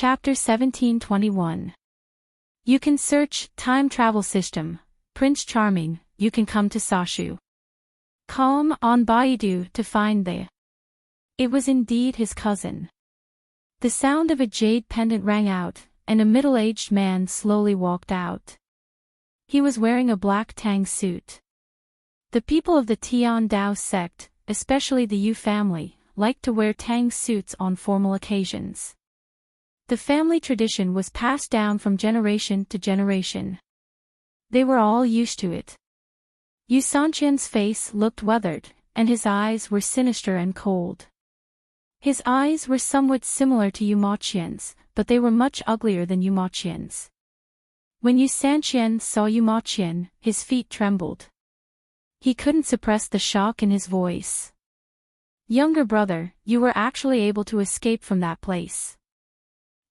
Chapter 1721. You can search Time Travel System, Prince Charming, you can come to Sashu. Calm on Baidu to find the. It was indeed his cousin. The sound of a jade pendant rang out, and a middle-aged man slowly walked out. He was wearing a black tang suit. The people of the Tian Dao sect, especially the Yu family, liked to wear tang suits on formal occasions. The family tradition was passed down from generation to generation. They were all used to it. Yu Sanqian's face looked weathered, and his eyes were sinister and cold. His eyes were somewhat similar to Yu Maqian's, but they were much uglier than Yu Maqian's. When Yu Sanqian saw Yu Maqian, his feet trembled. He couldn't suppress the shock in his voice. Younger brother, you were actually able to escape from that place.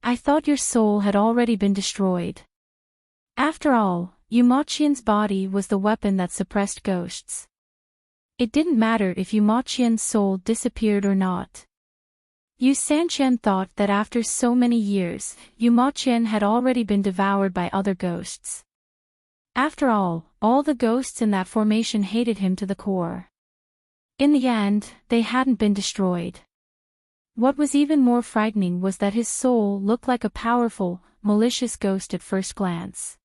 I thought your soul had already been destroyed. After all, Yu Maqian's body was the weapon that suppressed ghosts. It didn't matter if Yu Maqian's soul disappeared or not. Yu Sanqian thought that after so many years, Yu Maqian had already been devoured by other ghosts. After all the ghosts in that formation hated him to the core. In the end, they hadn't been destroyed. What was even more frightening was that his soul looked like a powerful, malicious ghost at first glance.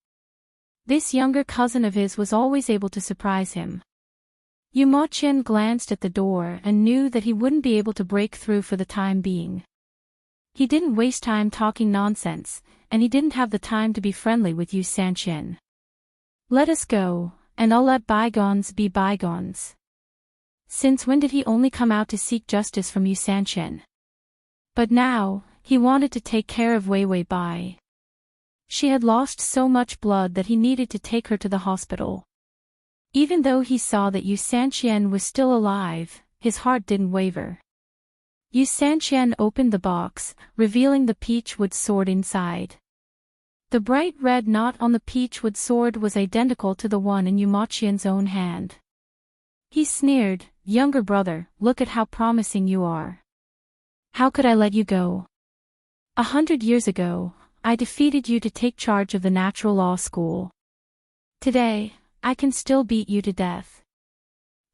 This younger cousin of his was always able to surprise him. Yu Maqian glanced at the door and knew that he wouldn't be able to break through for the time being. He didn't waste time talking nonsense, and he didn't have the time to be friendly with Yu Sanqian. Let us go, and I'll let bygones be bygones. Since when did he only come out to seek justice from Yu Sanqian? But now, he wanted to take care of Wei Bai. She had lost so much blood that he needed to take her to the hospital. Even though he saw that Yu Sanqian was still alive, his heart didn't waver. Yu Sanqian opened the box, revealing the peachwood sword inside. The bright red knot on the peachwood sword was identical to the one in Yu Maqian's own hand. He sneered, "Younger brother, look at how promising you are. How could I let you go? 100 years ago, I defeated you to take charge of the natural law school. Today, I can still beat you to death."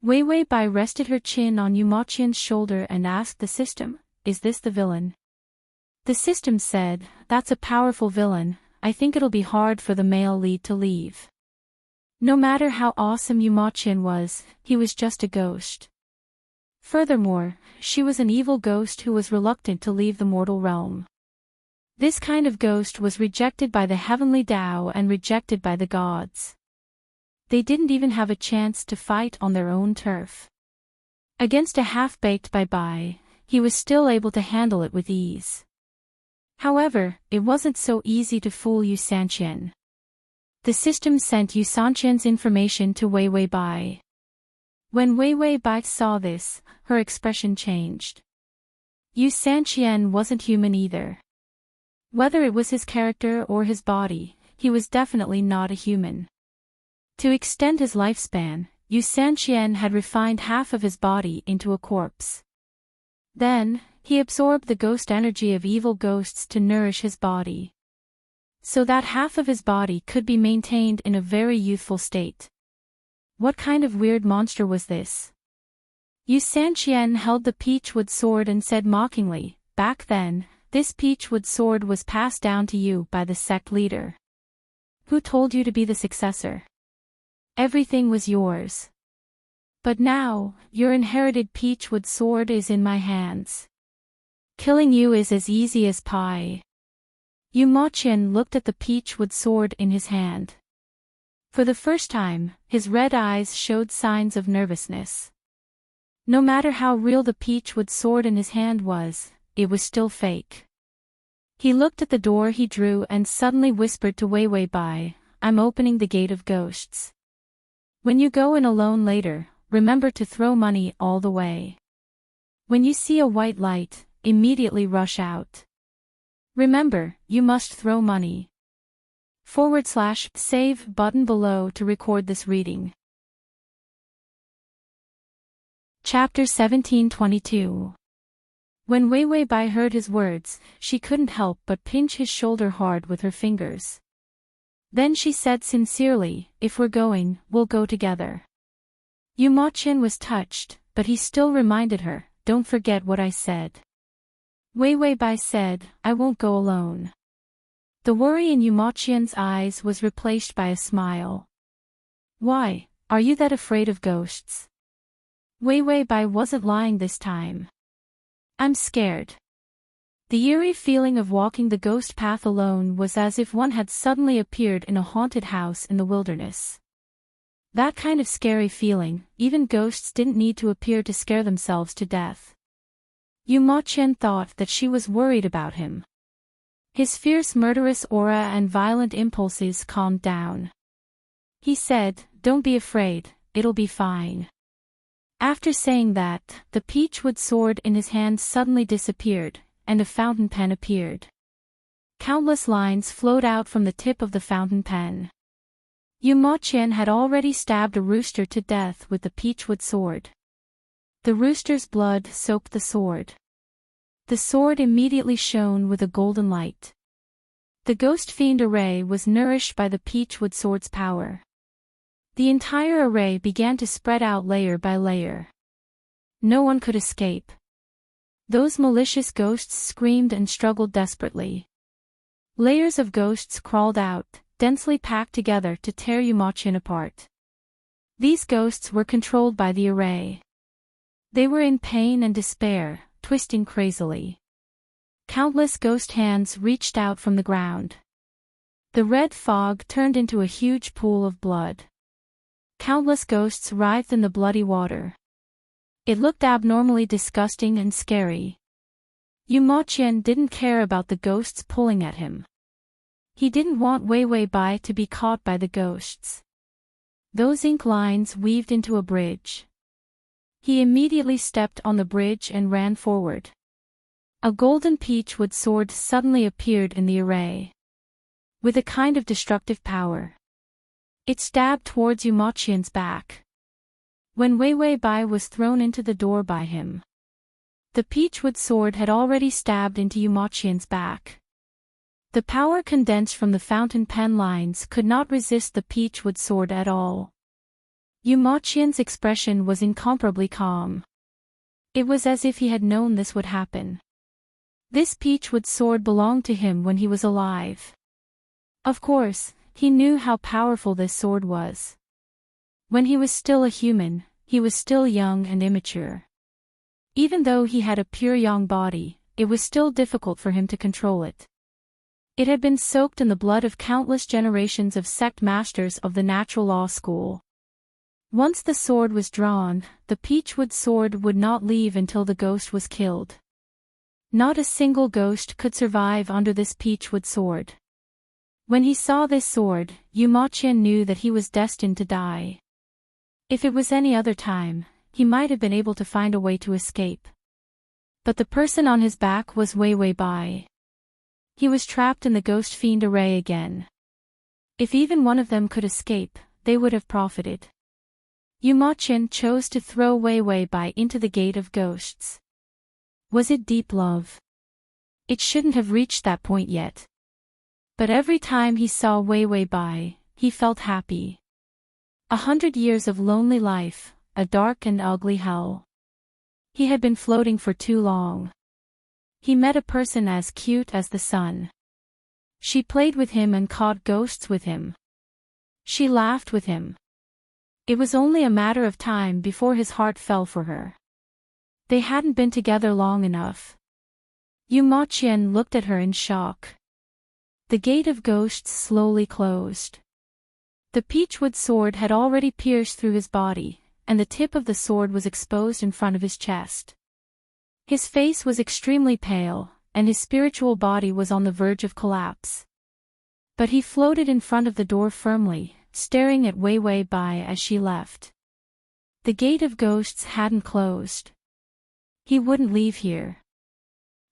Wei Bai rested her chin on Yu Maqian's shoulder and asked the system, "Is this the villain?" The system said, "That's a powerful villain, I think it'll be hard for the male lead to leave." No matter how awesome Yu Maqian was, he was just a ghost. Furthermore, she was an evil ghost who was reluctant to leave the mortal realm. This kind of ghost was rejected by the heavenly Tao and rejected by the gods. They didn't even have a chance to fight on their own turf. Against a half-baked Bai, he was still able to handle it with ease. However, it wasn't so easy to fool Yu Sanqian. The system sent Yu Sanqian's information to Wei Bai. When Wei Bai saw this, her expression changed. Yu Sanqian wasn't human either. Whether it was his character or his body, he was definitely not a human. To extend his lifespan, Yu Sanqian had refined half of his body into a corpse. Then, he absorbed the ghost energy of evil ghosts to nourish his body, so that half of his body could be maintained in a very youthful state. What kind of weird monster was this? Yu Sanqian held the peachwood sword and said mockingly, "Back then, this peachwood sword was passed down to you by the sect leader. Who told you to be the successor? Everything was yours. But now, your inherited peachwood sword is in my hands. Killing you is as easy as pie." Yu Maqian looked at the peachwood sword in his hand. For the first time, his red eyes showed signs of nervousness. No matter how real the peachwood sword in his hand was, it was still fake. He looked at the door he drew and suddenly whispered to Wei Bai, "I'm opening the gate of ghosts. When you go in alone later, remember to throw money all the way. When you see a white light, immediately rush out. Remember, you must throw money." /save button below to record this reading. Chapter 1722. When Wei Wei Bai heard his words, she couldn't help but pinch his shoulder hard with her fingers. Then she said sincerely, "If we're going, we'll go together." Yu Ma Qian was touched, but he still reminded her, "Don't forget what I said." Wei Wei Bai said, "I won't go alone." The worry in Yu Ma Qian's eyes was replaced by a smile. "Why, are you that afraid of ghosts?" Wei Wei Bai wasn't lying this time. "I'm scared." The eerie feeling of walking the ghost path alone was as if one had suddenly appeared in a haunted house in the wilderness. That kind of scary feeling, even ghosts didn't need to appear to scare themselves to death. Yu Ma Qian thought that she was worried about him. His fierce murderous aura and violent impulses calmed down. He said, "Don't be afraid, it'll be fine." After saying that, the peachwood sword in his hand suddenly disappeared, and a fountain pen appeared. Countless lines flowed out from the tip of the fountain pen. Yu Ma Qian had already stabbed a rooster to death with the peachwood sword. The rooster's blood soaked the sword. The sword immediately shone with a golden light. The ghost fiend array was nourished by the peachwood sword's power. The entire array began to spread out layer by layer. No one could escape. Those malicious ghosts screamed and struggled desperately. Layers of ghosts crawled out, densely packed together to tear Yu Ma Qian apart. These ghosts were controlled by the array. They were in pain and despair, twisting crazily. Countless ghost hands reached out from the ground. The red fog turned into a huge pool of blood. Countless ghosts writhed in the bloody water. It looked abnormally disgusting and scary. Yu Ma Qian didn't care about the ghosts pulling at him. He didn't want Wei Wei Bai to be caught by the ghosts. Those ink lines weaved into a bridge. He immediately stepped on the bridge and ran forward. A golden peachwood sword suddenly appeared in the array. With a kind of destructive power. It stabbed towards Yu Ma Qian's back. When Wei Wei Bai was thrown into the door by him, the peachwood sword had already stabbed into Yu Ma Qian's back. The power condensed from the fountain pen lines could not resist the peachwood sword at all. Yu Ma Qian's expression was incomparably calm. It was as if he had known this would happen. This peachwood sword belonged to him when he was alive. Of course, he knew how powerful this sword was. When he was still a human, he was still young and immature. Even though he had a pure yang body, it was still difficult for him to control it. It had been soaked in the blood of countless generations of sect masters of the natural law school. Once the sword was drawn, the peachwood sword would not leave until the ghost was killed. Not a single ghost could survive under this peachwood sword. When he saw this sword, Yu Ma Qian knew that he was destined to die. If it was any other time, he might have been able to find a way to escape. But the person on his back was Wei Wei Bai. He was trapped in the ghost fiend array again. If even one of them could escape, they would have profited. Yu Ma Qian chose to throw Wei Wei Bai into the gate of ghosts. Was it deep love? It shouldn't have reached that point yet. But every time he saw Wei Wei Bai, he felt happy. 100 years of lonely life, a dark and ugly hell. He had been floating for too long. He met a person as cute as the sun. She played with him and caught ghosts with him. She laughed with him. It was only a matter of time before his heart fell for her. They hadn't been together long enough. Yu Ma Qian looked at her in shock. The gate of ghosts slowly closed. The peachwood sword had already pierced through his body, and the tip of the sword was exposed in front of his chest. His face was extremely pale, and his spiritual body was on the verge of collapse. But he floated in front of the door firmly, staring at Wei Wei Bai as she left. The gate of ghosts hadn't closed. He wouldn't leave here.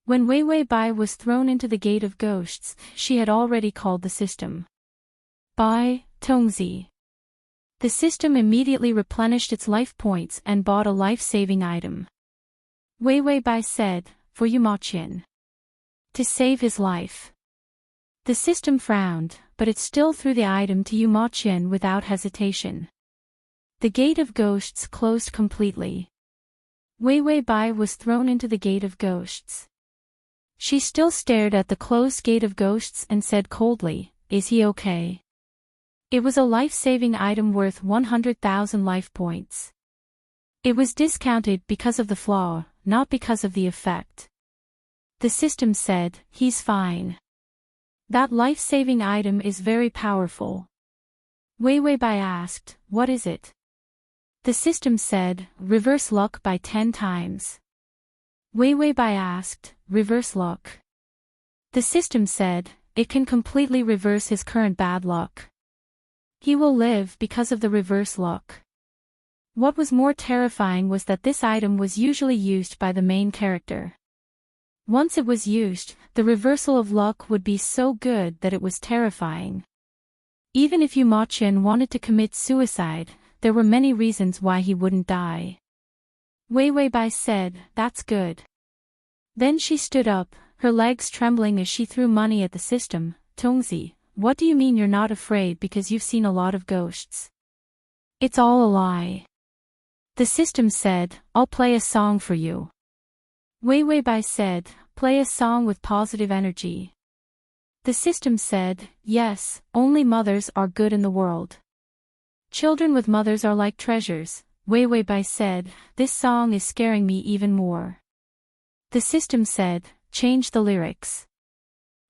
When Wei Wei Bai was thrown into the gate of ghosts, she had already called the system. Bai, Tongzi. The system immediately replenished its life points and bought a life-saving item. Wei Wei Bai said, for Yu Maqian. To save his life. The system frowned, but it still threw the item to Yu Maqian without hesitation. The Gate of Ghosts closed completely. Wei Wei Bai was thrown into the Gate of Ghosts. She still stared at the closed Gate of Ghosts and said coldly, "Is he okay?" It was a life-saving item worth 100,000 life points. It was discounted because of the flaw, not because of the effect. The system said, "He's fine. That life-saving item is very powerful." Wei Wei Bai asked, "What is it?" The system said, "Reverse luck by 10 times." Wei Wei Bai asked, "Reverse luck?" The system said, "It can completely reverse his current bad luck. He will live because of the reverse luck." What was more terrifying was that this item was usually used by the main character. Once it was used, the reversal of luck would be so good that it was terrifying. Even if Yu Maqian wanted to commit suicide, there were many reasons why he wouldn't die. Wei Wei Bai said, "That's good." Then she stood up, her legs trembling as she threw money at the system. "Tongzi, what do you mean you're not afraid because you've seen a lot of ghosts? It's all a lie." The system said, "I'll play a song for you." Wei Wei Bai said, "Play a song with positive energy." The system said, "Yes, only mothers are good in the world. Children with mothers are like treasures." Wei Wei Bai said, "This song is scaring me even more." The system said, "Change the lyrics.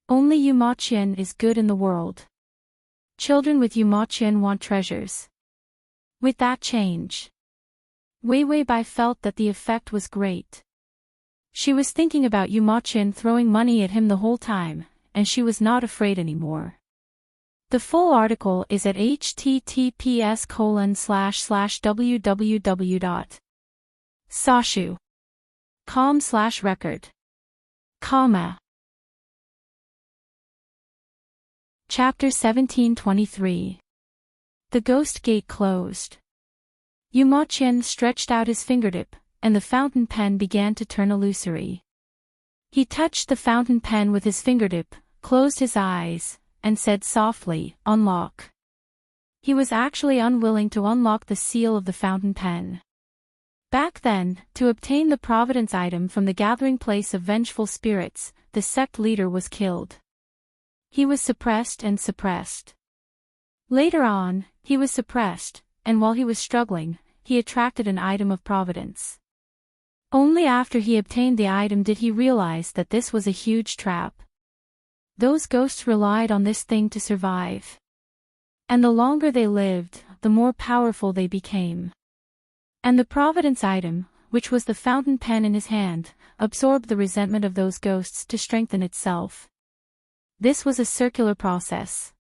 Only Yu Maqian is good in the world. Children with Yu Maqian want treasures." With that change, Wei Wei Bai felt that the effect was great. She was thinking about Yu Maqian throwing money at him the whole time, and she was not afraid anymore. The full article is at https://www.sashu.com/record. Chapter 1723. The Ghost Gate Closed. Yu Maqian stretched out his fingertip, and the fountain pen began to turn illusory. He touched the fountain pen with his fingertip, closed his eyes, and said softly, "Unlock." He was actually unwilling to unlock the seal of the fountain pen. Back then, to obtain the Providence item from the gathering place of vengeful spirits, the sect leader was killed. He was suppressed and suppressed. Later on, he was suppressed, and while he was struggling, he attracted an item of Providence. Only after he obtained the item did he realize that this was a huge trap. Those ghosts relied on this thing to survive. And the longer they lived, the more powerful they became. And the Providence item, which was the fountain pen in his hand, absorbed the resentment of those ghosts to strengthen itself. This was a circular process.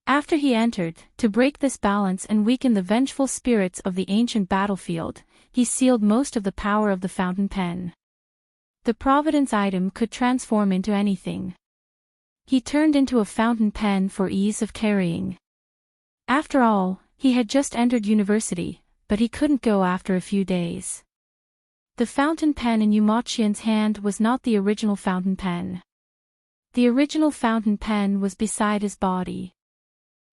After he entered, to break this balance and weaken the vengeful spirits of the ancient battlefield, he sealed most of the power of the fountain pen. The Providence item could transform into anything. He turned into a fountain pen for ease of carrying. After all, he had just entered university, but he couldn't go after a few days. The fountain pen in Yu Maqian's hand was not the original fountain pen. The original fountain pen was beside his body.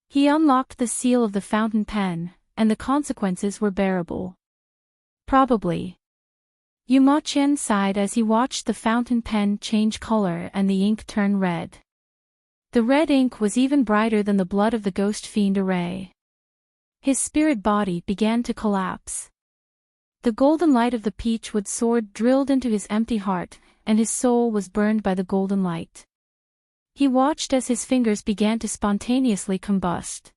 He unlocked the seal of the fountain pen, and the consequences were bearable. Probably. Yu Maqian sighed as he watched the fountain pen change color and the ink turn red. The red ink was even brighter than the blood of the ghost fiend Array. His spirit body began to collapse. The golden light of the peachwood sword drilled into his empty heart, and his soul was burned by the golden light. He watched as his fingers began to spontaneously combust.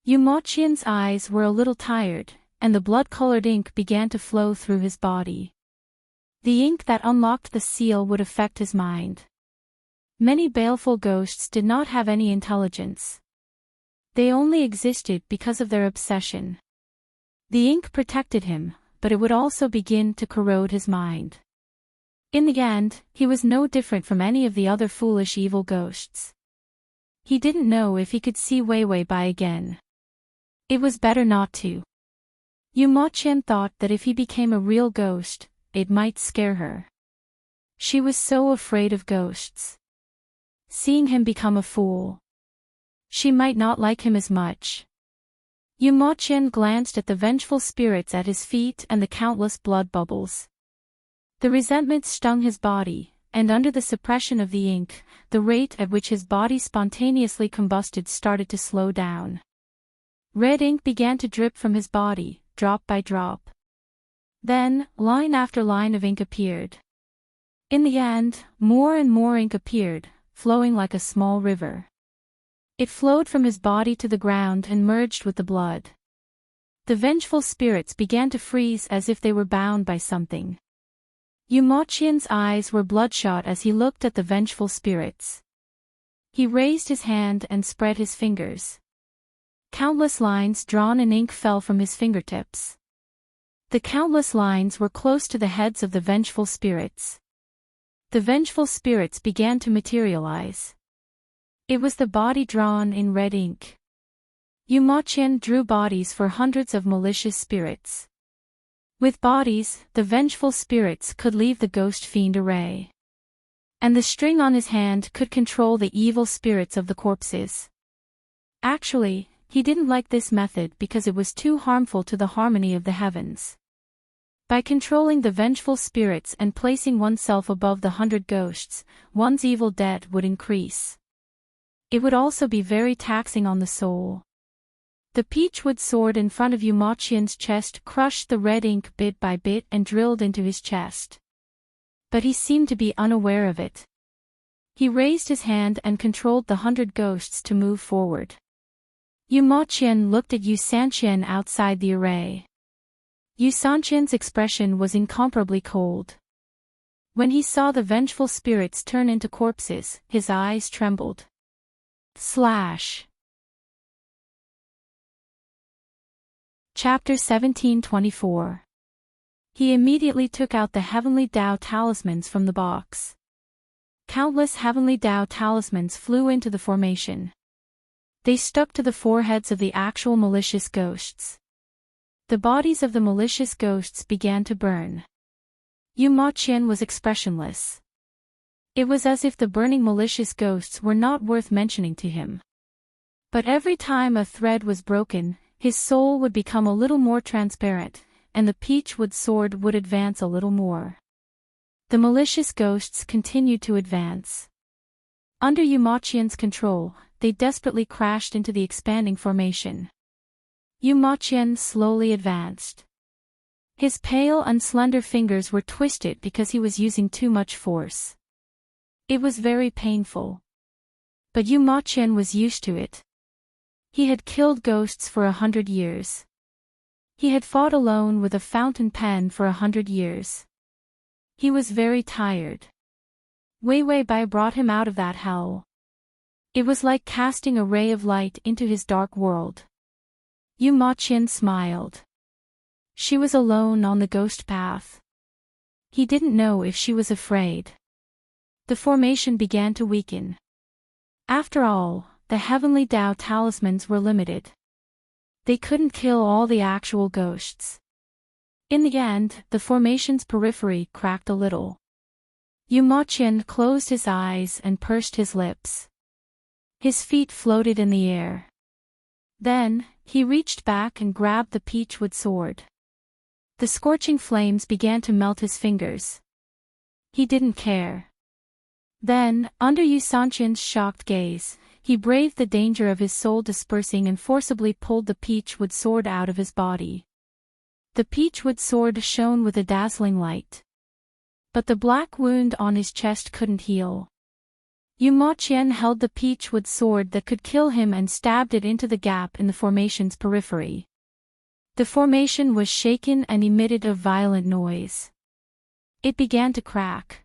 Yu Maqian's eyes were a little tired, and the blood-colored ink began to flow through his body. The ink that unlocked the seal would affect his mind. Many baleful ghosts did not have any intelligence. They only existed because of their obsession. The ink protected him, but it would also begin to corrode his mind. In the end, he was no different from any of the other foolish evil ghosts. He didn't know if he could see Wei Wei Bai again. It was better not to. Yu Maqian thought that if he became a real ghost, it might scare her. She was so afraid of ghosts. Seeing him become a fool, she might not like him as much. Yu Moqian glanced at the vengeful spirits at his feet and the countless blood bubbles. The resentment stung his body, and under the suppression of the ink, the rate at which his body spontaneously combusted started to slow down. Red ink began to drip from his body, drop by drop. Then, line after line of ink appeared. In the end, more and more ink appeared, flowing like a small river. It flowed from his body to the ground and merged with the blood. The vengeful spirits began to freeze as if they were bound by something. Yu Moqian's eyes were bloodshot as he looked at the vengeful spirits. He raised his hand and spread his fingers. Countless lines drawn in ink fell from his fingertips. The countless lines were close to the heads of the vengeful spirits. The vengeful spirits began to materialize. It was the body drawn in red ink. Yu Moqian drew bodies for hundreds of malicious spirits. With bodies, the vengeful spirits could leave the ghost fiend array. And the string on his hand could control the evil spirits of the corpses. Actually, he didn't like this method because it was too harmful to the harmony of the heavens. By controlling the vengeful spirits and placing oneself above the 100 ghosts, one's evil debt would increase. It would also be very taxing on the soul. The peachwood sword in front of Yu Moqian's chest crushed the red ink bit by bit and drilled into his chest. But he seemed to be unaware of it. He raised his hand and controlled the 100 ghosts to move forward. Yu Moqian looked at Yu Sanqian outside the array. Yu Sanqian's expression was incomparably cold. When he saw the vengeful spirits turn into corpses, his eyes trembled. Slash. Chapter 1724. He immediately took out the Heavenly Dao talismans from the box. Countless Heavenly Dao talismans flew into the formation. They stuck to the foreheads of the actual malicious ghosts. The bodies of the malicious ghosts began to burn. Yu Moqian was expressionless. It was as if the burning malicious ghosts were not worth mentioning to him. But every time a thread was broken, his soul would become a little more transparent, and the peachwood sword would advance a little more. The malicious ghosts continued to advance. Under Yu Moqian's control, they desperately crashed into the expanding formation. Yu Moqian slowly advanced. His pale and slender fingers were twisted because he was using too much force. It was very painful. But Yu Moqian was used to it. He had killed ghosts for 100 years. He had fought alone with a fountain pen for 100 years. He was very tired. Wei Wei Bai brought him out of that hell. It was like casting a ray of light into his dark world. Yu Moqian smiled. She was alone on the ghost path. He didn't know if she was afraid. The formation began to weaken. After all, the Heavenly Dao talismans were limited. They couldn't kill all the actual ghosts. In the end, the formation's periphery cracked a little. Yu Moqian closed his eyes and pursed his lips. His feet floated in the air. Then, he reached back and grabbed the peachwood sword. The scorching flames began to melt his fingers. He didn't care. Then, under Yu Sanqian's shocked gaze, he braved the danger of his soul dispersing and forcibly pulled the peachwood sword out of his body. The peachwood sword shone with a dazzling light. But the black wound on his chest couldn't heal. Yu Moqian held the peachwood sword that could kill him and stabbed it into the gap in the formation's periphery. The formation was shaken and emitted a violent noise. It began to crack.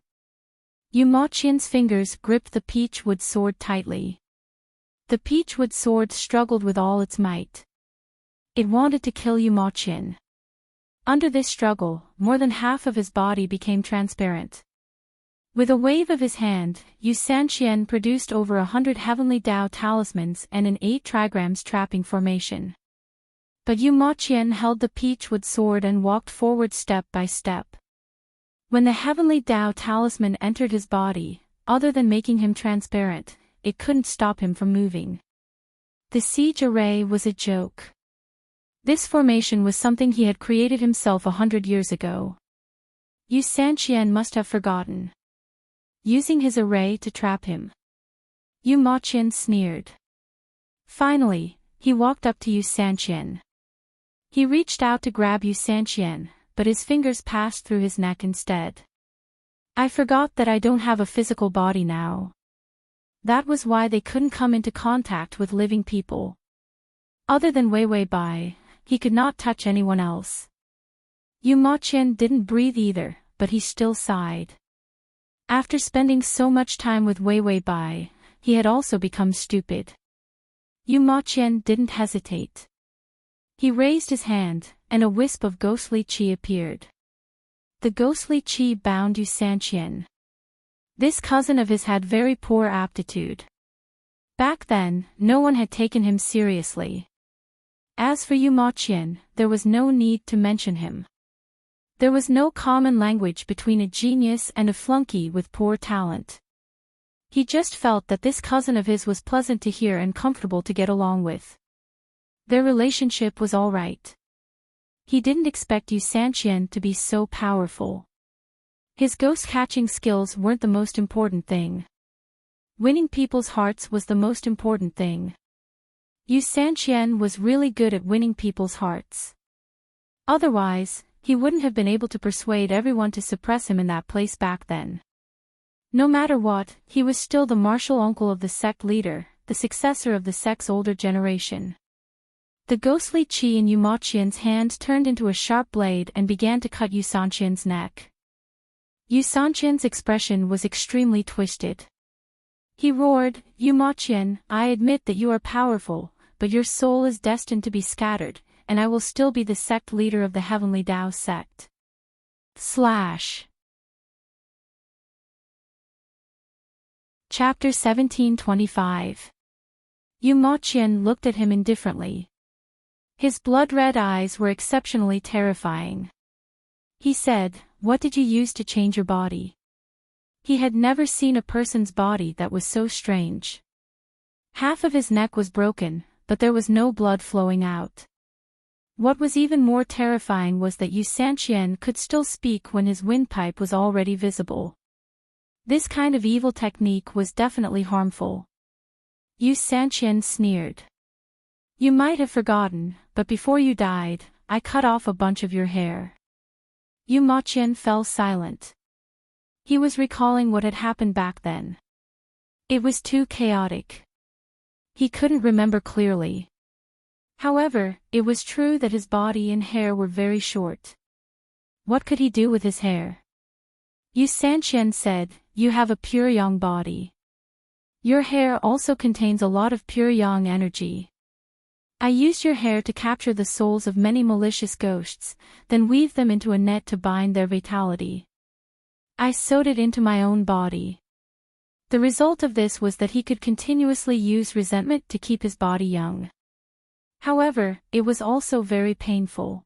Yu Moqian's fingers gripped the peachwood sword tightly. The peachwood sword struggled with all its might. It wanted to kill Yu Moqian. Under this struggle, more than half of his body became transparent. With a wave of his hand, Yu Sanqian produced over 100 Heavenly Dao talismans and an 8 trigrams trapping formation. But Yu Moqian held the peachwood sword and walked forward step by step. When the heavenly Tao talisman entered his body, other than making him transparent, it couldn't stop him from moving. The siege array was a joke. This formation was something he had created himself 100 years ago. Yu Sanqian must have forgotten. Using his array to trap him. Yu Maqian sneered. Finally, he walked up to Yu Sanqian. He reached out to grab Yu Sanqian, but his fingers passed through his neck instead. I forgot that I don't have a physical body now. That was why they couldn't come into contact with living people. Other than Wei Wei Bai, he could not touch anyone else. Yu Maqian didn't breathe either, but he still sighed. After spending so much time with Wei Wei Bai, he had also become stupid. Yu Maqian didn't hesitate. He raised his hand, and a wisp of ghostly qi appeared. The ghostly qi bound Yu Sanqian. This cousin of his had very poor aptitude. Back then, no one had taken him seriously. As for Yu Maqian, there was no need to mention him. There was no common language between a genius and a flunky with poor talent. He just felt that this cousin of his was pleasant to hear and comfortable to get along with. Their relationship was all right. He didn't expect Yu Sanqian to be so powerful. His ghost-catching skills weren't the most important thing. Winning people's hearts was the most important thing. Yu Sanqian was really good at winning people's hearts. Otherwise, he wouldn't have been able to persuade everyone to suppress him in that place back then. No matter what, he was still the martial uncle of the sect leader, the successor of the sect's older generation. The ghostly qi in Yu Maqian's hand turned into a sharp blade and began to cut Yu Sanqian's neck. Yu Sanqian's expression was extremely twisted. He roared, "Yu Maqian, I admit that you are powerful, but your soul is destined to be scattered, and I will still be the sect leader of the Heavenly Tao sect." Chapter 1725. Yu Maqian looked at him indifferently. His blood-red eyes were exceptionally terrifying. He said, "What did you use to change your body?" He had never seen a person's body that was so strange. Half of his neck was broken, but there was no blood flowing out. What was even more terrifying was that Yu Sanqian could still speak when his windpipe was already visible. This kind of evil technique was definitely harmful. Yu Sanqian sneered. "You might have forgotten, but before you died, I cut off a bunch of your hair." Yu Maqian fell silent. He was recalling what had happened back then. It was too chaotic. He couldn't remember clearly. However, it was true that his body and hair were very short. What could he do with his hair? Yu Sanqian said, "You have a pure yang body. Your hair also contains a lot of pure yang energy. I used your hair to capture the souls of many malicious ghosts, then weave them into a net to bind their vitality. I sewed it into my own body. The result of this was that he could continuously use resentment to keep his body young. However, it was also very painful.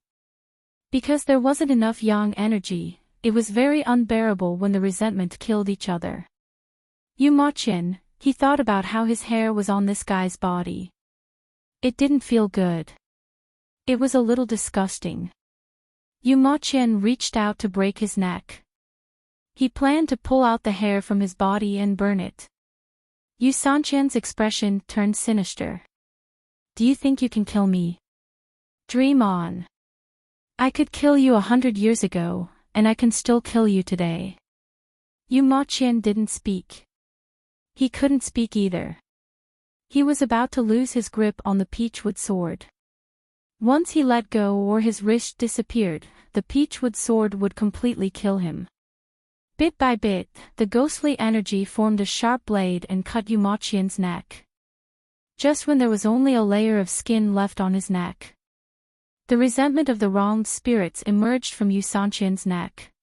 Because there wasn't enough yang energy, it was very unbearable when the resentment killed each other." Yu Maqian, he thought about how his hair was on this guy's body. It didn't feel good. It was a little disgusting. Yu Maqian reached out to break his neck. He planned to pull out the hair from his body and burn it. Yu Sanqian's expression turned sinister. "Do you think you can kill me? Dream on. I could kill you 100 years ago, and I can still kill you today." Yu Maqian didn't speak. He couldn't speak either. He was about to lose his grip on the peachwood sword. Once he let go or his wrist disappeared, the peachwood sword would completely kill him. Bit by bit, the ghostly energy formed a sharp blade and cut Yu Maqian's neck. Just when there was only a layer of skin left on his neck. The resentment of the wronged spirits emerged from Yu Sanqian's neck.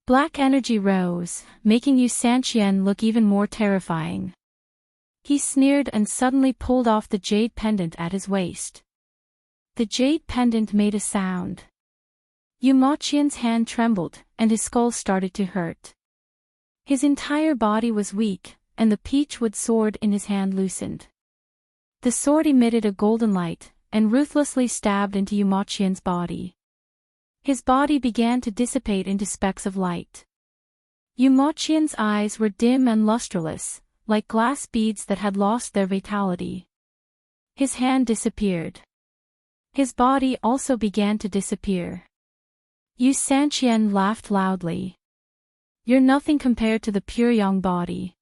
Black energy rose, making Yu Sanqian look even more terrifying. He sneered and suddenly pulled off the jade pendant at his waist. The jade pendant made a sound. Yumochian's hand trembled, and his skull started to hurt. His entire body was weak, and the peachwood sword in his hand loosened. The sword emitted a golden light, and ruthlessly stabbed into Yumochian's body. His body began to dissipate into specks of light. Yumochian's eyes were dim and lustreless, like glass beads that had lost their vitality. His hand disappeared. His body also began to disappear. Yu Sanqian laughed loudly. You're nothing compared to the pure young body.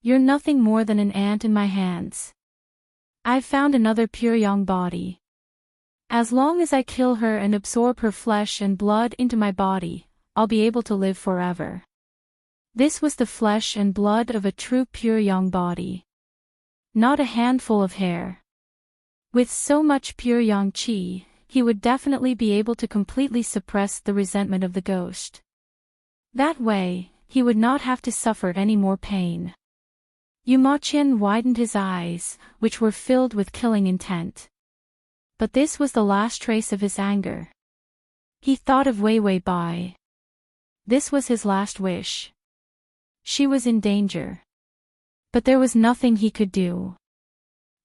You're nothing more than an ant in my hands. I've found another pure young body. As long as I kill her and absorb her flesh and blood into my body, I'll be able to live forever. This was the flesh and blood of a true pure young body. Not a handful of hair. With so much pure young qi, he would definitely be able to completely suppress the resentment of the ghost. That way, he would not have to suffer any more pain. Yumochian widened his eyes, which were filled with killing intent. But this was the last trace of his anger. He thought of Wei Wei Bai. This was his last wish. She was in danger. But there was nothing he could do.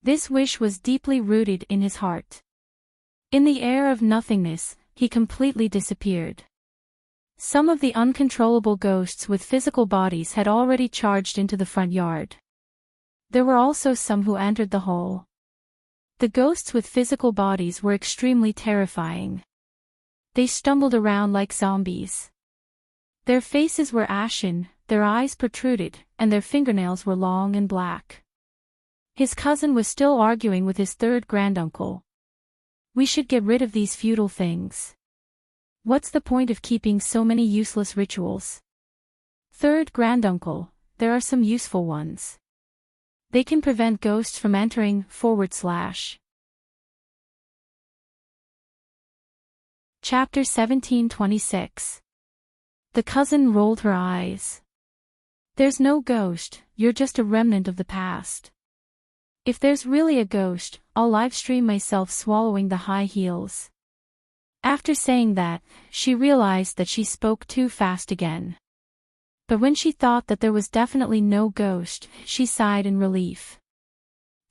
This wish was deeply rooted in his heart. In the air of nothingness, he completely disappeared. Some of the uncontrollable ghosts with physical bodies had already charged into the front yard. There were also some who entered the hall. The ghosts with physical bodies were extremely terrifying. They stumbled around like zombies. Their faces were ashen, their eyes protruded, and their fingernails were long and black. His cousin was still arguing with his third granduncle. We should get rid of these futile things. What's the point of keeping so many useless rituals? Third granduncle, there are some useful ones. They can prevent ghosts from entering. Chapter 1726. The cousin rolled her eyes. There's no ghost, you're just a remnant of the past. If there's really a ghost, I'll livestream myself swallowing the high heels. After saying that, she realized that she spoke too fast again. But when she thought that there was definitely no ghost, she sighed in relief.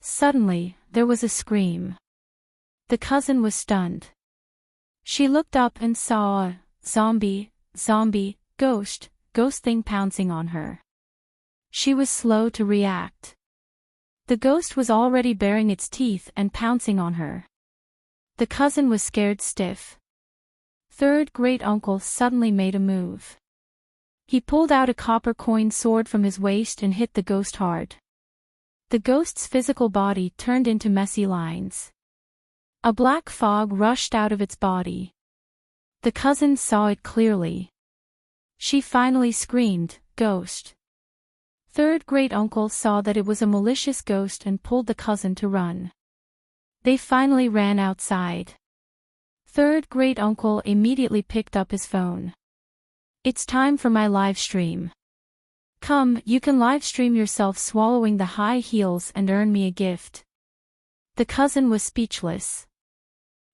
Suddenly, there was a scream. The cousin was stunned. She looked up and saw a zombie, ghost thing pouncing on her. She was slow to react. The ghost was already baring its teeth and pouncing on her. The cousin was scared stiff. Third great uncle suddenly made a move. He pulled out a copper coin sword from his waist and hit the ghost hard. The ghost's physical body turned into messy lines. A black fog rushed out of its body. The cousin saw it clearly. She finally screamed, "Ghost!" Third great uncle saw that it was a malicious ghost and pulled the cousin to run. They finally ran outside. Third great uncle immediately picked up his phone. It's time for my live stream. Come, you can live stream yourself swallowing the high heels and earn me a gift. The cousin was speechless.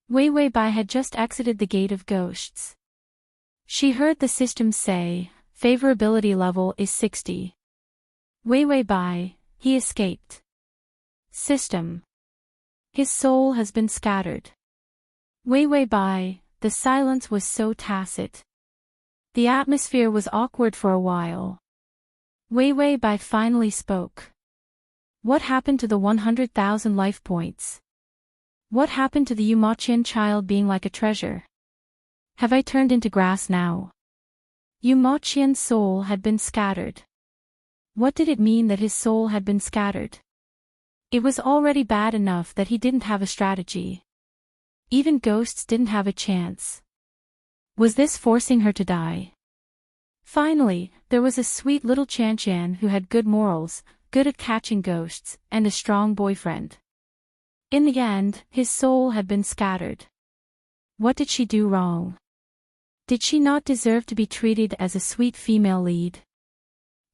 Wei Wei Bai had just exited the gate of ghosts. She heard the system say, favorability level is 60. Wei Wei Bai, he escaped. System. His soul has been scattered. Wei Wei Bai, the silence was so tacit. The atmosphere was awkward for a while. Wei Wei Bai finally spoke. What happened to the 100,000 life points? What happened to the Yumochian child being like a treasure? Have I turned into grass now? Yumochian's soul had been scattered. What did it mean that his soul had been scattered? It was already bad enough that he didn't have a strategy. Even ghosts didn't have a chance. Was this forcing her to die? Finally, there was a sweet little Chan who had good morals, good at catching ghosts, and a strong boyfriend. In the end, his soul had been scattered. What did she do wrong? Did she not deserve to be treated as a sweet female lead?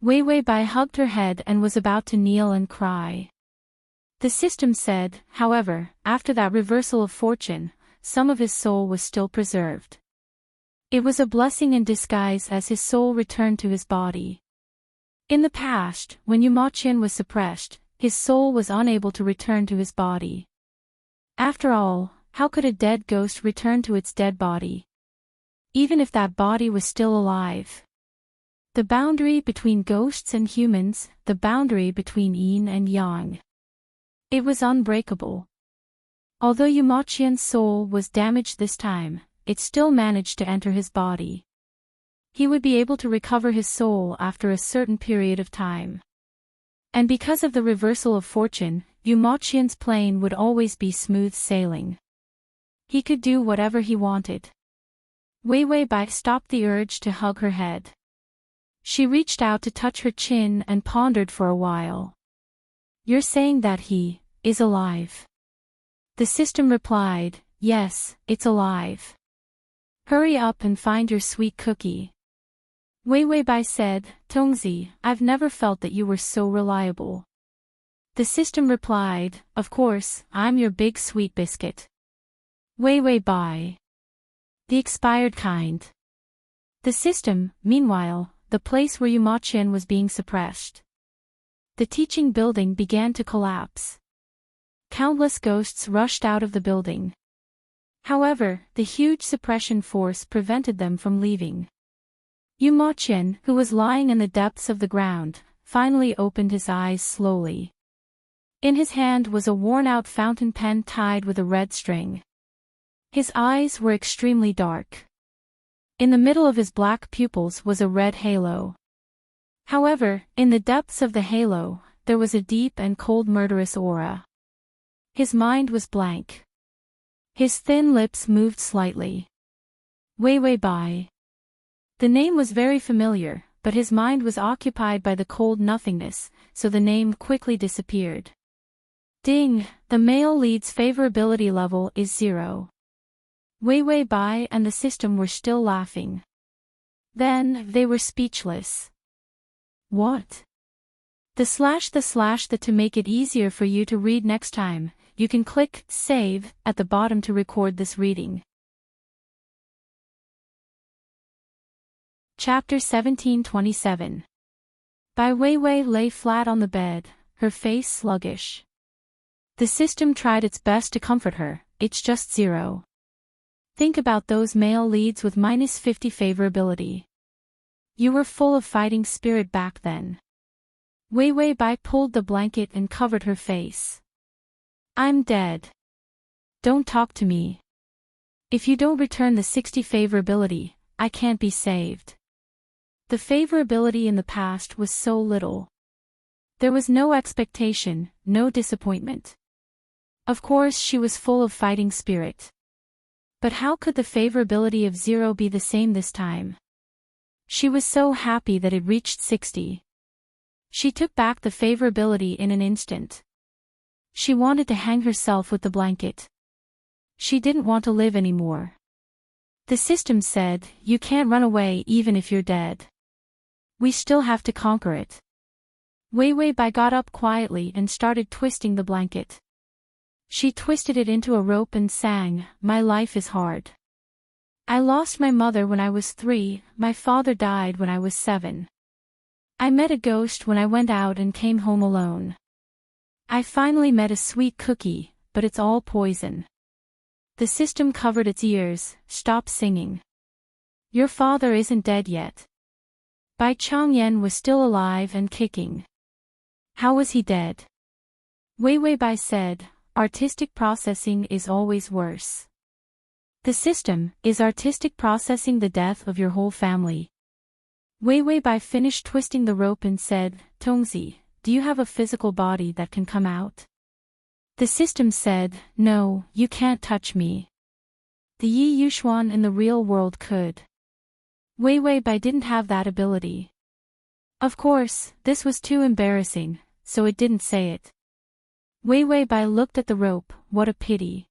Wei Wei Bai hugged her head and was about to kneel and cry. The system said, however, after that reversal of fortune, some of his soul was still preserved. It was a blessing in disguise as his soul returned to his body. In the past, when Yu Ma-Qian was suppressed, his soul was unable to return to his body. After all, how could a dead ghost return to its dead body? Even if that body was still alive. The boundary between ghosts and humans, the boundary between yin and yang. It was unbreakable. Although Yu Ma-Qian's soul was damaged this time, it still managed to enter his body. He would be able to recover his soul after a certain period of time. And because of the reversal of fortune, Yu Ma-Qian's plane would always be smooth sailing. He could do whatever he wanted. Wei Bai stopped the urge to hug her head. She reached out to touch her chin and pondered for a while. "You're saying that he is alive?" The system replied, "Yes, it's alive. Hurry up and find your sweet cookie." Wei Bai said, "Tongzi, I've never felt that you were so reliable." The system replied, "Of course, I'm your big sweet biscuit." Wei Bai. The expired kind. The system, meanwhile, the place where Yu Ma-Qian was being suppressed. The teaching building began to collapse. Countless ghosts rushed out of the building. However, the huge suppression force prevented them from leaving. Yu Ma-Qian, who was lying in the depths of the ground, finally opened his eyes slowly. In his hand was a worn-out fountain pen tied with a red string. His eyes were extremely dark. In the middle of his black pupils was a red halo. However, in the depths of the halo, there was a deep and cold murderous aura. His mind was blank. His thin lips moved slightly. Wei Bai. The name was very familiar, but his mind was occupied by the cold nothingness, so the name quickly disappeared. Ding, the male lead's favorability level is 0. Wei Bai and the system were still laughing. Then, they were speechless. What? The to make it easier for you to read next time, you can click Save at the bottom to record this reading. Chapter 1727. Bai Wei lay flat on the bed, her face sluggish. The system tried its best to comfort her, "It's just 0. Think about those male leads with -50 favorability. You were full of fighting spirit back then." Wei Bai pulled the blanket and covered her face. "I'm dead. Don't talk to me. If you don't return the 60 favorability, I can't be saved." The favorability in the past was so little. There was no expectation, no disappointment. Of course she was full of fighting spirit. But how could the favorability of 0 be the same this time? She was so happy that it reached 60. She took back the favorability in an instant. She wanted to hang herself with the blanket. She didn't want to live anymore. The system said, "You can't run away even if you're dead. We still have to conquer it." Wei Bai got up quietly and started twisting the blanket. She twisted it into a rope and sang, "My life is hard. I lost my mother when I was 3, my father died when I was 7. I met a ghost when I went out and came home alone. I finally met a sweet cookie, but it's all poison." The system covered its ears, "Stop singing. Your father isn't dead yet." Bai Changyan was still alive and kicking. How was he dead? Wei Bai said, "Artistic processing is always worse." The system, is artistic processing the death of your whole family? Wei Bai finished twisting the rope and said, "Tongzi, do you have a physical body that can come out?" The system said, "No, you can't touch me. The Yi Yuxuan in the real world could." Wei Bai didn't have that ability. Of course, this was too embarrassing, so it didn't say it. Wei Bai looked at the rope, "What a pity.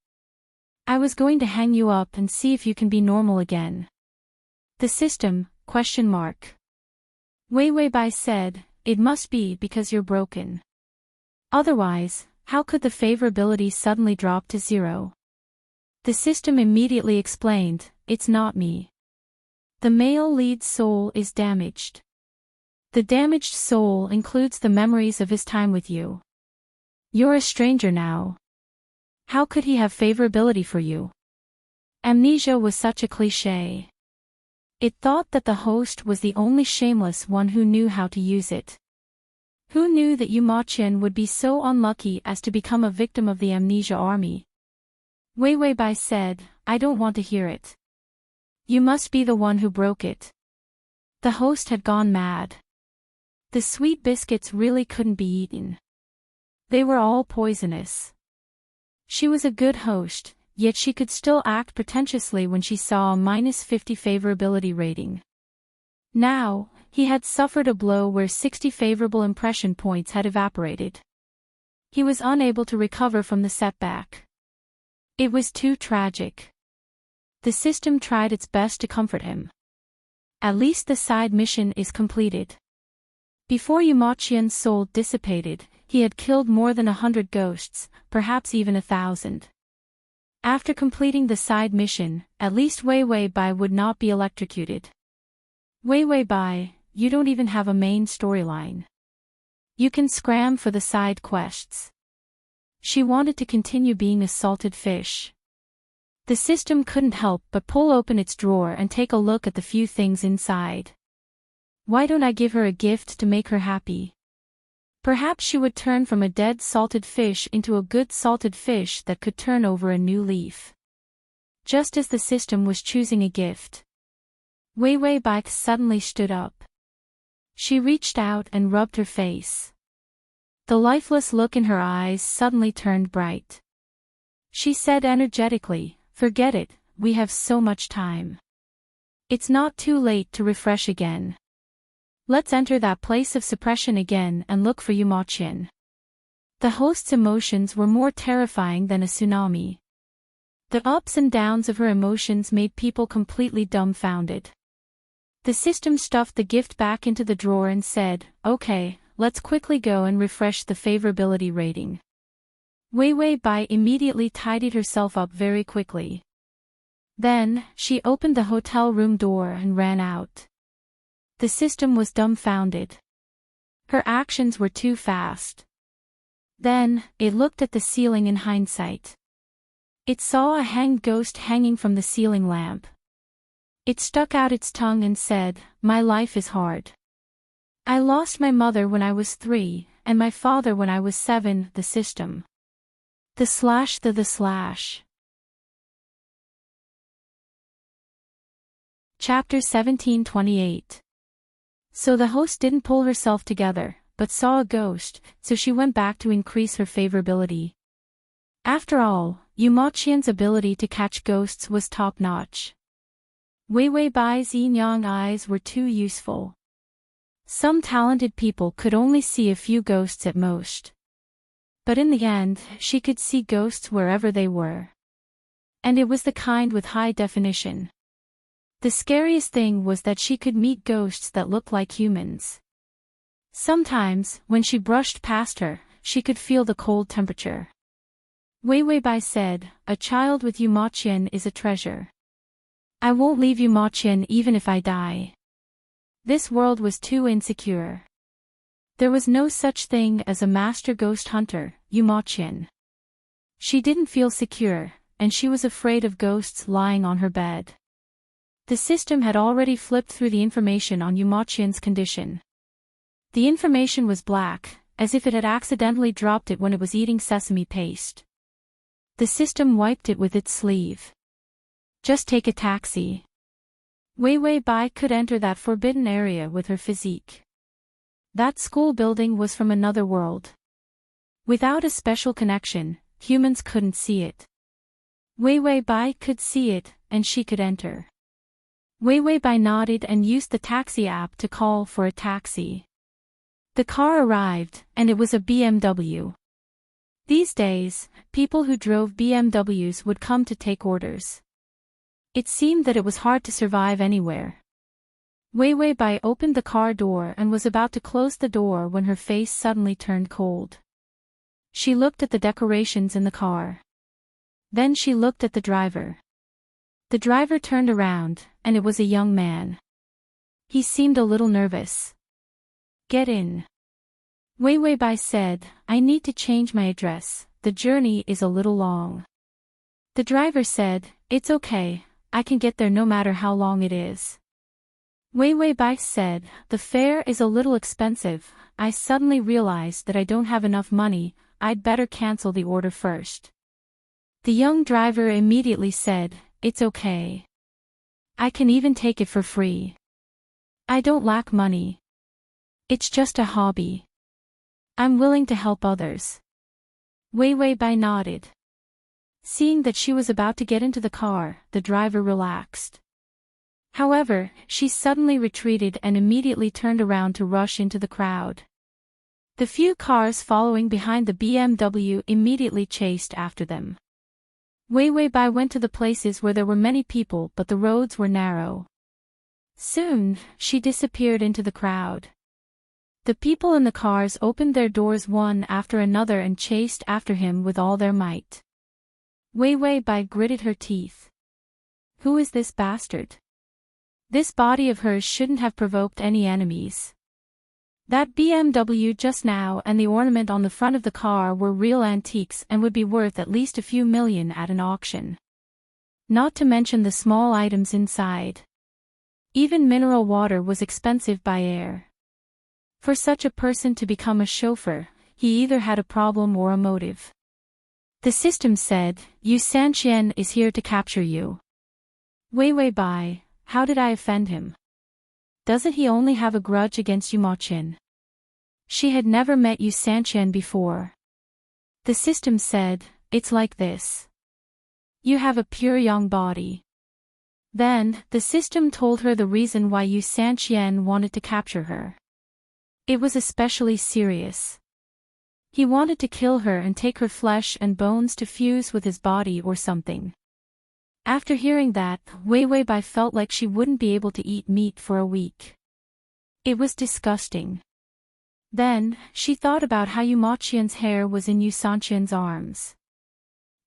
I was going to hang you up and see if you can be normal again." The system, ? Wei Bai said, "It must be because you're broken. Otherwise, how could the favorability suddenly drop to 0? The system immediately explained, "It's not me. The male lead's soul is damaged. The damaged soul includes the memories of his time with you. You're a stranger now. How could he have favorability for you? Amnesia was such a cliché. It thought that the host was the only shameless one who knew how to use it. Who knew that Yu Ma-qian would be so unlucky as to become a victim of the amnesia army? Wei Weibai said, I don't want to hear it. You must be the one who broke it. The host had gone mad. The sweet biscuits really couldn't be eaten. They were all poisonous. She was a good host, yet she could still act pretentiously when she saw a -50 favorability rating. Now, he had suffered a blow where 60 favorable impression points had evaporated. He was unable to recover from the setback. It was too tragic. The system tried its best to comfort him. At least the side mission is completed. Before Yu Ma-qian's soul dissipated, he had killed more than 100 ghosts, perhaps even 1,000. After completing the side mission, at least Wei Weibai would not be electrocuted. Wei Weibai, you don't even have a main storyline. You can scram for the side quests. She wanted to continue being a salted fish. The system couldn't help but pull open its drawer and take a look at the few things inside. Why don't I give her a gift to make her happy? Perhaps she would turn from a dead salted fish into a good salted fish that could turn over a new leaf. Just as the system was choosing a gift, Wei Weibai suddenly stood up. She reached out and rubbed her face. The lifeless look in her eyes suddenly turned bright. She said energetically, forget it, we have so much time. It's not too late to refresh again. Let's enter that place of suppression again and look for Yu Ma-qian. The host's emotions were more terrifying than a tsunami. The ups and downs of her emotions made people completely dumbfounded. The system stuffed the gift back into the drawer and said, okay, let's quickly go and refresh the favorability rating. Wei Weibai immediately tidied herself up very quickly. Then, she opened the hotel room door and ran out. The system was dumbfounded. Her actions were too fast. Then, it looked at the ceiling in hindsight. It saw a hanged ghost hanging from the ceiling lamp. It stuck out its tongue and said, my life is hard. I lost my mother when I was 3, and my father when I was 7, the system. The slash. Chapter 1728. So the host didn't pull herself together, but saw a ghost, so she went back to increase her favorability. After all, Yu Ma-qian's ability to catch ghosts was top-notch. Wei Weibai's yin-yang eyes were too useful. Some talented people could only see a few ghosts at most. But in the end, she could see ghosts wherever they were. And it was the kind with high definition. The scariest thing was that she could meet ghosts that looked like humans. Sometimes, when she brushed past her, she could feel the cold temperature. Wei Weibai said, a child with Yu Ma-qian is a treasure. I won't leave Yu Ma-qian even if I die. This world was too insecure. There was no such thing as a master ghost hunter, Yu Ma-qian. She didn't feel secure, and she was afraid of ghosts lying on her bed. The system had already flipped through the information on Yu Ma-qian's condition. The information was black, as if it had accidentally dropped it when it was eating sesame paste. The system wiped it with its sleeve. Just take a taxi. Wei Weibai could enter that forbidden area with her physique. That school building was from another world. Without a special connection, humans couldn't see it. Wei Weibai could see it, and she could enter. Wei Weibai nodded and used the taxi app to call for a taxi. The car arrived, and it was a BMW. These days, people who drove BMWs would come to take orders. It seemed that it was hard to survive anywhere. Wei Weibai opened the car door and was about to close the door when her face suddenly turned cold. She looked at the decorations in the car. Then she looked at the driver. The driver turned around, and it was a young man. He seemed a little nervous. "Get in," Wei Weibai said. "I need to change my address, the journey is a little long." The driver said, "It's okay, I can get there no matter how long it is." Wei Weibai said, "The fare is a little expensive, I suddenly realized that I don't have enough money, I'd better cancel the order first." The young driver immediately said, "It's okay. I can even take it for free. I don't lack money. It's just a hobby. I'm willing to help others." Wei Weibai nodded. Seeing that she was about to get into the car, the driver relaxed. However, she suddenly retreated and immediately turned around to rush into the crowd. The few cars following behind the BMW immediately chased after them. Wei Weibai went to the places where there were many people but the roads were narrow. Soon, she disappeared into the crowd. The people in the cars opened their doors one after another and chased after him with all their might. Wei Weibai gritted her teeth. Who is this bastard? This body of hers shouldn't have provoked any enemies. That BMW just now and the ornament on the front of the car were real antiques and would be worth at least a few million at an auction. Not to mention the small items inside. Even mineral water was expensive by air. For such a person to become a chauffeur, he either had a problem or a motive. The system said, Yu Sanqian is here to capture you. Wei Weibai, how did I offend him? Doesn't he only have a grudge against Yu Maqin? She had never met Yu Sanqian before. The system said, it's like this. You have a pure young body. Then, the system told her the reason why Yu Sanqian wanted to capture her. It was especially serious. He wanted to kill her and take her flesh and bones to fuse with his body or something. After hearing that, Wei Weibai felt like she wouldn't be able to eat meat for a week. It was disgusting. Then, she thought about how Yu Maqian's hair was in Yu Sanqian's arms.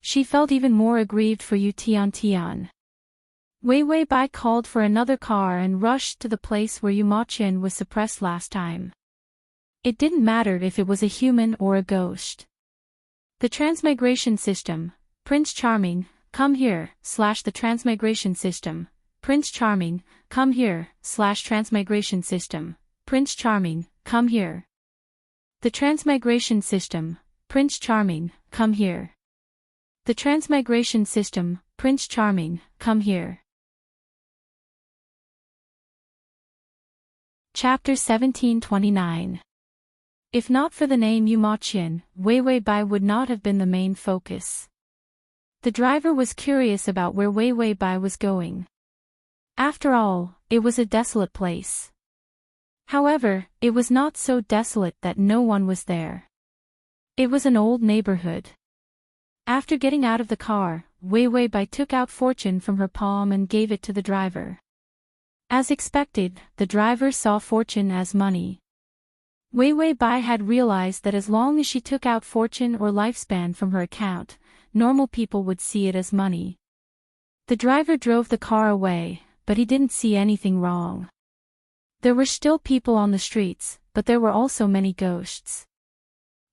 She felt even more aggrieved for Yu Tiantian. Wei Weibai called for another car and rushed to the place where Yu Maqian was suppressed last time. It didn't matter if it was a human or a ghost. The transmigration system, Prince Charming, come here, / the transmigration system, Prince Charming, come here, / transmigration system, Prince Charming, come here. The transmigration system, Prince Charming, come here. The transmigration system, Prince Charming, come here. Chapter 1729. If not for the name Yu Maqian, Wei Weibai would not have been the main focus. The driver was curious about where Wei Weibai was going. After all, it was a desolate place. However, it was not so desolate that no one was there. It was an old neighborhood. After getting out of the car, Wei Weibai took out fortune from her palm and gave it to the driver. As expected, the driver saw fortune as money. Wei Weibai had realized that as long as she took out fortune or lifespan from her account, normal people would see it as money. The driver drove the car away, but he didn't see anything wrong. There were still people on the streets, but there were also many ghosts.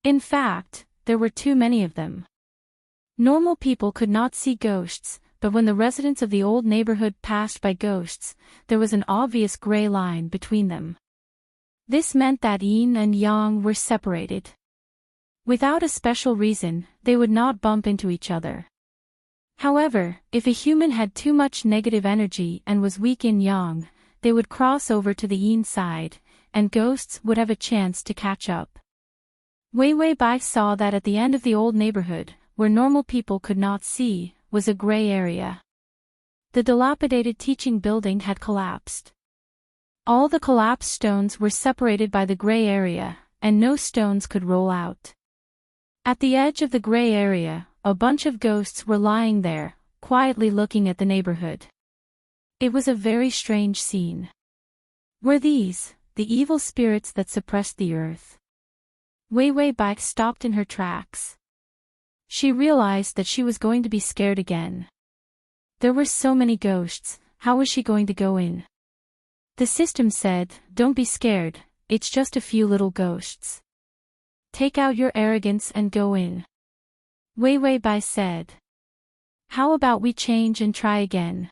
In fact, there were too many of them. Normal people could not see ghosts, but when the residents of the old neighborhood passed by ghosts, there was an obvious gray line between them. This meant that yin and yang were separated. Without a special reason, they would not bump into each other. However, if a human had too much negative energy and was weak in yang, they would cross over to the yin side, and ghosts would have a chance to catch up. Wei Weibai saw that at the end of the old neighborhood, where normal people could not see, was a gray area. The dilapidated teaching building had collapsed. All the collapsed stones were separated by the gray area, and no stones could roll out. At the edge of the gray area, a bunch of ghosts were lying there, quietly looking at the neighborhood. It was a very strange scene. Were these the evil spirits that suppressed the earth? Wei Weibai stopped in her tracks. She realized that she was going to be scared again. There were so many ghosts, how was she going to go in? The system said, "Don't be scared, it's just a few little ghosts. Take out your arrogance and go in." Wei Wei Bai said. "How about we change and try again?"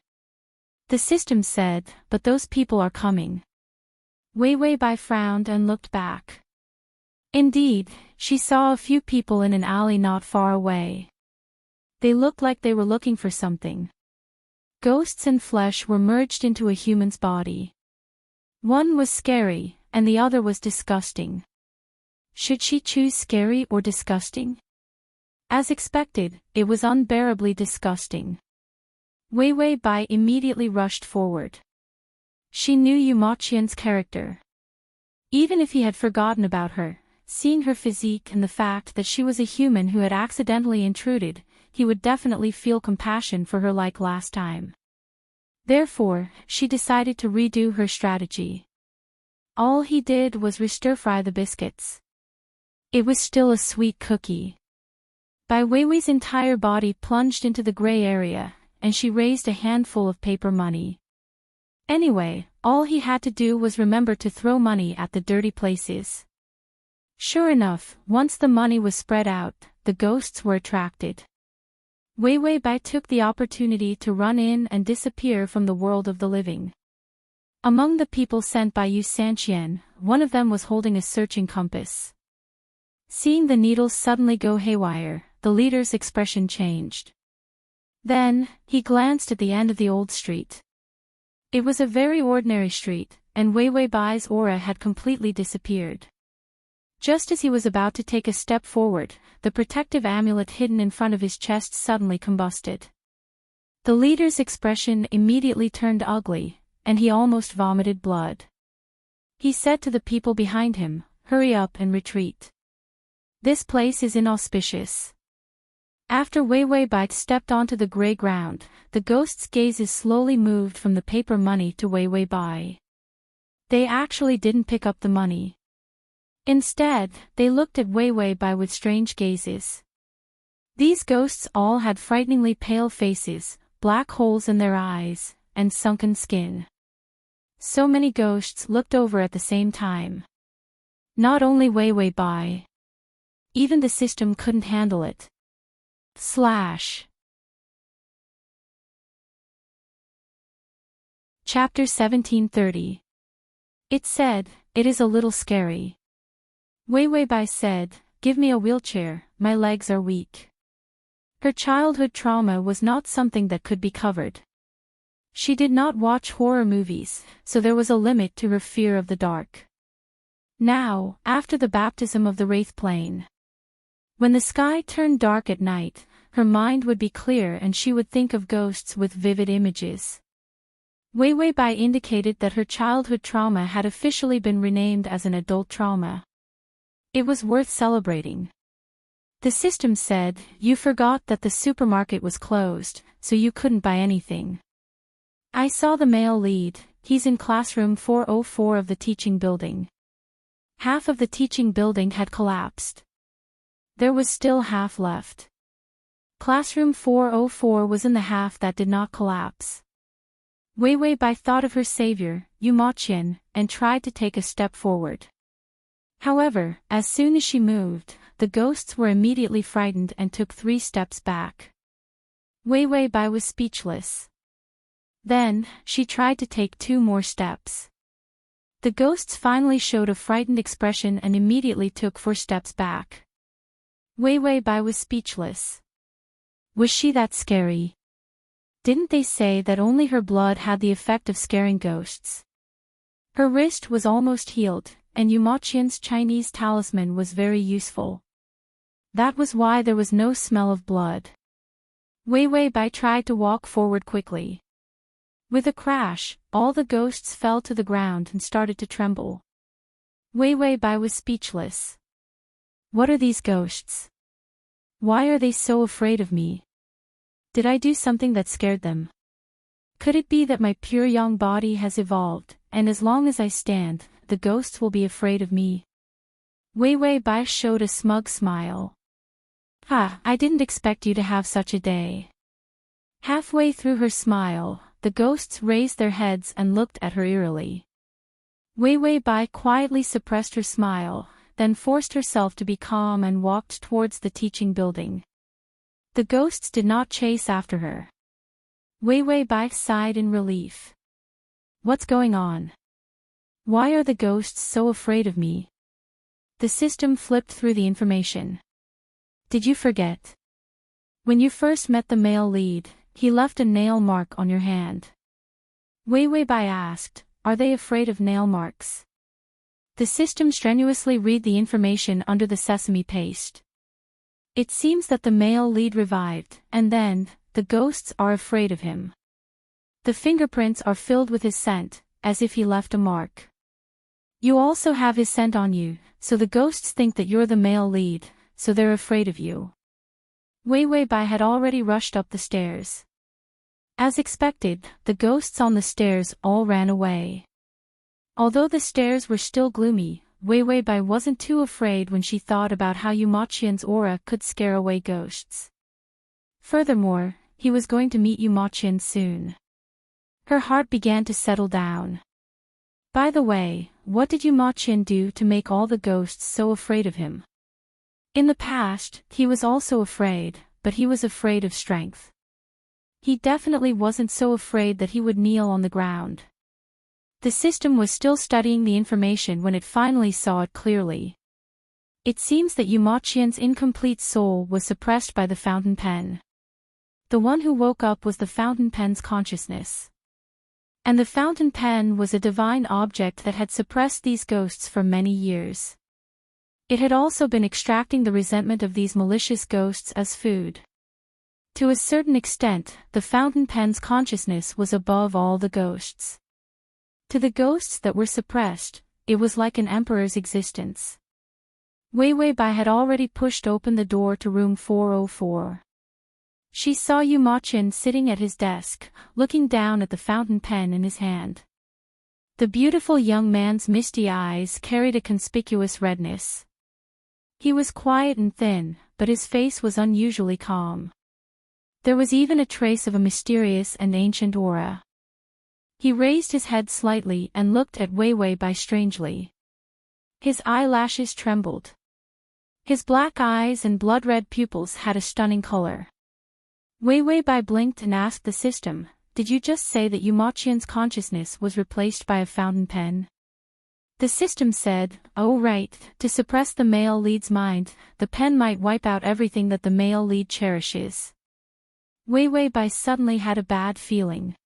The system said, "But those people are coming." Wei Wei Bai frowned and looked back. Indeed, she saw a few people in an alley not far away. They looked like they were looking for something. Ghosts and flesh were merged into a human's body. One was scary, and the other was disgusting. Should she choose scary or disgusting? As expected, it was unbearably disgusting. Wei Wei Bai immediately rushed forward. She knew Yu Maqian's character. Even if he had forgotten about her, seeing her physique and the fact that she was a human who had accidentally intruded, he would definitely feel compassion for her like last time. Therefore, she decided to redo her strategy. All he did was stir-fry the biscuits. It was still a sweet cookie. Bai Weiwei's entire body plunged into the gray area, and she raised a handful of paper money. Anyway, all he had to do was remember to throw money at the dirty places. Sure enough, once the money was spread out, the ghosts were attracted. Wei Wei Bai took the opportunity to run in and disappear from the world of the living. Among the people sent by Yu Sanqian, one of them was holding a searching compass. Seeing the needles suddenly go haywire, the leader's expression changed. Then, he glanced at the end of the old street. It was a very ordinary street, and Wei Wei Bai's aura had completely disappeared. Just as he was about to take a step forward, the protective amulet hidden in front of his chest suddenly combusted. The leader's expression immediately turned ugly, and he almost vomited blood. He said to the people behind him, "Hurry up and retreat. This place is inauspicious." After Wei Wei Bai stepped onto the gray ground, the ghost's gazes slowly moved from the paper money to Wei Wei Bai. They actually didn't pick up the money. Instead, they looked at Wei Wei Bai with strange gazes. These ghosts all had frighteningly pale faces, black holes in their eyes, and sunken skin. So many ghosts looked over at the same time. Not only Wei Wei Bai. Even the system couldn't handle it. Chapter 1730. It said, "It is a little scary." Wei Wei Bai said, "Give me a wheelchair, my legs are weak." Her childhood trauma was not something that could be covered. She did not watch horror movies, so there was a limit to her fear of the dark. Now, after the baptism of the Wraith Plane, when the sky turned dark at night, her mind would be clear and she would think of ghosts with vivid images. Wei Wei Bai indicated that her childhood trauma had officially been renamed as an adult trauma. It was worth celebrating. The system said, "You forgot that the supermarket was closed, so you couldn't buy anything. I saw the male lead, he's in classroom 404 of the teaching building." Half of the teaching building had collapsed. There was still half left. Classroom 404 was in the half that did not collapse. Wei Wei Bai thought of her savior, Yu Maqian, and tried to take a step forward. However, as soon as she moved, the ghosts were immediately frightened and took 3 steps back. Wei Wei Bai was speechless. Then, she tried to take 2 more steps. The ghosts finally showed a frightened expression and immediately took 4 steps back. Wei Wei Bai was speechless. Was she that scary? Didn't they say that only her blood had the effect of scaring ghosts? Her wrist was almost healed, and Yu Maqian's Chinese talisman was very useful. That was why there was no smell of blood. Wei Wei Bai tried to walk forward quickly. With a crash, all the ghosts fell to the ground and started to tremble. Wei Wei Bai was speechless. What are these ghosts? Why are they so afraid of me? Did I do something that scared them? Could it be that my pure young body has evolved, and as long as I stand, the ghosts will be afraid of me? Wei Wei Bai showed a smug smile. I didn't expect you to have such a day. Halfway through her smile, the ghosts raised their heads and looked at her eerily. Wei Wei Bai quietly suppressed her smile, then forced herself to be calm and walked towards the teaching building. The ghosts did not chase after her. Wei Wei Bai sighed in relief. What's going on? Why are the ghosts so afraid of me? The system flipped through the information. Did you forget? When you first met the male lead, he left a nail mark on your hand. Wei Wei Bai asked, are they afraid of nail marks? The system strenuously read the information under the sesame paste. It seems that the male lead revived, and then, the ghosts are afraid of him. The fingerprints are filled with his scent, as if he left a mark. You also have his scent on you, so the ghosts think that you're the male lead, so they're afraid of you. Wei Wei Bai had already rushed up the stairs. As expected, the ghosts on the stairs all ran away. Although the stairs were still gloomy, Wei Wei Bai wasn't too afraid when she thought about how Yu Maqian's aura could scare away ghosts. Furthermore, he was going to meet Yu Maqian soon. Her heart began to settle down. By the way, what did Yu Maqian do to make all the ghosts so afraid of him? In the past, he was also afraid, but he was afraid of strength. He definitely wasn't so afraid that he would kneel on the ground. The system was still studying the information when it finally saw it clearly. It seems that Yu Maqian's incomplete soul was suppressed by the fountain pen. The one who woke up was the fountain pen's consciousness. And the fountain pen was a divine object that had suppressed these ghosts for many years. It had also been extracting the resentment of these malicious ghosts as food. To a certain extent, the fountain pen's consciousness was above all the ghosts. To the ghosts that were suppressed, it was like an emperor's existence. Wei Wei Bai had already pushed open the door to room 404. She saw Yu Maqian sitting at his desk, looking down at the fountain pen in his hand. The beautiful young man's misty eyes carried a conspicuous redness. He was quiet and thin, but his face was unusually calm. There was even a trace of a mysterious and ancient aura. He raised his head slightly and looked at Wei Wei Bai strangely. His eyelashes trembled. His black eyes and blood-red pupils had a stunning color. Wei Wei Bai blinked and asked the system, did you just say that Yu Maqian's consciousness was replaced by a fountain pen? The system said, oh right, to suppress the male lead's mind, the pen might wipe out everything that the male lead cherishes. Wei Wei Bai suddenly had a bad feeling.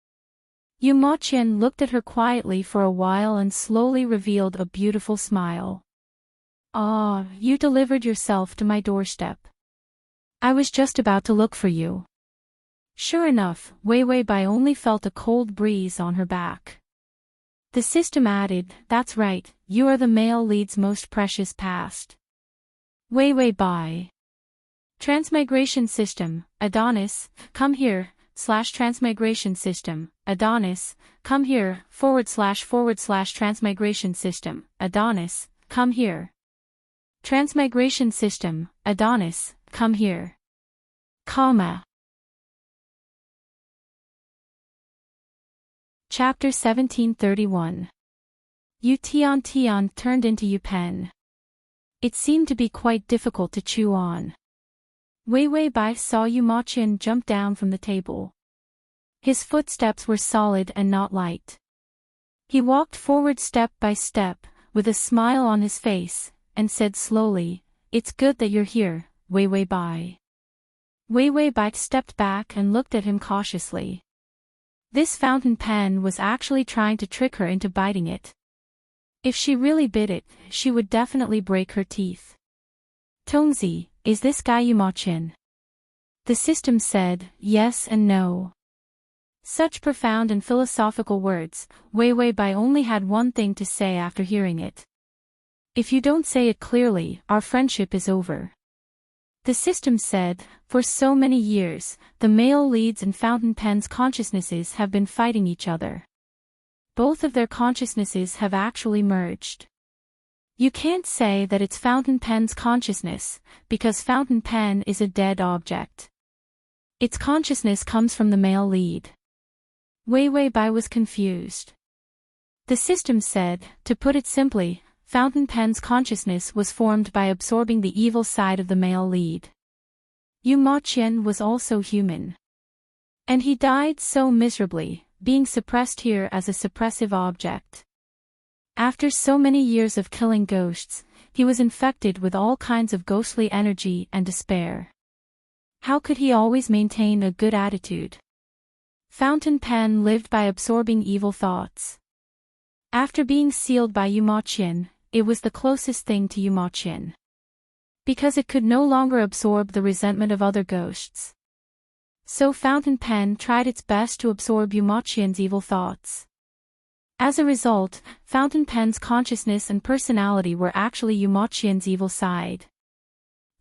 Yu Maqian looked at her quietly for a while and slowly revealed a beautiful smile. Ah, you delivered yourself to my doorstep. I was just about to look for you. Sure enough, Wei Wei Bai only felt a cold breeze on her back. The system added, that's right, you are the male lead's most precious past. Wei Wei Bai. Transmigration system, Adonis, come here, /transmigration system, Adonis, come here, / transmigration system, Adonis, come here. Transmigration system, Adonis, come here. Comma. Chapter 1731. Yu Tian Tian turned into Yu Pen. It seemed to be quite difficult to chew on. Wei Wei Bai saw Yu Maqian jump down from the table. His footsteps were solid and not light. He walked forward step by step, with a smile on his face, and said slowly, it's good that you're here, Wei Wei Bai. Wei Wei Bai stepped back and looked at him cautiously. This fountain pen was actually trying to trick her into biting it. If she really bit it, she would definitely break her teeth. Tongzi, is this guy Yu Maqian? The system said, yes and no. Such profound and philosophical words, Wei Wei Bai only had one thing to say after hearing it. If you don't say it clearly, our friendship is over. The system said, for so many years, the male leads and fountain pen's consciousnesses have been fighting each other. Both of their consciousnesses have actually merged. You can't say that it's fountain pen's consciousness, because fountain pen is a dead object. Its consciousness comes from the male lead. Wei Bai was confused. The system said, to put it simply, Fountain Pen's consciousness was formed by absorbing the evil side of the male lead. Yu Maqian was also human. And he died so miserably, being suppressed here as a suppressive object. After so many years of killing ghosts, he was infected with all kinds of ghostly energy and despair. How could he always maintain a good attitude? Fountain Pen lived by absorbing evil thoughts. After being sealed by Yu Maqian, it was the closest thing to Yu Maqian. Because it could no longer absorb the resentment of other ghosts. So Fountain Pen tried its best to absorb Yu Maqian's evil thoughts. As a result, Fountain Pen's consciousness and personality were actually Yu Maqian's evil side.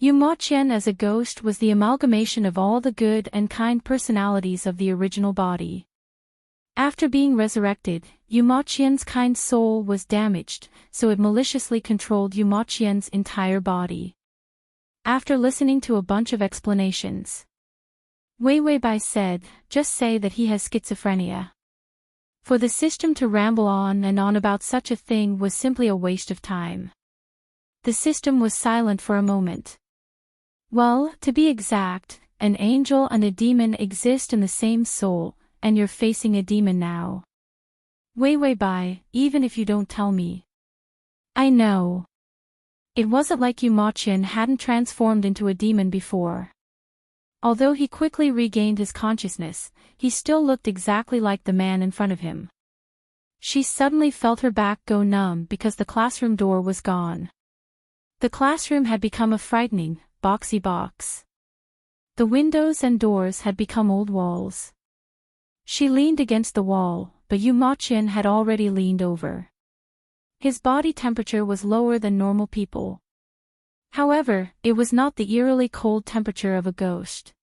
Yu Maqian as a ghost was the amalgamation of all the good and kind personalities of the original body. After being resurrected, Yu Maqian's kind soul was damaged, so it maliciously controlled Yu Maqian's entire body. After listening to a bunch of explanations, Wei Bai said, just say that he has schizophrenia. For the system to ramble on and on about such a thing was simply a waste of time. The system was silent for a moment. Well, to be exact, an angel and a demon exist in the same soul, and you're facing a demon now. Wei Bai, even if you don't tell me. I know. It wasn't like Yu Maqian hadn't transformed into a demon before. Although he quickly regained his consciousness, he still looked exactly like the man in front of him. She suddenly felt her back go numb because the classroom door was gone. The classroom had become a frightening, boxy box. The windows and doors had become old walls. She leaned against the wall, but Yu Maqian had already leaned over. His body temperature was lower than normal people. However, it was not the eerily cold temperature of a ghost.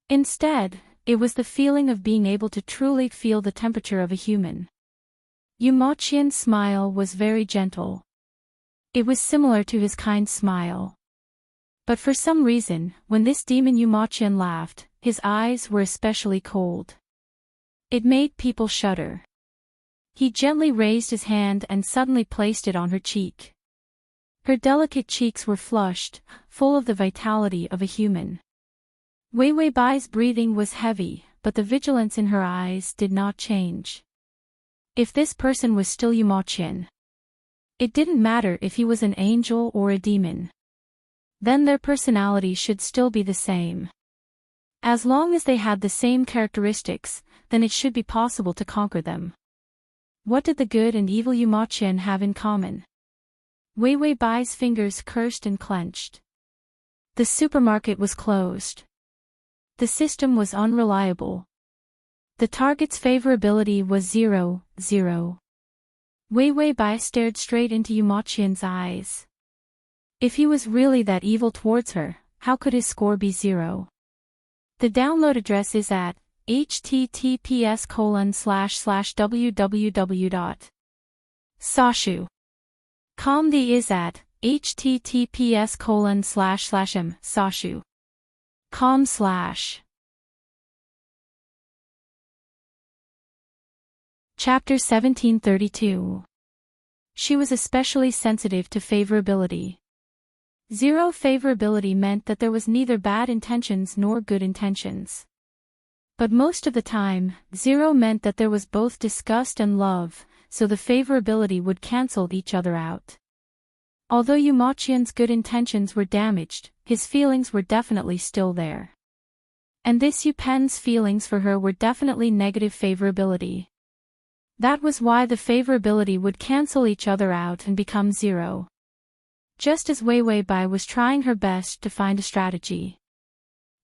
Instead, it was the feeling of being able to truly feel the temperature of a human. Yu Maqian's smile was very gentle. It was similar to his kind smile. But for some reason, when this demon Yu Maqian laughed, his eyes were especially cold. It made people shudder. He gently raised his hand and suddenly placed it on her cheek. Her delicate cheeks were flushed, full of the vitality of a human. Wei Bai's breathing was heavy, but the vigilance in her eyes did not change. If this person was still Yu Maqian, it didn't matter if he was an angel or a demon. Then their personality should still be the same. As long as they had the same characteristics, then it should be possible to conquer them. What did the good and evil Yu Maqian have in common? Wei Bai's fingers cursed and clenched. The supermarket was closed. The system was unreliable. The target's favorability was 0, 0. Wei Bai stared straight into Yu Maqian's eyes. If he was really that evil towards her, how could his score be 0? The download address is at https://www.sashu.com. The is at https://m/sashu.com/. Chapter 1732. She was especially sensitive to favorability. 0 favorability meant that there was neither bad intentions nor good intentions. But most of the time, 0 meant that there was both disgust and love, so the favorability would cancel each other out. Although Yu Maqian's good intentions were damaged, his feelings were definitely still there. And this Yu Pen's feelings for her were definitely negative favorability. That was why the favorability would cancel each other out and become 0. Just as Wei Bai was trying her best to find a strategy.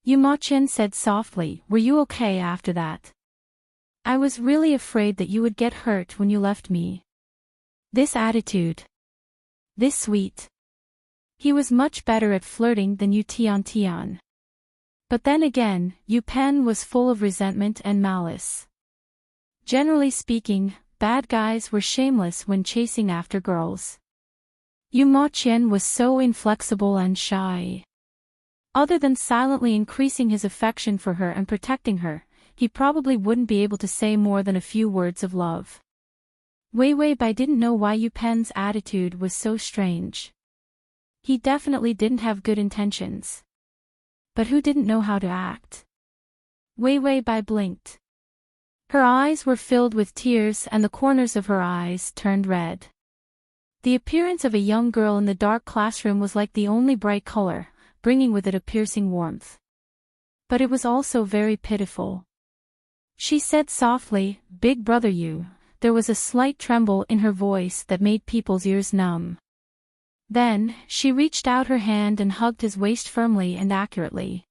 Yu Maqian said softly, "Were you okay after that? I was really afraid that you would get hurt when you left me." This attitude. This sweet. He was much better at flirting than Yu Tian. But then again, Yu Pen was full of resentment and malice. Generally speaking, bad guys were shameless when chasing after girls. Yu Maqian was so inflexible and shy. Other than silently increasing his affection for her and protecting her, he probably wouldn't be able to say more than a few words of love. Wei Weibai didn't know why Yu Pen's attitude was so strange. He definitely didn't have good intentions. But who didn't know how to act? Wei Weibai blinked. Her eyes were filled with tears and the corners of her eyes turned red. The appearance of a young girl in the dark classroom was like the only bright color, bringing with it a piercing warmth. But it was also very pitiful. She said softly, "Big brother Yu." There was a slight tremble in her voice that made people's ears numb. Then, she reached out her hand and hugged his waist firmly and accurately.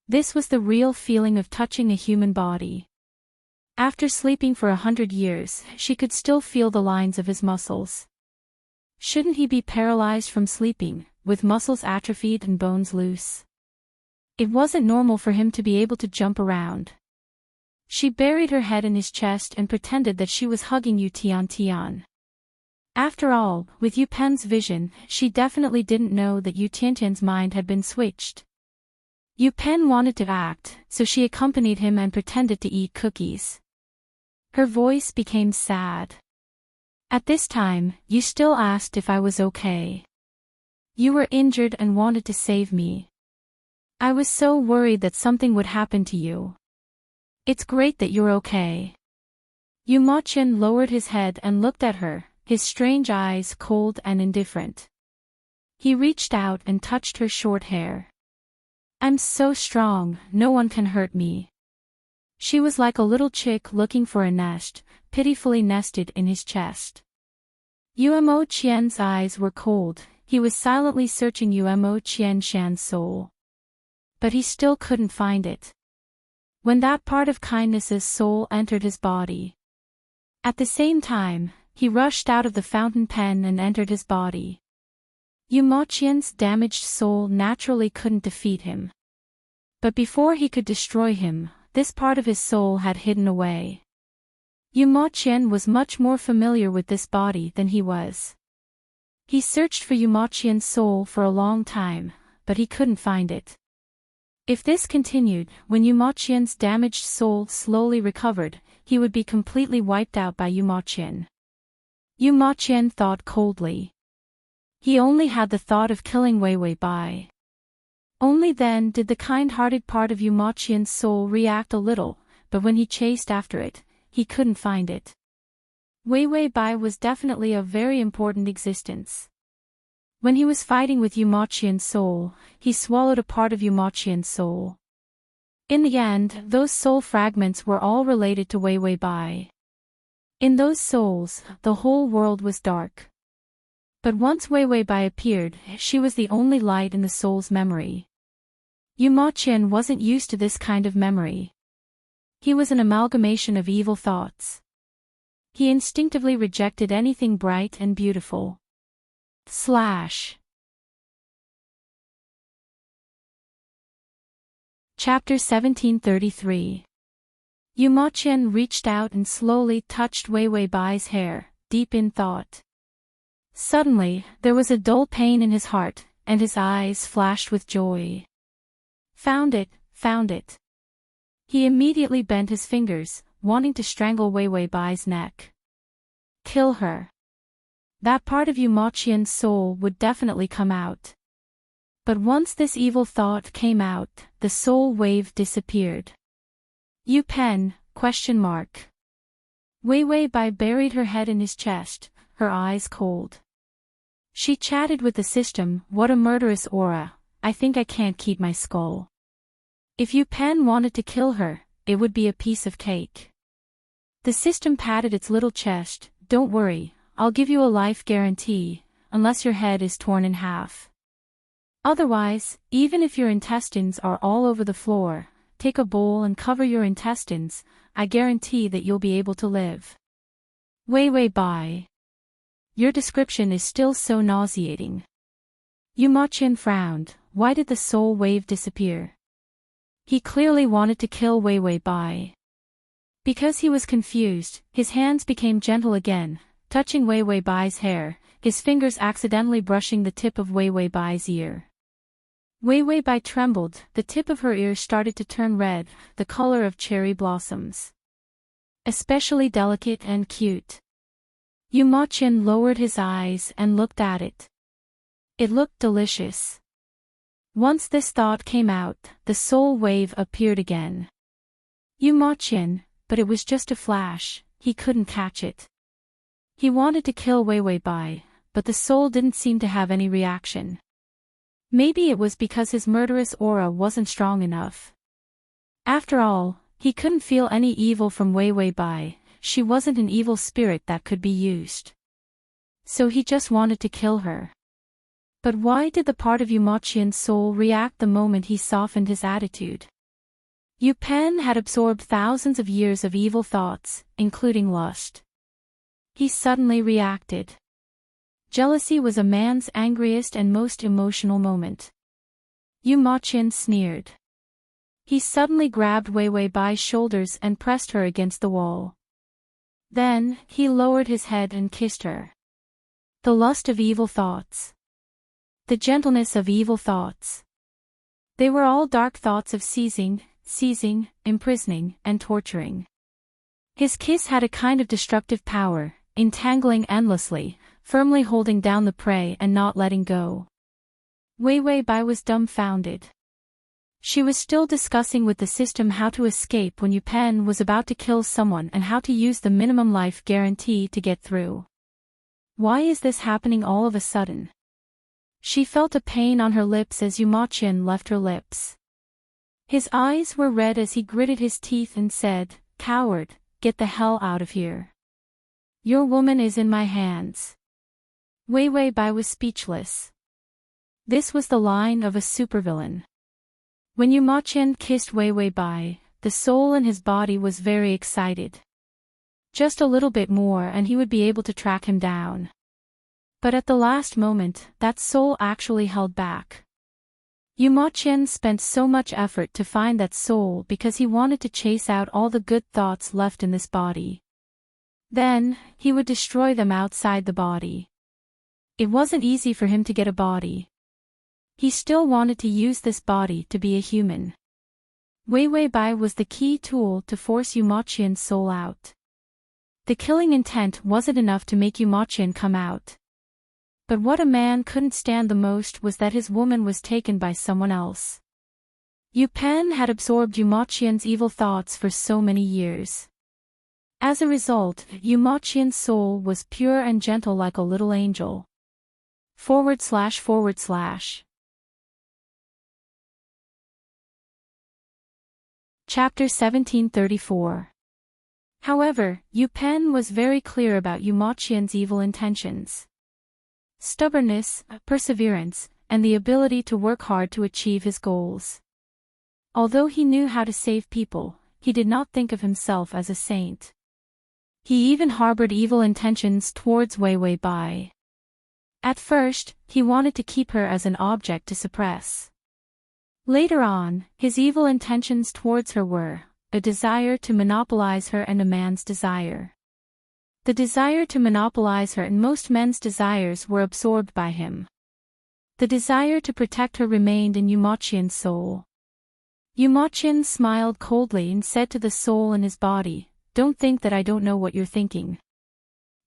This was the real feeling of touching a human body. After sleeping for 100 years, she could still feel the lines of his muscles. Shouldn't he be paralyzed from sleeping, with muscles atrophied and bones loose? It wasn't normal for him to be able to jump around. She buried her head in his chest and pretended that she was hugging Yu Tiantian. After all, with Yu Pen's vision, she definitely didn't know that Yu Tiantian's mind had been switched. Yu Pen wanted to act, so she accompanied him and pretended to eat cookies. Her voice became sad. At this time, you still asked if I was okay. You were injured and wanted to save me. I was so worried that something would happen to you. It's great that you're okay. Yu Moqian lowered his head and looked at her, his strange eyes cold and indifferent. He reached out and touched her short hair. I'm so strong, no one can hurt me. She was like a little chick looking for a nest, pitifully nested in his chest. Yu Moqian's eyes were cold, he was silently searching Yu Moqian's soul. But he still couldn't find it. When that part of kindness's soul entered his body. At the same time, he rushed out of the fountain pen and entered his body. Yu Moqian's damaged soul naturally couldn't defeat him. But before he could destroy him, this part of his soul had hidden away. Yu Moqian was much more familiar with this body than he was. He searched for Yu Moqian's soul for a long time, but he couldn't find it. If this continued, when Yu Moqian's damaged soul slowly recovered, he would be completely wiped out by Yu Moqian. Yu Moqian thought coldly. He only had the thought of killing Wei Weibai. Only then did the kind-hearted part of Yu Moqian's soul react a little, but when he chased after it, he couldn't find it. Wei Weibai was definitely a very important existence. When he was fighting with Yu Moqian's soul, he swallowed a part of Yu Moqian's soul. In the end, those soul fragments were all related to Wei Weibai. In those souls, the whole world was dark. But once Wei Weibai appeared, she was the only light in the soul's memory. Yu Moqian wasn't used to this kind of memory. He was an amalgamation of evil thoughts. He instinctively rejected anything bright and beautiful. Chapter 1733. Yu Moqian reached out and slowly touched Wei Weibai's hair, deep in thought. Suddenly, there was a dull pain in his heart, and his eyes flashed with joy. Found it, found it. He immediately bent his fingers, wanting to strangle Wei Weibai's neck. Kill her. That part of Yu Moqian's soul would definitely come out. But once this evil thought came out, the soul wave disappeared. Yu Pen, ? Wei Weibai buried her head in his chest, her eyes cold. She chatted with the system, what a murderous aura, I think I can't keep my skull. If Yu Pen wanted to kill her, it would be a piece of cake. The system patted its little chest, don't worry, I'll give you a life guarantee, unless your head is torn in half. Otherwise, even if your intestines are all over the floor, take a bowl and cover your intestines, I guarantee that you'll be able to live. Wei Weibai. Your description is still so nauseating. Yu Moqian frowned, why did the soul wave disappear? He clearly wanted to kill Wei Weibai. Because he was confused, his hands became gentle again, touching Wei Weibai's hair, his fingers accidentally brushing the tip of Wei Weibai's ear. Wei Wei Bai trembled, the tip of her ear started to turn red, the color of cherry blossoms. Especially delicate and cute. Yu Ma Qian lowered his eyes and looked at it. It looked delicious. Once this thought came out, the soul wave appeared again. Yu Ma Qian, but it was just a flash, he couldn't catch it. He wanted to kill Wei Wei Bai, but the soul didn't seem to have any reaction. Maybe it was because his murderous aura wasn't strong enough. After all, he couldn't feel any evil from Wei Wei Bai, she wasn't an evil spirit that could be used. So he just wanted to kill her. But why did the part of Yu Ma Qian's soul react the moment he softened his attitude? Yu Pen had absorbed thousands of years of evil thoughts, including lust. He suddenly reacted. Jealousy was a man's angriest and most emotional moment. Yu Ma Qian sneered. He suddenly grabbed Wei Wei Bai's shoulders and pressed her against the wall. Then, he lowered his head and kissed her. The lust of evil thoughts. The gentleness of evil thoughts. They were all dark thoughts of seizing, imprisoning, and torturing. His kiss had a kind of destructive power, entangling endlessly, firmly holding down the prey and not letting go. Wei Wei Bai was dumbfounded. She was still discussing with the system how to escape when Yu Pen was about to kill someone and how to use the minimum life guarantee to get through. Why is this happening all of a sudden? She felt a pain on her lips as Yu Ma Qian left her lips. His eyes were red as he gritted his teeth and said, "Coward, get the hell out of here. Your woman is in my hands." Wei Wei Bai was speechless. This was the line of a supervillain. When Yu Ma Qian kissed Wei Wei Bai, the soul in his body was very excited. Just a little bit more and he would be able to track him down. But at the last moment, that soul actually held back. Yu Ma Qian spent so much effort to find that soul because he wanted to chase out all the good thoughts left in this body. Then, he would destroy them outside the body. It wasn't easy for him to get a body. He still wanted to use this body to be a human. Wei Wei Bai was the key tool to force Yu Ma Qian's soul out. The killing intent wasn't enough to make Yu Ma Qian come out. But what a man couldn't stand the most was that his woman was taken by someone else. Yu Pen had absorbed Yu Ma Qian's evil thoughts for so many years. As a result, Yu Ma Qian's soul was pure and gentle like a little angel. // Chapter 1734. However, Yu Pen was very clear about Yu Ma Qian's evil intentions. Stubbornness, perseverance, and the ability to work hard to achieve his goals. Although he knew how to save people, he did not think of himself as a saint. He even harbored evil intentions towards Wei Wei Bai. At first, he wanted to keep her as an object to suppress. Later on, his evil intentions towards her were a desire to monopolize her and a man's desire. The desire to monopolize her and most men's desires were absorbed by him. The desire to protect her remained in Yu Ma Qian's soul. Yu Ma Qian smiled coldly and said to the soul in his body, "Don't think that I don't know what you're thinking.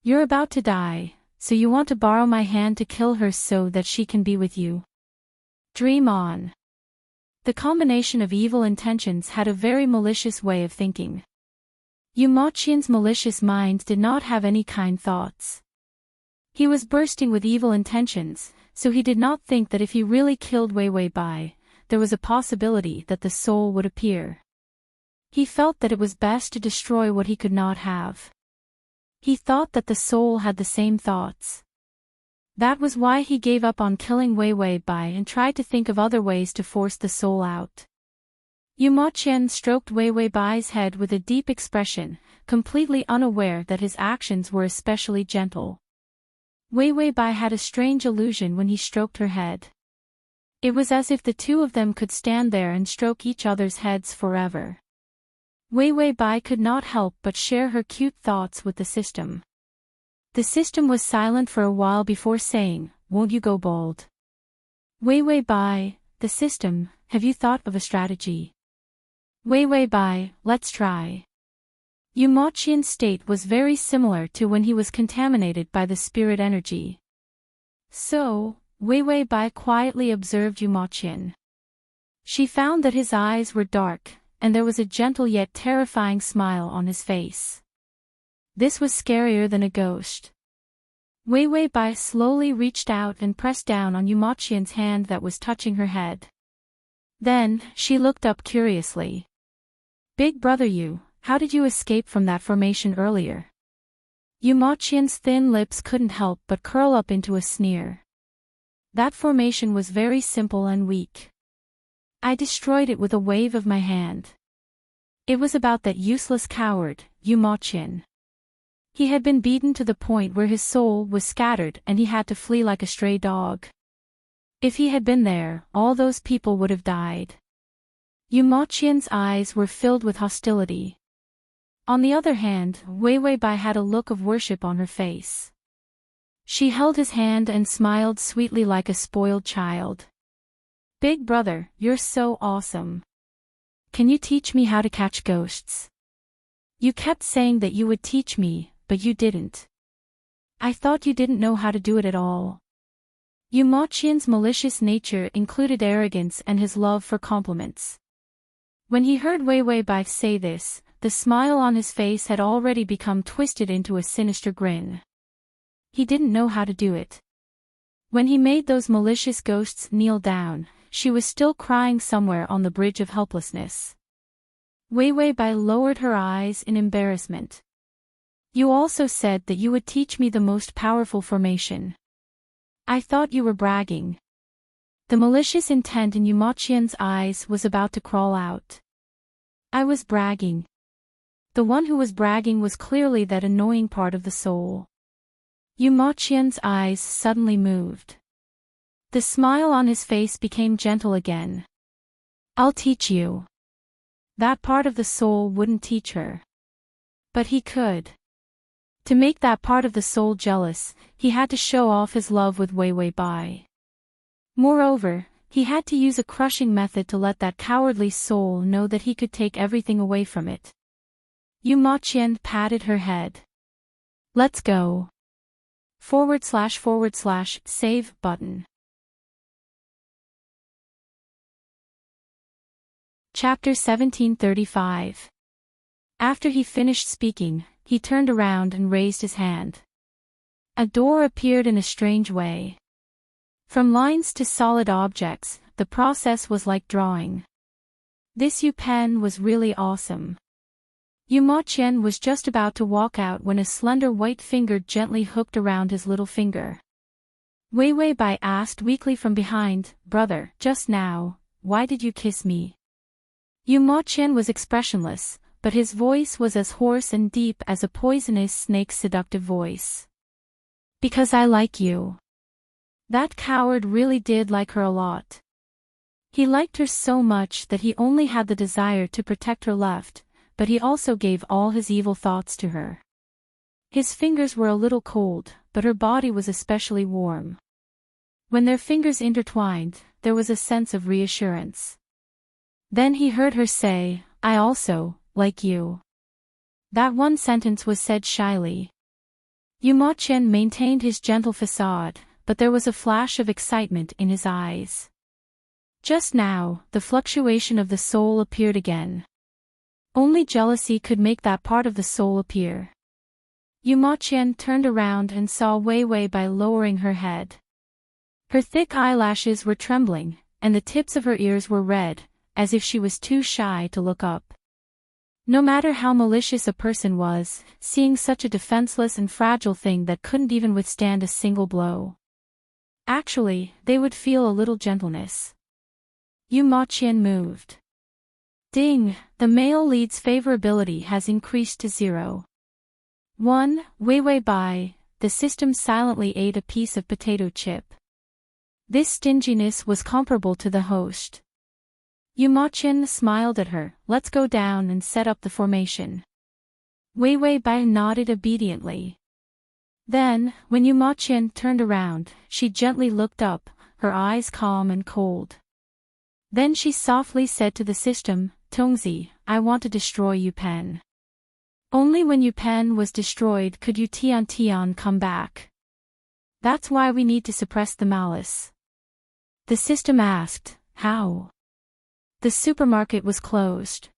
You're about to die, so you want to borrow my hand to kill her so that she can be with you. Dream on." The combination of evil intentions had a very malicious way of thinking. Yu Ma Qian's malicious mind did not have any kind thoughts. He was bursting with evil intentions, so he did not think that if he really killed Wei Wei Bai, there was a possibility that the soul would appear. He felt that it was best to destroy what he could not have. He thought that the soul had the same thoughts. That was why he gave up on killing Wei Wei Bai and tried to think of other ways to force the soul out. Yu Ma Qian stroked Wei Wei Bai's head with a deep expression, completely unaware that his actions were especially gentle. Wei Wei Bai had a strange illusion when he stroked her head. It was as if the two of them could stand there and stroke each other's heads forever. Wei Wei Bai could not help but share her cute thoughts with the system. The system was silent for a while before saying, "Won't you go bald?" Wei Wei Bai, the system, have you thought of a strategy? Wei Wei Bai, let's try. Yu Maqian's state was very similar to when he was contaminated by the spirit energy. So, Wei Wei Bai quietly observed Yu Maqian. She found that his eyes were dark, and there was a gentle yet terrifying smile on his face. This was scarier than a ghost. Wei Wei Bai slowly reached out and pressed down on Yu Maqian's hand that was touching her head. Then, she looked up curiously. Big brother Yu, how did you escape from that formation earlier? Yu Maqian's thin lips couldn't help but curl up into a sneer. That formation was very simple and weak. I destroyed it with a wave of my hand. It was about that useless coward, Yu Maqian. He had been beaten to the point where his soul was scattered and he had to flee like a stray dog. If he had been there, all those people would have died. Yu Maqian's eyes were filled with hostility. On the other hand, Wei Wei Bai had a look of worship on her face. She held his hand and smiled sweetly like a spoiled child. Big brother, you're so awesome. Can you teach me how to catch ghosts? You kept saying that you would teach me, but you didn't. I thought you didn't know how to do it at all. Yu Maqian's malicious nature included arrogance and his love for compliments. When he heard Wei Wei Bai say this, the smile on his face had already become twisted into a sinister grin. He didn't know how to do it. When he made those malicious ghosts kneel down, she was still crying somewhere on the bridge of helplessness. Wei Wei Bai lowered her eyes in embarrassment. You also said that you would teach me the most powerful formation. I thought you were bragging. The malicious intent in Yu Maqian's eyes was about to crawl out. I was bragging. The one who was bragging was clearly that annoying part of the soul. Yu Maqian's eyes suddenly moved. The smile on his face became gentle again. I'll teach you. That part of the soul wouldn't teach her. But he could. To make that part of the soul jealous, he had to show off his love with Wei Wei Bai. Moreover, he had to use a crushing method to let that cowardly soul know that he could take everything away from it. Yu Maqian patted her head. Let's go. / save button. Chapter 1735. After he finished speaking, he turned around and raised his hand. A door appeared in a strange way. From lines to solid objects, the process was like drawing. This Yu pen was really awesome. Yu Maqian was just about to walk out when a slender white finger gently hooked around his little finger. Wei Wei Bai asked weakly from behind, Brother, just now, why did you kiss me? Yu Maqian was expressionless, but his voice was as hoarse and deep as a poisonous snake's seductive voice. Because I like you. That coward really did like her a lot. He liked her so much that he only had the desire to protect her left, but he also gave all his evil thoughts to her. His fingers were a little cold, but her body was especially warm. When their fingers intertwined, there was a sense of reassurance. Then he heard her say, I also like you. That one sentence was said shyly. Yu Maqian maintained his gentle facade, but there was a flash of excitement in his eyes. Just now, the fluctuation of the soul appeared again. Only jealousy could make that part of the soul appear. Yu Maqian turned around and saw Wei Wei Bai lowering her head. Her thick eyelashes were trembling, and the tips of her ears were red, as if she was too shy to look up. No matter how malicious a person was, seeing such a defenseless and fragile thing that couldn't even withstand a single blow. Actually, they would feel a little gentleness. Yu Maqian moved. Ding, the male lead's favorability has increased to 0. 1. Wei Wei Bai, the system silently ate a piece of potato chip. This stinginess was comparable to the host. Yu Maqian smiled at her, let's go down and set up the formation. Wei Wei Bai nodded obediently. Then, when Yu Maqian turned around, she gently looked up, her eyes calm and cold. Then she softly said to the system, Tongzi, I want to destroy Yupen. Only when Yupen was destroyed could Yu Tian come back. That's why we need to suppress the malice. The system asked, how? The supermarket was closed.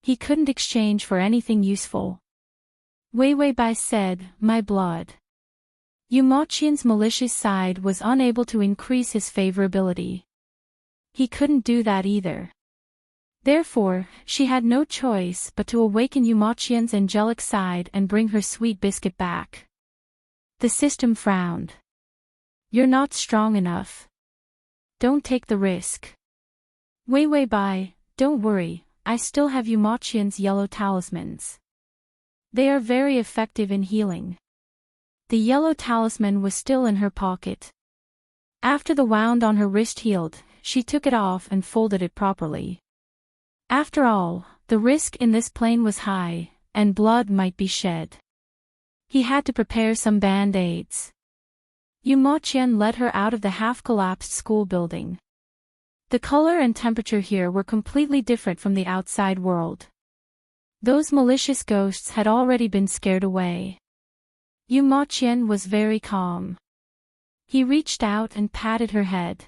He couldn't exchange for anything useful. Wei Weibai said, my blood. Yu Maqian's malicious side was unable to increase his favorability. He couldn't do that either. Therefore, she had no choice but to awaken Yu Maqian's angelic side and bring her sweet biscuit back. The system frowned. You're not strong enough. Don't take the risk. Wei Weibai, don't worry, I still have Yu Maqian's yellow talismans. They are very effective in healing. The yellow talisman was still in her pocket. After the wound on her wrist healed, she took it off and folded it properly. After all, the risk in this plane was high, and blood might be shed. He had to prepare some band-aids. Yu Maqian led her out of the half-collapsed school building. The color and temperature here were completely different from the outside world. Those malicious ghosts had already been scared away. Yu Maqian was very calm. He reached out and patted her head.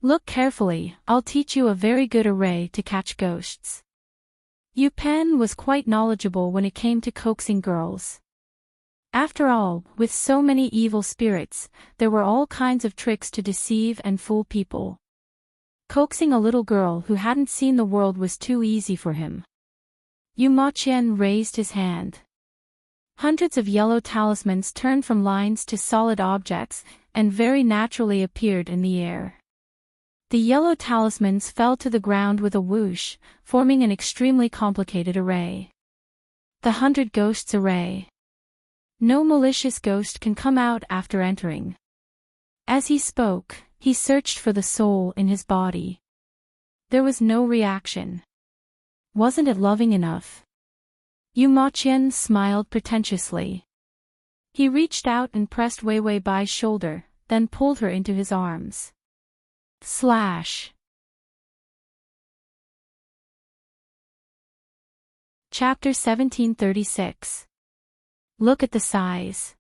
Look carefully, I'll teach you a very good array to catch ghosts. Yu Pen was quite knowledgeable when it came to coaxing girls. After all, with so many evil spirits, there were all kinds of tricks to deceive and fool people. Coaxing a little girl who hadn't seen the world was too easy for him. Yu Maqian raised his hand. Hundreds of yellow talismans turned from lines to solid objects, and very naturally appeared in the air. The yellow talismans fell to the ground with a whoosh, forming an extremely complicated array. The 100 Ghosts Array. No malicious ghost can come out after entering. As he spoke, he searched for the soul in his body. There was no reaction. Wasn't it loving enough? Yu Maqian smiled pretentiously. He reached out and pressed Wei Weibai's shoulder, then pulled her into his arms. Slash. Chapter 1736. Look at the size.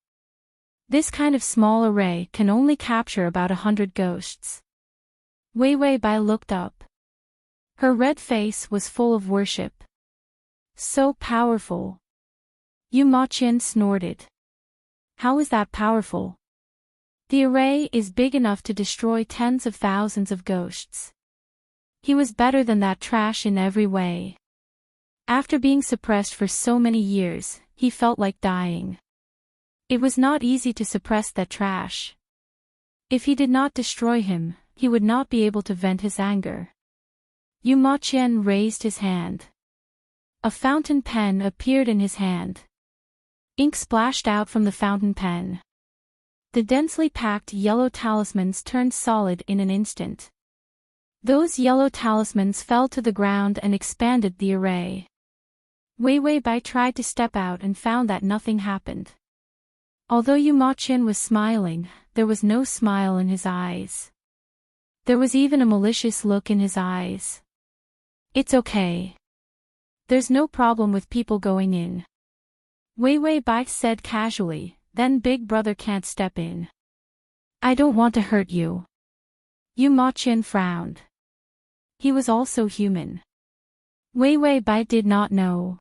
This kind of small array can only capture about 100 ghosts. Wei Weibai looked up. Her red face was full of worship. So powerful. Yu Maqian snorted. How is that powerful? The array is big enough to destroy tens of thousands of ghosts. He was better than that trash in every way. After being suppressed for so many years, he felt like dying. It was not easy to suppress that trash. If he did not destroy him, he would not be able to vent his anger. Yu Maqian raised his hand. A fountain pen appeared in his hand. Ink splashed out from the fountain pen. The densely packed yellow talismans turned solid in an instant. Those yellow talismans fell to the ground and expanded the array. Wei Weibai tried to step out and found that nothing happened. Although Yu Maqian was smiling, there was no smile in his eyes. There was even a malicious look in his eyes. It's okay. There's no problem with people going in. Wei Weibai said casually, then Big Brother can't step in. I don't want to hurt you. Yu Maqian frowned. He was also human. Wei Weibai did not know.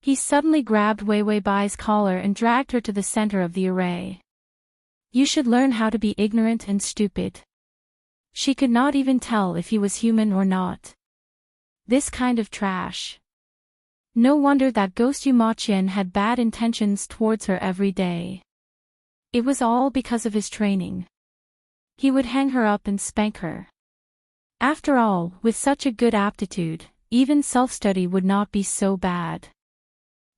He suddenly grabbed Wei Weibai's collar and dragged her to the center of the array. You should learn how to be ignorant and stupid. She could not even tell if he was human or not. This kind of trash. No wonder that Ghost Yu Maqian had bad intentions towards her every day. It was all because of his training. He would hang her up and spank her. After all, with such a good aptitude, even self-study would not be so bad.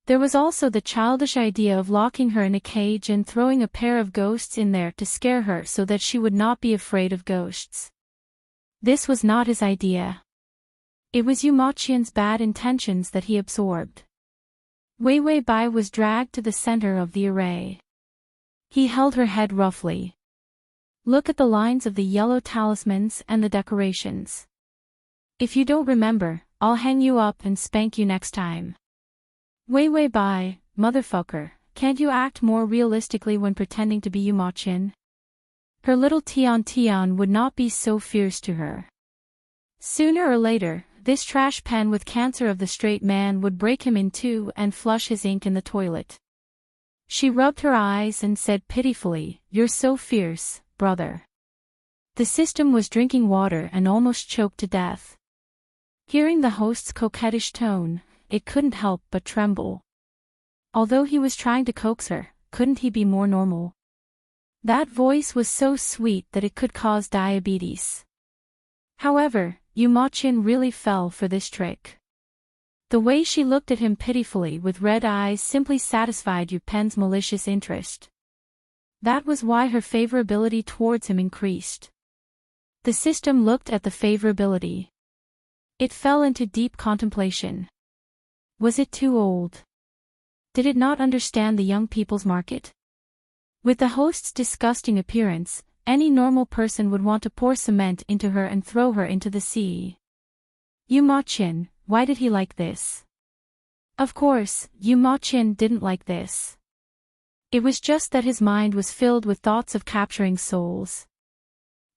There was also the childish idea of locking her in a cage and throwing a pair of ghosts in there to scare her so that she would not be afraid of ghosts. This was not his idea. It was Yu Maqian's bad intentions that he absorbed. Wei Weibai was dragged to the center of the array. He held her head roughly. Look at the lines of the yellow talismans and the decorations. If you don't remember, I'll hang you up and spank you next time. Wei Bai, motherfucker, can't you act more realistically when pretending to be Yu Ma Qin? Her little Tian would not be so fierce to her. Sooner or later, this trash pen with cancer of the straight man would break him in two and flush his ink in the toilet. She rubbed her eyes and said pitifully, "You're so fierce, brother." The system was drinking water and almost choked to death. Hearing the host's coquettish tone, it couldn't help but tremble. Although he was trying to coax her, couldn't he be more normal? That voice was so sweet that it could cause diabetes. However, Yu Ma Qin really fell for this trick. The way she looked at him pitifully with red eyes simply satisfied Yu Pen's malicious interest. That was why her favorability towards him increased. The system looked at the favorability. It fell into deep contemplation. Was it too old? Did it not understand the young people's market? With the host's disgusting appearance, any normal person would want to pour cement into her and throw her into the sea. Yu Ma Qin, why did he like this? Of course, Yu Ma Qin didn't like this. It was just that his mind was filled with thoughts of capturing souls.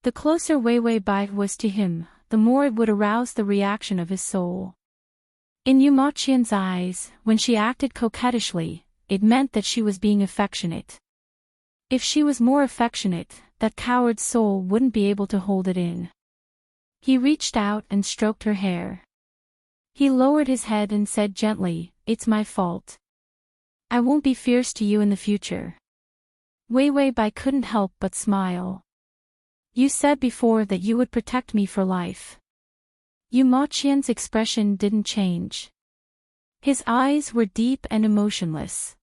The closer Wei Bai was to him, the more it would arouse the reaction of his soul. In Yu Ma Qian's eyes, when she acted coquettishly, it meant that she was being affectionate. If she was more affectionate, that coward's soul wouldn't be able to hold it in. He reached out and stroked her hair. He lowered his head and said gently, "It's my fault. I won't be fierce to you in the future." Wei Bai couldn't help but smile. "You said before that you would protect me for life." Yu Ma Qian's expression didn't change. His eyes were deep and emotionless.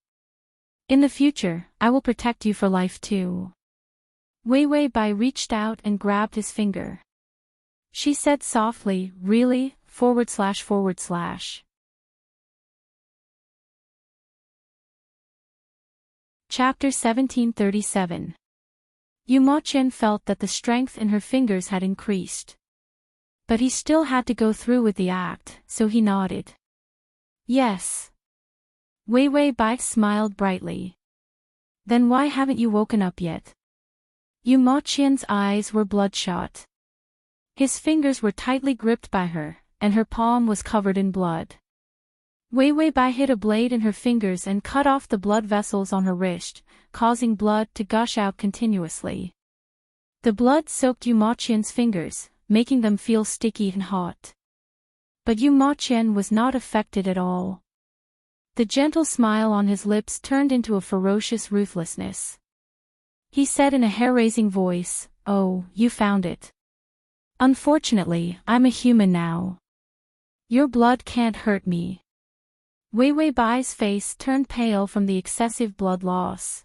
"In the future, I will protect you for life too." Wei Bai reached out and grabbed his finger. She said softly, "Really, /." Chapter 1737. Yu Ma Qin felt that the strength in her fingers had increased. But he still had to go through with the act, so he nodded. "Yes." Wei Bai smiled brightly. "Then why haven't you woken up yet?" Yu Ma Qian's eyes were bloodshot. His fingers were tightly gripped by her, and her palm was covered in blood. Wei Bai hid a blade in her fingers and cut off the blood vessels on her wrist, causing blood to gush out continuously. The blood soaked Yu Ma Qian's fingers, making them feel sticky and hot. But Yu Ma Qian was not affected at all. The gentle smile on his lips turned into a ferocious ruthlessness. He said in a hair-raising voice, "Oh, you found it. Unfortunately, I'm a human now. Your blood can't hurt me." Wei Bai's face turned pale from the excessive blood loss.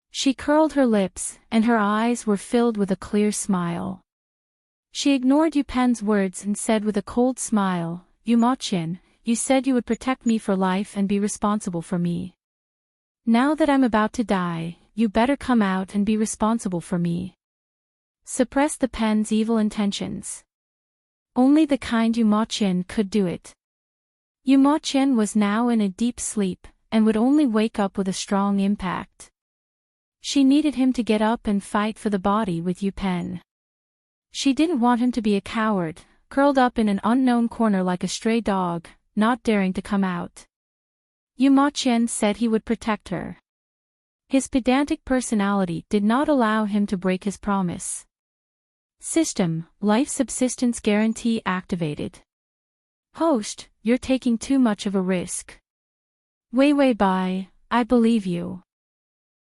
She curled her lips, and her eyes were filled with a clear smile. She ignored Yu Pen's words and said with a cold smile, "Yu Ma Qin, you said you would protect me for life and be responsible for me. Now that I'm about to die, you better come out and be responsible for me. Suppress the pen's evil intentions." Only the kind Yu Ma Qin could do it. Yu Ma Qin was now in a deep sleep, and would only wake up with a strong impact. She needed him to get up and fight for the body with Yu Pen. She didn't want him to be a coward, curled up in an unknown corner like a stray dog, not daring to come out. Yu Ma Qin said he would protect her. His pedantic personality did not allow him to break his promise. System, life subsistence guarantee activated. Host, you're taking too much of a risk. Wei Bai, I believe you.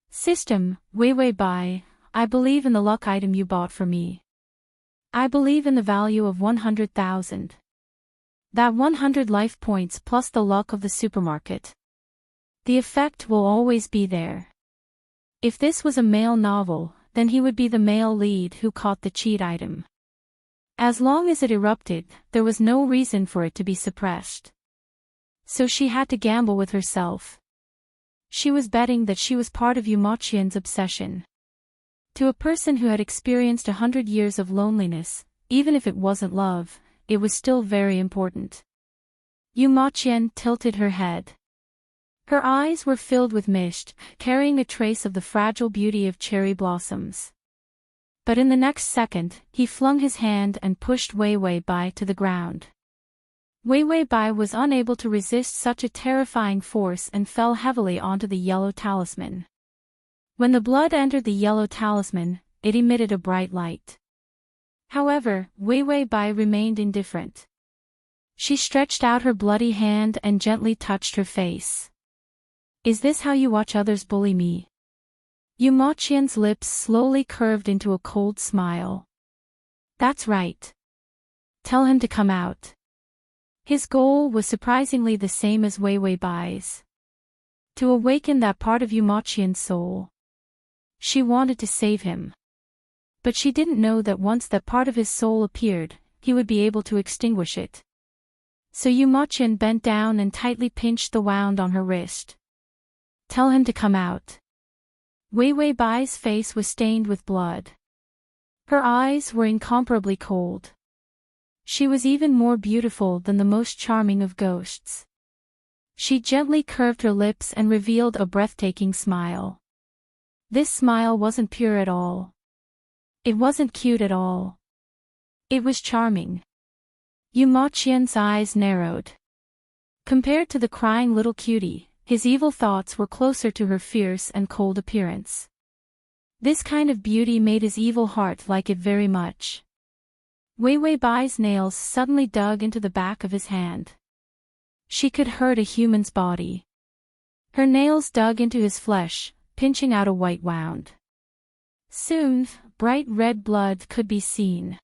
System, Wei Bai, I believe in the luck item you bought for me. I believe in the value of 100,000. That 100 life points plus the luck of the supermarket. The effect will always be there. If this was a male novel, then he would be the male lead who caught the cheat item. As long as it erupted, there was no reason for it to be suppressed. So she had to gamble with herself. She was betting that she was part of Yu Ma Qian's obsession. To a person who had experienced 100 years of loneliness, even if it wasn't love, it was still very important. Yu Maqian tilted her head. Her eyes were filled with mist, carrying a trace of the fragile beauty of cherry blossoms. But in the next second, he flung his hand and pushed Wei Wei Bai to the ground. Wei Wei Bai was unable to resist such a terrifying force and fell heavily onto the yellow talisman. When the blood entered the yellow talisman, it emitted a bright light. However, Wei Wei Bai remained indifferent. She stretched out her bloody hand and gently touched her face. Is this how you watch others bully me? Yu Maqian's lips slowly curved into a cold smile. That's right. Tell him to come out. His goal was surprisingly the same as Wei Wei Bai's. To awaken that part of Yu Maqian's soul. She wanted to save him. But she didn't know that once that part of his soul appeared, he would be able to extinguish it. So Yu Maqian bent down and tightly pinched the wound on her wrist. Tell him to come out. Wei Wei Bai's face was stained with blood. Her eyes were incomparably cold. She was even more beautiful than the most charming of ghosts. She gently curved her lips and revealed a breathtaking smile. This smile wasn't pure at all. It wasn't cute at all. It was charming. Yu Maqian's eyes narrowed. Compared to the crying little cutie, his evil thoughts were closer to her fierce and cold appearance. This kind of beauty made his evil heart like it very much. Wei Wei Bai's nails suddenly dug into the back of his hand. She could hurt a human's body. Her nails dug into his flesh, pinching out a white wound. Soon, bright red blood could be seen.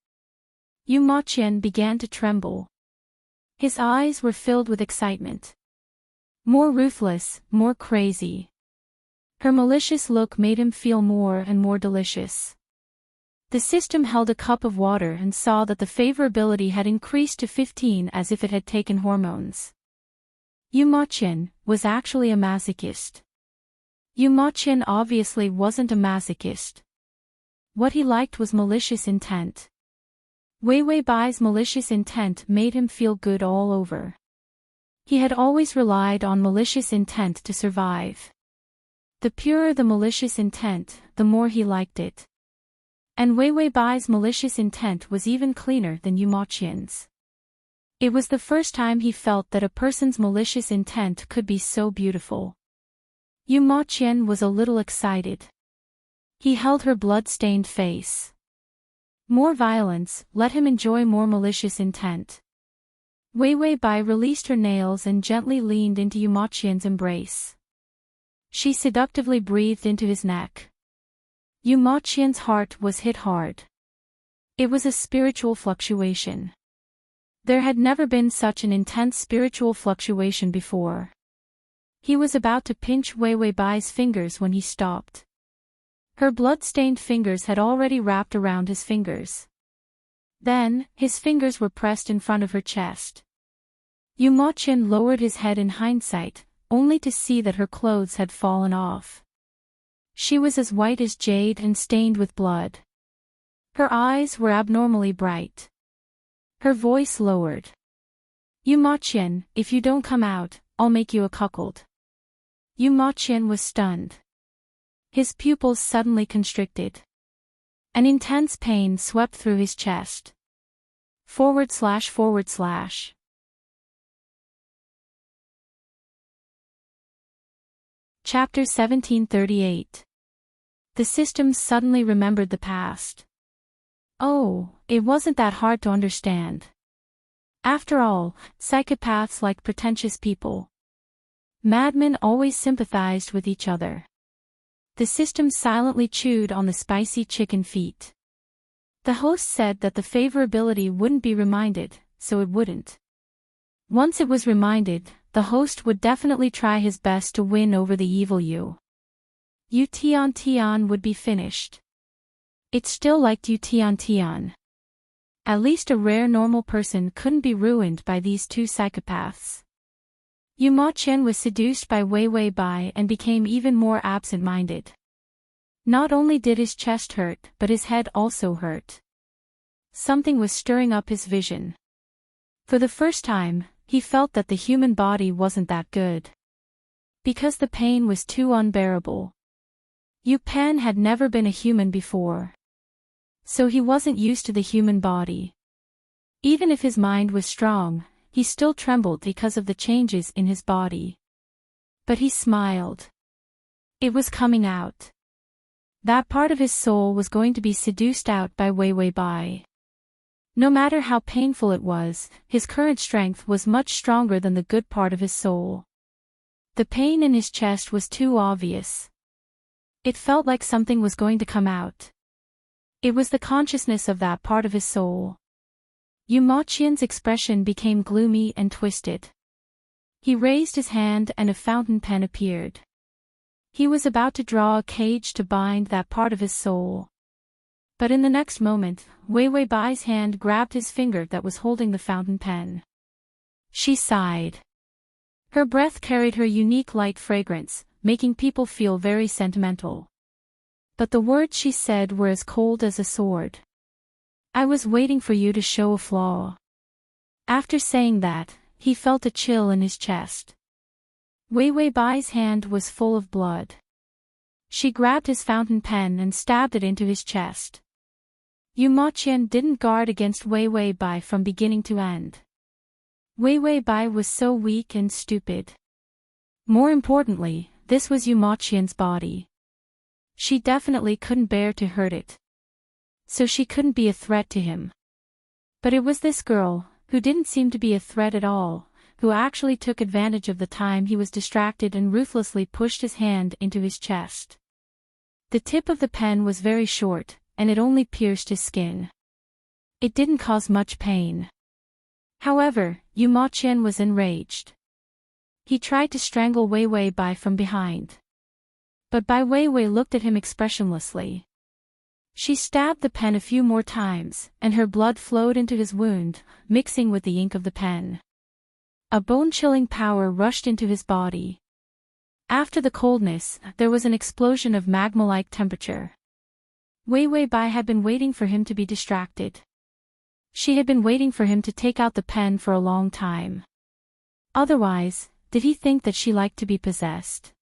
Yu Maqian began to tremble. His eyes were filled with excitement. More ruthless, more crazy. Her malicious look made him feel more and more delicious. The system held a cup of water and saw that the favorability had increased to 15 as if it had taken hormones. Yu Maqian was actually a masochist. Yu Maqian obviously wasn't a masochist. What he liked was malicious intent. Wei Wei Bai's malicious intent made him feel good all over. He had always relied on malicious intent to survive. The purer the malicious intent, the more he liked it. And Wei Wei Bai's malicious intent was even cleaner than Yu Maqian's. It was the first time he felt that a person's malicious intent could be so beautiful. Yu Maqian was a little excited. He held her blood-stained face. More violence, let him enjoy more malicious intent. Wei Wei Bai released her nails and gently leaned into Yu Maqian's embrace. She seductively breathed into his neck. Yu Maqian's heart was hit hard. It was a spiritual fluctuation. There had never been such an intense spiritual fluctuation before. He was about to pinch Wei Wei Bai's fingers when he stopped. Her blood-stained fingers had already wrapped around his fingers. Then, his fingers were pressed in front of her chest. Yu Maqian lowered his head in hindsight, only to see that her clothes had fallen off. She was as white as jade and stained with blood. Her eyes were abnormally bright. Her voice lowered. Yu Maqian, if you don't come out, I'll make you a cuckold. Yu Maqian was stunned. His pupils suddenly constricted. An intense pain swept through his chest. // Chapter 1738. The system suddenly remembered the past. Oh, it wasn't that hard to understand. After all, psychopaths like pretentious people. Madmen always sympathized with each other. The system silently chewed on the spicy chicken feet. The host said that the favorability wouldn't be reminded, so it wouldn't. Once it was reminded, the host would definitely try his best to win over the evil Yu. Yu Tian would be finished. It still liked Yu Tian. At least a rare normal person couldn't be ruined by these two psychopaths. Yu Maqian was seduced by Wei Wei Bai and became even more absent-minded. Not only did his chest hurt, but his head also hurt. Something was stirring up his vision. For the first time, he felt that the human body wasn't that good. Because the pain was too unbearable. Yu Pan had never been a human before. So he wasn't used to the human body. Even if his mind was strong, he still trembled because of the changes in his body. But he smiled. It was coming out. That part of his soul was going to be seduced out by Wei Wei Bai. No matter how painful it was, his current strength was much stronger than the good part of his soul. The pain in his chest was too obvious. It felt like something was going to come out. It was the consciousness of that part of his soul. Yu Maqian's expression became gloomy and twisted. He raised his hand and a fountain pen appeared. He was about to draw a cage to bind that part of his soul. But in the next moment, Wei Wei Bai's hand grabbed his finger that was holding the fountain pen. She sighed. Her breath carried her unique light fragrance, making people feel very sentimental. But the words she said were as cold as a sword. I was waiting for you to show a flaw. After saying that, he felt a chill in his chest. Wei Wei Bai's hand was full of blood. She grabbed his fountain pen and stabbed it into his chest. Yu Maqian didn't guard against Wei Wei Bai from beginning to end. Wei Wei Bai was so weak and stupid. More importantly, this was Yu Maqian's body. She definitely couldn't bear to hurt it. So she couldn't be a threat to him. But it was this girl, who didn't seem to be a threat at all, who actually took advantage of the time he was distracted and ruthlessly pushed his hand into his chest. The tip of the pen was very short, and it only pierced his skin. It didn't cause much pain. However, Yu Maqian was enraged. He tried to strangle Wei Wei Bai from behind. But Bai Wei Wei looked at him expressionlessly. She stabbed the pen a few more times, and her blood flowed into his wound, mixing with the ink of the pen. A bone-chilling power rushed into his body. After the coldness, there was an explosion of magma-like temperature. Wei Wei Bai had been waiting for him to be distracted. She had been waiting for him to take out the pen for a long time. Otherwise, did he think that she liked to be possessed?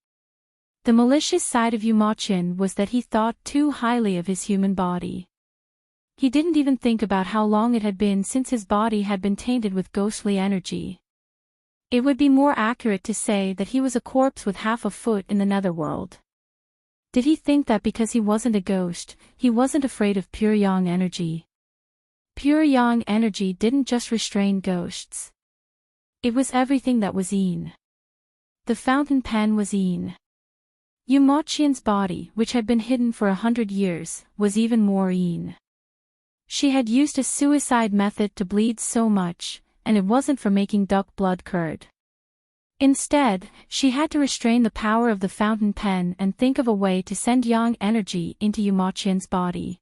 The malicious side of Yu Maqian was that he thought too highly of his human body. He didn't even think about how long it had been since his body had been tainted with ghostly energy. It would be more accurate to say that he was a corpse with half a foot in the netherworld. Did he think that because he wasn't a ghost, he wasn't afraid of pure yang energy? Pure yang energy didn't just restrain ghosts. It was everything that was Yin. The fountain pen was Yin. Yu Maqian's body, which had been hidden for 100 years, was even more Yin. She had used a suicide method to bleed so much, and it wasn't for making duck blood curd. Instead, she had to restrain the power of the fountain pen and think of a way to send yang energy into Yu Maqian's body.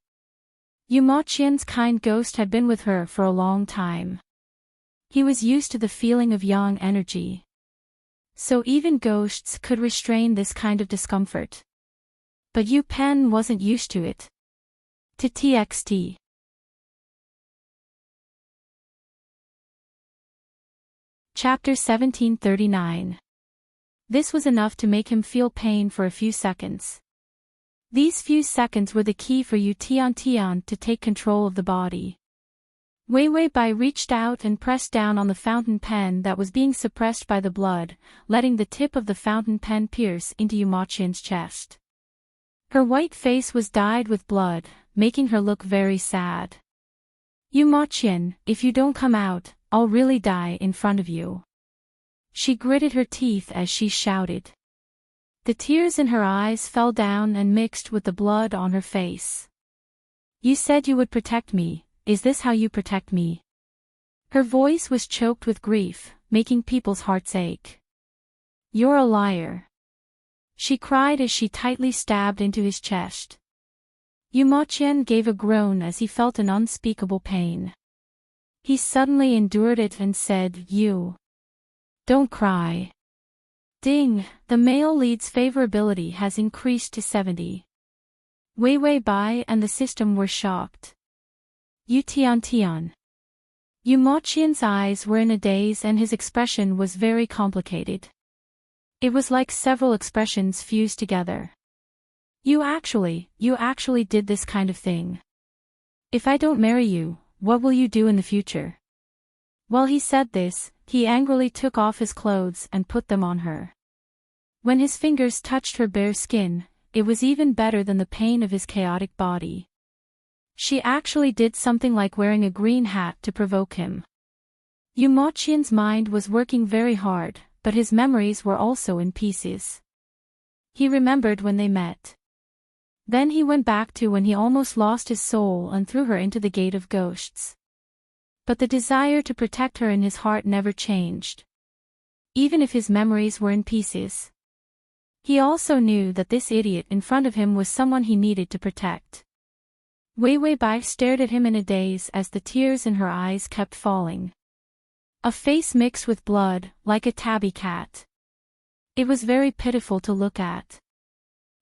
Yu Maqian's kind ghost had been with her for a long time. He was used to the feeling of yang energy. So even ghosts could restrain this kind of discomfort. But Yu Pan wasn't used to it. TXT. Chapter 1739. This was enough to make him feel pain for a few seconds. These few seconds were the key for Yu Tian to take control of the body. Wei Wei Bai reached out and pressed down on the fountain pen that was being suppressed by the blood, letting the tip of the fountain pen pierce into Yu Maqian's chest. Her white face was dyed with blood, making her look very sad. Yu Maqian, if you don't come out, I'll really die in front of you. She gritted her teeth as she shouted. The tears in her eyes fell down and mixed with the blood on her face. You said you would protect me, is this how you protect me? Her voice was choked with grief, making people's hearts ache. You're a liar. She cried as she tightly stabbed into his chest. Yu Maqian gave a groan as he felt an unspeakable pain. He suddenly endured it and said, You. Don't cry. Ding, the male lead's favorability has increased to 70. Wei Wei Bai and the system were shocked. Yu Tian. Yu Moqian's eyes were in a daze and his expression was very complicated. It was like several expressions fused together. You actually did this kind of thing. If I don't marry you, what will you do in the future? While he said this, he angrily took off his clothes and put them on her. When his fingers touched her bare skin, it was even better than the pain of his chaotic body. She actually did something like wearing a green hat to provoke him. Yu Moqian's mind was working very hard, but his memories were also in pieces. He remembered when they met. Then he went back to when he almost lost his soul and threw her into the gate of ghosts. But the desire to protect her in his heart never changed. Even if his memories were in pieces. He also knew that this idiot in front of him was someone he needed to protect. Wei Wei Bai stared at him in a daze as the tears in her eyes kept falling. A face mixed with blood, like a tabby cat. It was very pitiful to look at.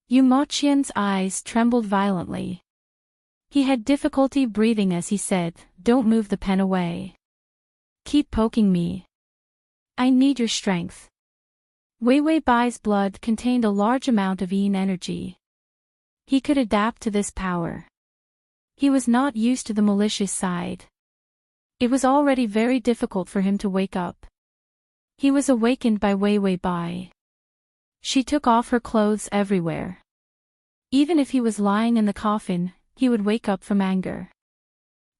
Yu Moqian's eyes trembled violently. He had difficulty breathing as he said, "Don't move the pen away. Keep poking me. I need your strength." Wei Wei Bai's blood contained a large amount of yin energy. He could adapt to this power. He was not used to the malicious side. It was already very difficult for him to wake up. He was awakened by Wei Wei Bai. She took off her clothes everywhere. Even if he was lying in the coffin, he would wake up from anger.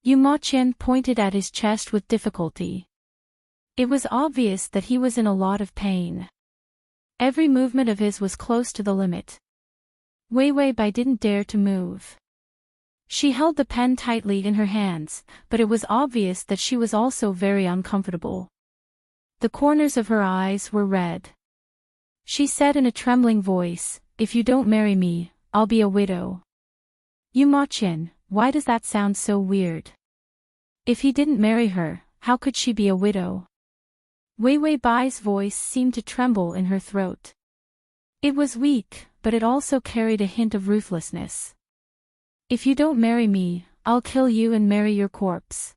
Yu Moqian pointed at his chest with difficulty. It was obvious that he was in a lot of pain. Every movement of his was close to the limit. Wei Wei Bai didn't dare to move. She held the pen tightly in her hands, but it was obvious that she was also very uncomfortable. The corners of her eyes were red. She said in a trembling voice, "If you don't marry me, I'll be a widow." Yu Moqian, why does that sound so weird? If he didn't marry her, how could she be a widow? Wei Wei Bai's voice seemed to tremble in her throat. It was weak, but it also carried a hint of ruthlessness. "If you don't marry me, I'll kill you and marry your corpse.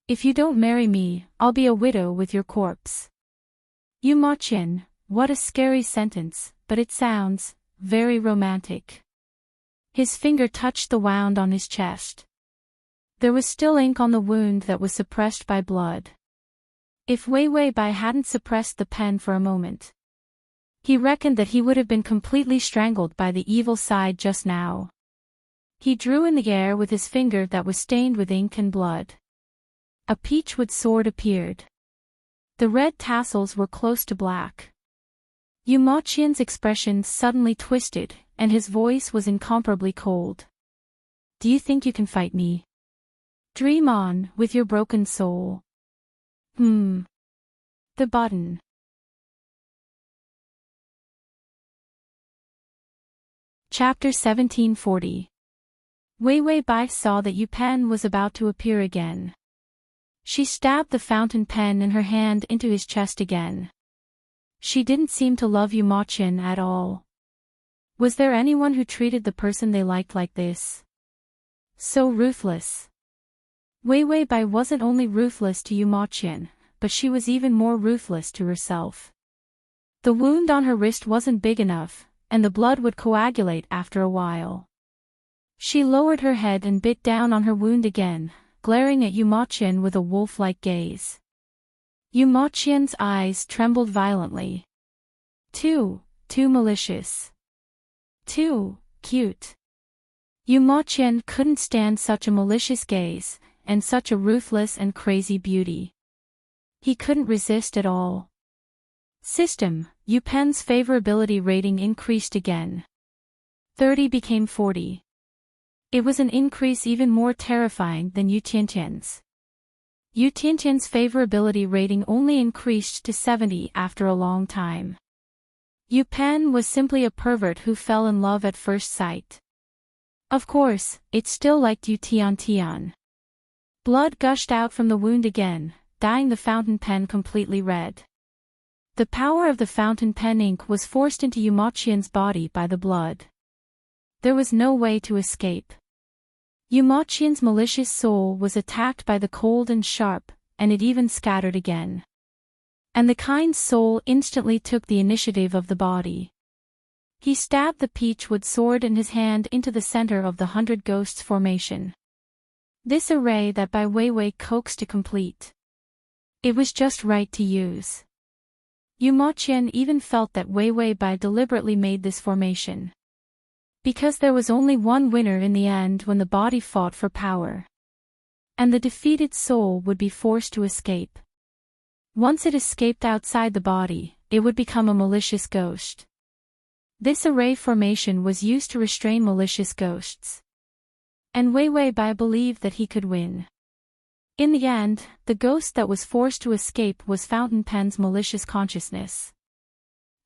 If you don't marry me, I'll be a widow with your corpse." Yu Moqian, what a scary sentence, but it sounds very romantic. His finger touched the wound on his chest. There was still ink on the wound that was suppressed by blood. If Wei Wei Bai hadn't suppressed the pen for a moment, he reckoned that he would have been completely strangled by the evil side just now. He drew in the air with his finger that was stained with ink and blood. A peachwood sword appeared. The red tassels were close to black. Yu Moqian's expression suddenly twisted, and his voice was incomparably cold. "Do you think you can fight me? Dream on, with your broken soul." The button. Chapter 1740. Wei Wei Bai saw that Yu Pen was about to appear again. She stabbed the fountain pen in her hand into his chest again. She didn't seem to love Yu Moqian at all. Was there anyone who treated the person they liked like this? So ruthless. Wei Wei Bai wasn't only ruthless to Yu Moqian, but she was even more ruthless to herself. The wound on her wrist wasn't big enough, and the blood would coagulate after a while. She lowered her head and bit down on her wound again, glaring at Yu Moqian with a wolf-like gaze. Yu Moqian's eyes trembled violently. Too malicious. Too cute. Yu Moqian couldn't stand such a malicious gaze, and such a ruthless and crazy beauty. He couldn't resist at all. System, Yu Pen's favorability rating increased again. 30 became 40. It was an increase even more terrifying than Yu Tiantian's. Yu Tiantian's favorability rating only increased to 70 after a long time. Yu Pen was simply a pervert who fell in love at first sight. Of course, it still liked Yu Tian. Blood gushed out from the wound again, dyeing the fountain pen completely red. The power of the fountain pen ink was forced into Yu Moqian's body by the blood. There was no way to escape. Yu Maqian's malicious soul was attacked by the cold and sharp, and it even scattered again. And the kind soul instantly took the initiative of the body. He stabbed the peachwood sword in his hand into the center of the 100 Ghosts formation. This array that Bai Weiwei coaxed to complete. It was just right to use. Yu Maqian even felt that Weiwei Bai deliberately made this formation. Because there was only one winner in the end when the body fought for power. And the defeated soul would be forced to escape. Once it escaped outside the body, it would become a malicious ghost. This array formation was used to restrain malicious ghosts. And Weiwei Bai believed that he could win. In the end, the ghost that was forced to escape was Fountain Pen's malicious consciousness.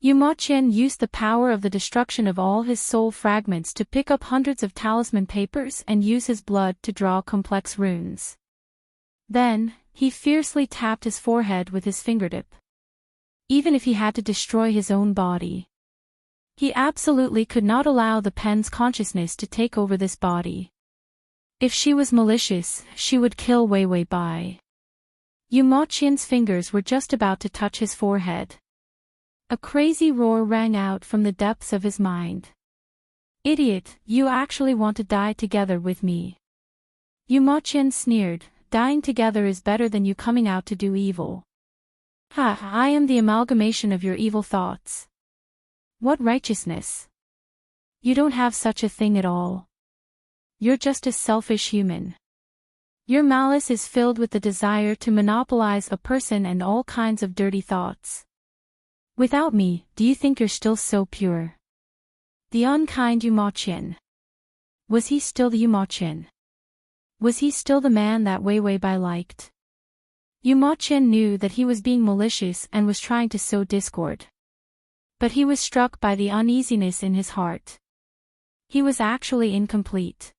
Yu Maqian used the power of the destruction of all his soul fragments to pick up hundreds of talisman papers and use his blood to draw complex runes. Then, he fiercely tapped his forehead with his fingertip. Even if he had to destroy his own body. He absolutely could not allow the pen's consciousness to take over this body. If she was malicious, she would kill Weiwei Bai. Yu Maqian's fingers were just about to touch his forehead. A crazy roar rang out from the depths of his mind. Idiot, you actually want to die together with me. Yu Maqian sneered, dying together is better than you coming out to do evil. Ha, I am the amalgamation of your evil thoughts. What righteousness? You don't have such a thing at all. You're just a selfish human. Your malice is filled with the desire to monopolize a person and all kinds of dirty thoughts. Without me, do you think you're still so pure? The unkind Yu Maqian. Was he still the Yu Maqian? Was he still the man that Weiwei Bai liked? Yu Maqian knew that he was being malicious and was trying to sow discord. But he was struck by the uneasiness in his heart. He was actually incomplete.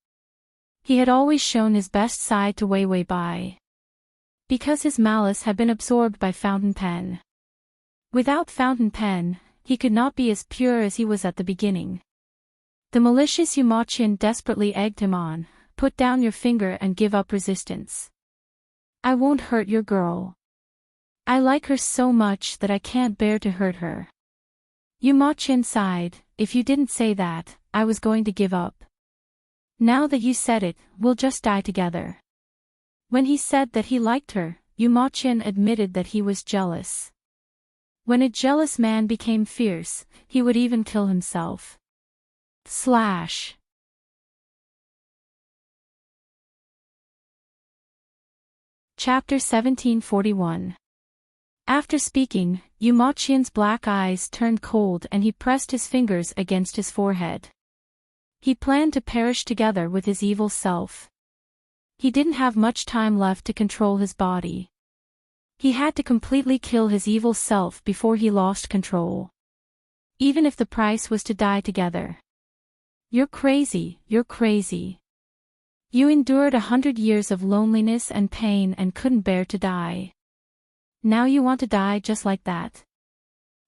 He had always shown his best side to Weiwei Bai. Because his malice had been absorbed by Fountain Pen. Without Fountain Pen, he could not be as pure as he was at the beginning. The malicious Yu Maqian desperately egged him on, put down your finger and give up resistance. I won't hurt your girl. I like her so much that I can't bear to hurt her. Yu Maqian sighed, if you didn't say that, I was going to give up. Now that you said it, we'll just die together. When he said that he liked her, Yu Maqian admitted that he was jealous. When a jealous man became fierce, he would even kill himself. Slash. Chapter 1741. After speaking, Yu Maqian's black eyes turned cold and he pressed his fingers against his forehead. He planned to perish together with his evil self. He didn't have much time left to control his body. He had to completely kill his evil self before he lost control. Even if the price was to die together. You're crazy, you're crazy. You endured 100 years of loneliness and pain and couldn't bear to die. Now you want to die just like that.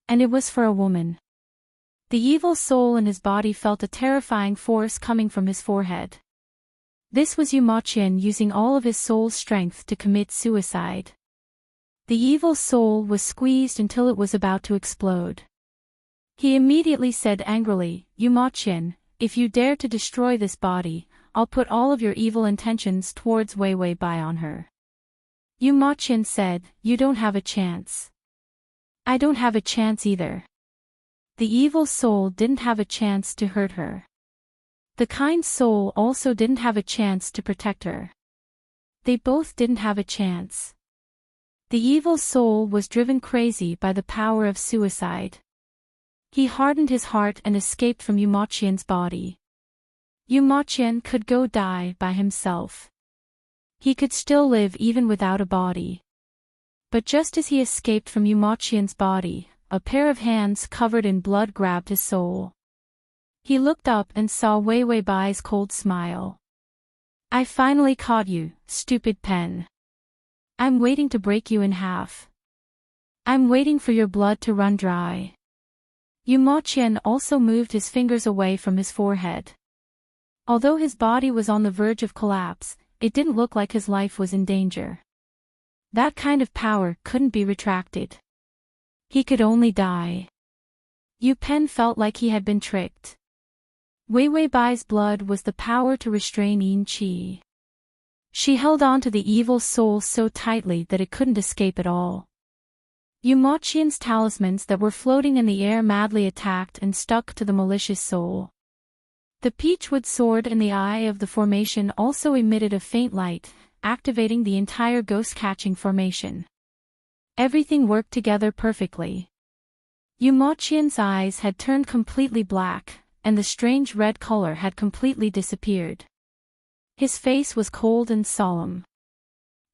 And it was for a woman. The evil soul in his body felt a terrifying force coming from his forehead. This was Yu Maqian using all of his soul's strength to commit suicide. The evil soul was squeezed until it was about to explode. He immediately said angrily, Yu Maqian, if you dare to destroy this body, I'll put all of your evil intentions towards Weiwei Bai on her. Yu Maqian said, you don't have a chance. I don't have a chance either. The evil soul didn't have a chance to hurt her. The kind soul also didn't have a chance to protect her. They both didn't have a chance. The evil soul was driven crazy by the power of suicide. He hardened his heart and escaped from Yu Maqian's body. Yu Maqian could go die by himself. He could still live even without a body. But just as he escaped from Yu Maqian's body, a pair of hands covered in blood grabbed his soul. He looked up and saw Weiwei Bai's cold smile. I finally caught you, stupid pen. I'm waiting to break you in half. I'm waiting for your blood to run dry. Yu Maqian also moved his fingers away from his forehead. Although his body was on the verge of collapse, it didn't look like his life was in danger. That kind of power couldn't be retracted. He could only die. Yu Pen felt like he had been tricked. Wei Wei Bai's blood was the power to restrain Yin Qi. She held on to the evil soul so tightly that it couldn't escape at all. Yu Moqian's talismans that were floating in the air madly attacked and stuck to the malicious soul. The peachwood sword in the eye of the formation also emitted a faint light, activating the entire ghost-catching formation. Everything worked together perfectly. Yu Moqian's eyes had turned completely black, and the strange red color had completely disappeared. His face was cold and solemn.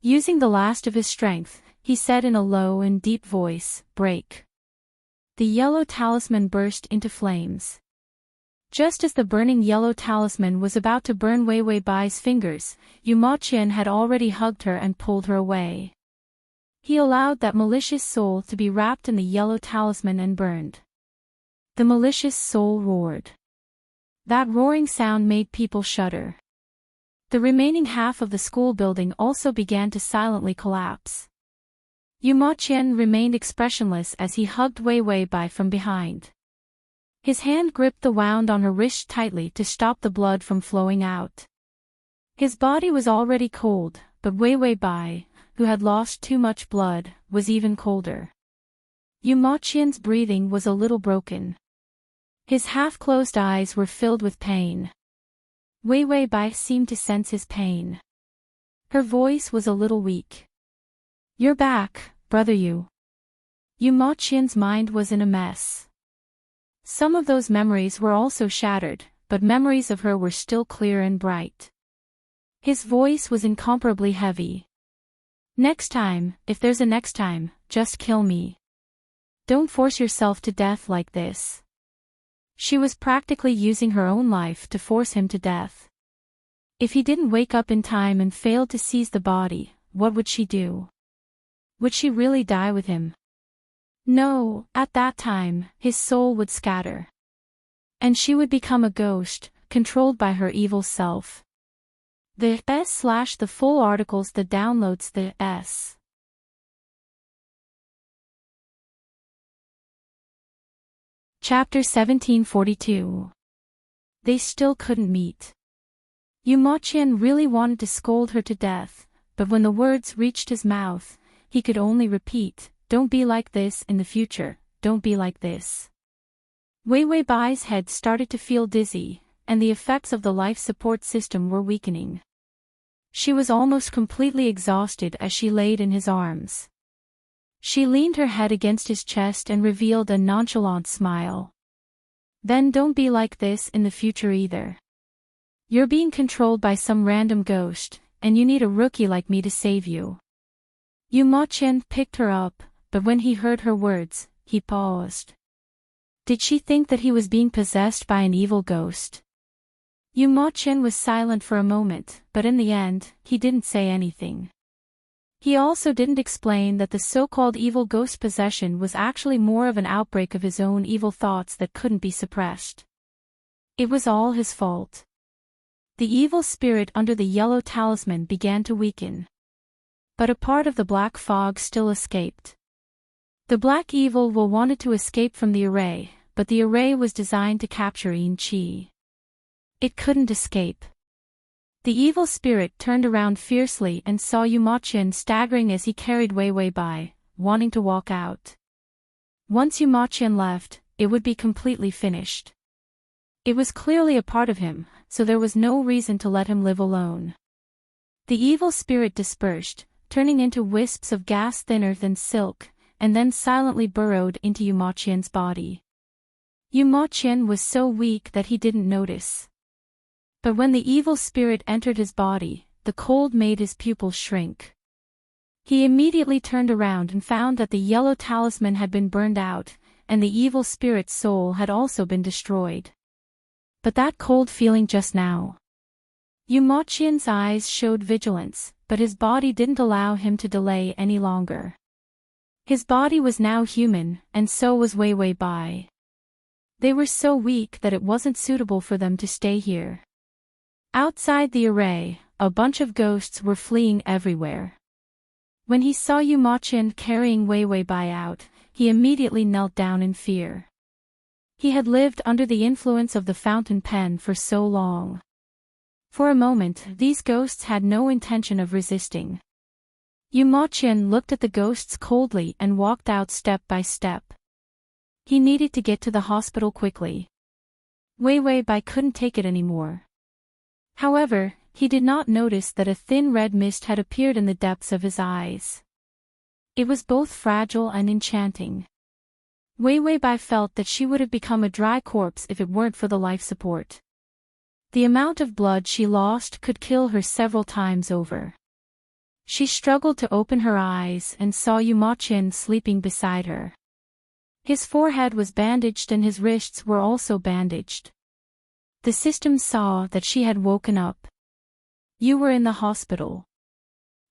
Using the last of his strength, he said in a low and deep voice, "Break." The yellow talisman burst into flames. Just as the burning yellow talisman was about to burn Wei Wei Bai's fingers, Yu Moqian had already hugged her and pulled her away. He allowed that malicious soul to be wrapped in the yellow talisman and burned. The malicious soul roared. That roaring sound made people shudder. The remaining half of the school building also began to silently collapse. Yu Moqian remained expressionless as he hugged Wei Wei Bai from behind. His hand gripped the wound on her wrist tightly to stop the blood from flowing out. His body was already cold, but Wei Wei Bai, who had lost too much blood, was even colder. Yu Moqian's breathing was a little broken. His half-closed eyes were filled with pain. Wei Wei Bai seemed to sense his pain. Her voice was a little weak. "You're back, brother Yu." Yu Moqian's mind was in a mess. Some of those memories were also shattered, but memories of her were still clear and bright. His voice was incomparably heavy. "Next time, if there's a next time, just kill me. Don't force yourself to death like this." She was practically using her own life to force him to death. If he didn't wake up in time and failed to seize the body, what would she do? Would she really die with him? No, at that time, his soul would scatter. And she would become a ghost, controlled by her evil self. The full articles the downloads the S. Chapter 1742. They still couldn't meet. Yu Moqian really wanted to scold her to death, but when the words reached his mouth, he could only repeat, "Don't be like this in the future, don't be like this." Wei Wei Bai's head started to feel dizzy, and the effects of the life support system were weakening. She was almost completely exhausted as she laid in his arms. She leaned her head against his chest and revealed a nonchalant smile. "Then don't be like this in the future either. You're being controlled by some random ghost, and you need a rookie like me to save you." Yu Moqian picked her up, but when he heard her words, he paused. Did she think that he was being possessed by an evil ghost? Yu Moqian was silent for a moment, but in the end, he didn't say anything. He also didn't explain that the so-called evil ghost possession was actually more of an outbreak of his own evil thoughts that couldn't be suppressed. It was all his fault. The evil spirit under the yellow talisman began to weaken. But a part of the black fog still escaped. The black evil will wanted to escape from the array, but the array was designed to capture Yin Qi. It couldn't escape. The evil spirit turned around fiercely and saw Yu Moqian staggering as he carried Wei Wei Bai, wanting to walk out. Once Yu Moqian left, it would be completely finished. It was clearly a part of him, so there was no reason to let him live alone. The evil spirit dispersed, turning into wisps of gas thinner than silk, and then silently burrowed into Yu Moqian's body. Yu Moqian was so weak that he didn't notice. But when the evil spirit entered his body, the cold made his pupils shrink. He immediately turned around and found that the yellow talisman had been burned out, and the evil spirit's soul had also been destroyed. But that cold feeling just now. Yu Moqian's eyes showed vigilance, but his body didn't allow him to delay any longer. His body was now human, and so was Wei Wei Bai. They were so weak that it wasn't suitable for them to stay here. Outside the array, a bunch of ghosts were fleeing everywhere. When he saw Yu Ma-Chin carrying Wei Wei Bai out, he immediately knelt down in fear. He had lived under the influence of the fountain pen for so long. For a moment, these ghosts had no intention of resisting. Yu Ma-Chin looked at the ghosts coldly and walked out step by step. He needed to get to the hospital quickly. Wei Wei Bai couldn't take it anymore. However, he did not notice that a thin red mist had appeared in the depths of his eyes. It was both fragile and enchanting. Wei Wei Bai felt that she would have become a dry corpse if it weren't for the life support. The amount of blood she lost could kill her several times over. She struggled to open her eyes and saw Yu Ma-Chin sleeping beside her. His forehead was bandaged and his wrists were also bandaged. The system saw that she had woken up. You were in the hospital.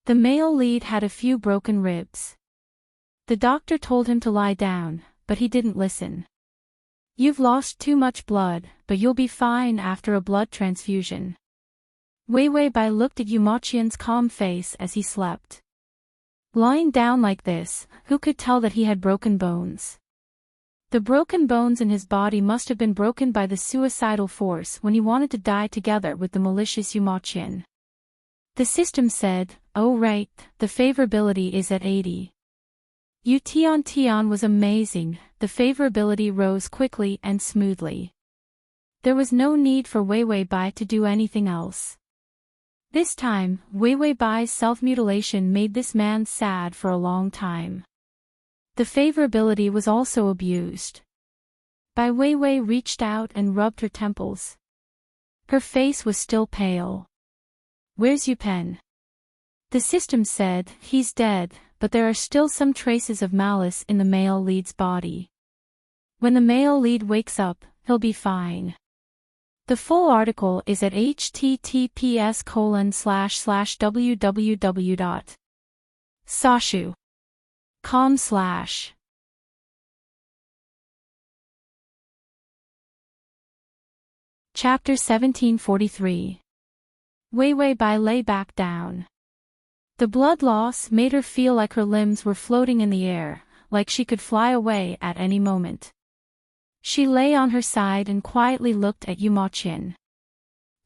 The male lead had a few broken ribs. The doctor told him to lie down, but he didn't listen. You've lost too much blood, but you'll be fine after a blood transfusion. Wei Wei Bai looked at Yu Ma-Chin's calm face as he slept. Lying down like this, who could tell that he had broken bones? The broken bones in his body must have been broken by the suicidal force when he wanted to die together with the malicious Yu Ma-Chin. The system said, "Oh right, the favorability is at 80. Yu Tian was amazing, the favorability rose quickly and smoothly. There was no need for Wei Wei Bai to do anything else. This time, Wei Wei Bai's self-mutilation made this man sad for a long time. The favorability was also abused. Bai Weiwei reached out and rubbed her temples. Her face was still pale. Where's Yu Pen? The system said, he's dead, but there are still some traces of malice in the male lead's body. When the male lead wakes up, he'll be fine. The full article is at https://www.sashu.com/. Chapter 1743. Wei Wei Bai lay back down. The blood loss made her feel like her limbs were floating in the air, like she could fly away at any moment. She lay on her side and quietly looked at Yu Ma-Chin.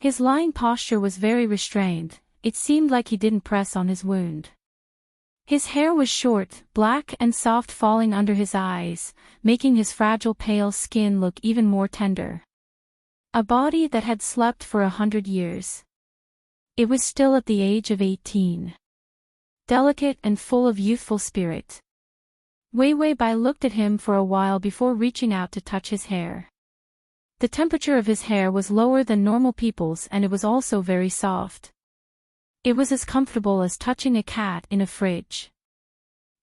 His lying posture was very restrained, it seemed like he didn't press on his wound. His hair was short, black and soft falling under his eyes, making his fragile pale skin look even more tender. A body that had slept for 100 years. It was still at the age of 18. Delicate and full of youthful spirit. Wei Wei Bai looked at him for a while before reaching out to touch his hair. The temperature of his hair was lower than normal people's and it was also very soft. It was as comfortable as touching a cat in a fridge.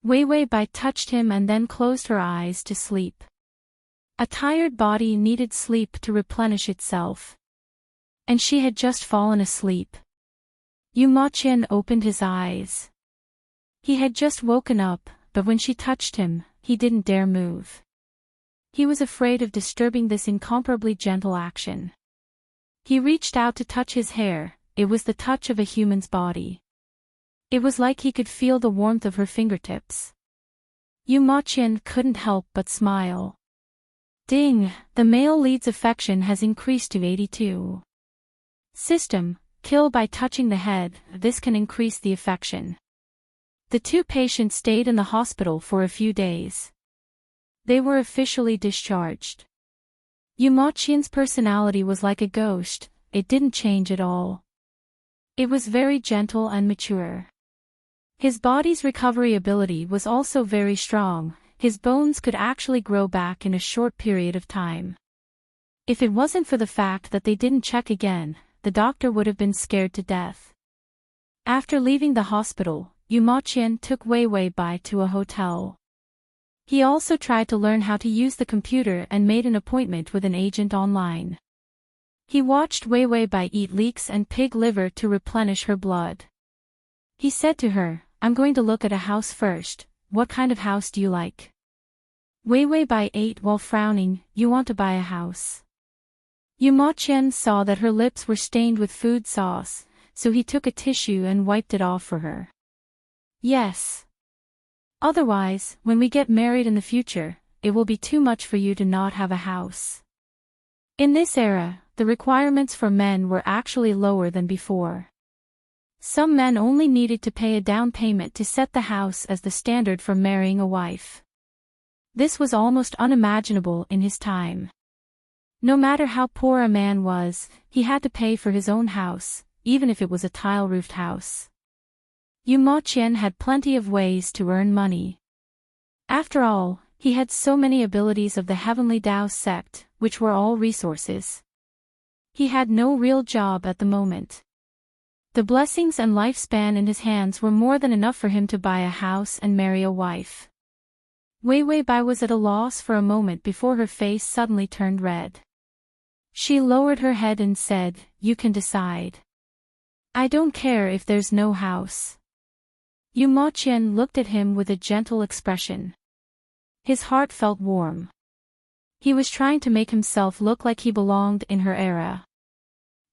Wei Wei Bai touched him and then closed her eyes to sleep. A tired body needed sleep to replenish itself. And she had just fallen asleep. Yu Ma-Chin opened his eyes. He had just woken up, but when she touched him, he didn't dare move. He was afraid of disturbing this incomparably gentle action. He reached out to touch his hair, it was the touch of a human's body. It was like he could feel the warmth of her fingertips. Yu Ma-Chin couldn't help but smile. Ding, the male lead's affection has increased to 82. System, kill by touching the head, this can increase the affection. The two patients stayed in the hospital for a few days. They were officially discharged. Yu Ma-Chin's personality was like a ghost, it didn't change at all. It was very gentle and mature. His body's recovery ability was also very strong, his bones could actually grow back in a short period of time. If it wasn't for the fact that they didn't check again, the doctor would have been scared to death. After leaving the hospital, Yu Ma-Chin took Wei Wei Bai to a hotel. He also tried to learn how to use the computer and made an appointment with an agent online. He watched Wei Wei Bai eat leeks and pig liver to replenish her blood. He said to her, I'm going to look at a house first, what kind of house do you like? Wei Wei Bai ate while frowning, you want to buy a house. Yu Ma Qian saw that her lips were stained with food sauce, so he took a tissue and wiped it off for her. Yes. Otherwise, when we get married in the future, it will be too much for you to not have a house. In this era, the requirements for men were actually lower than before. Some men only needed to pay a down payment to set the house as the standard for marrying a wife. This was almost unimaginable in his time. No matter how poor a man was, he had to pay for his own house, even if it was a tile-roofed house. Yu Ma Qian had plenty of ways to earn money. After all, he had so many abilities of the Heavenly Dao sect, which were all resources. He had no real job at the moment. The blessings and lifespan in his hands were more than enough for him to buy a house and marry a wife. Wei Weibai was at a loss for a moment before her face suddenly turned red. She lowered her head and said, "You can decide. I don't care if there's no house." Yu Ma Qian looked at him with a gentle expression. His heart felt warm. He was trying to make himself look like he belonged in her era.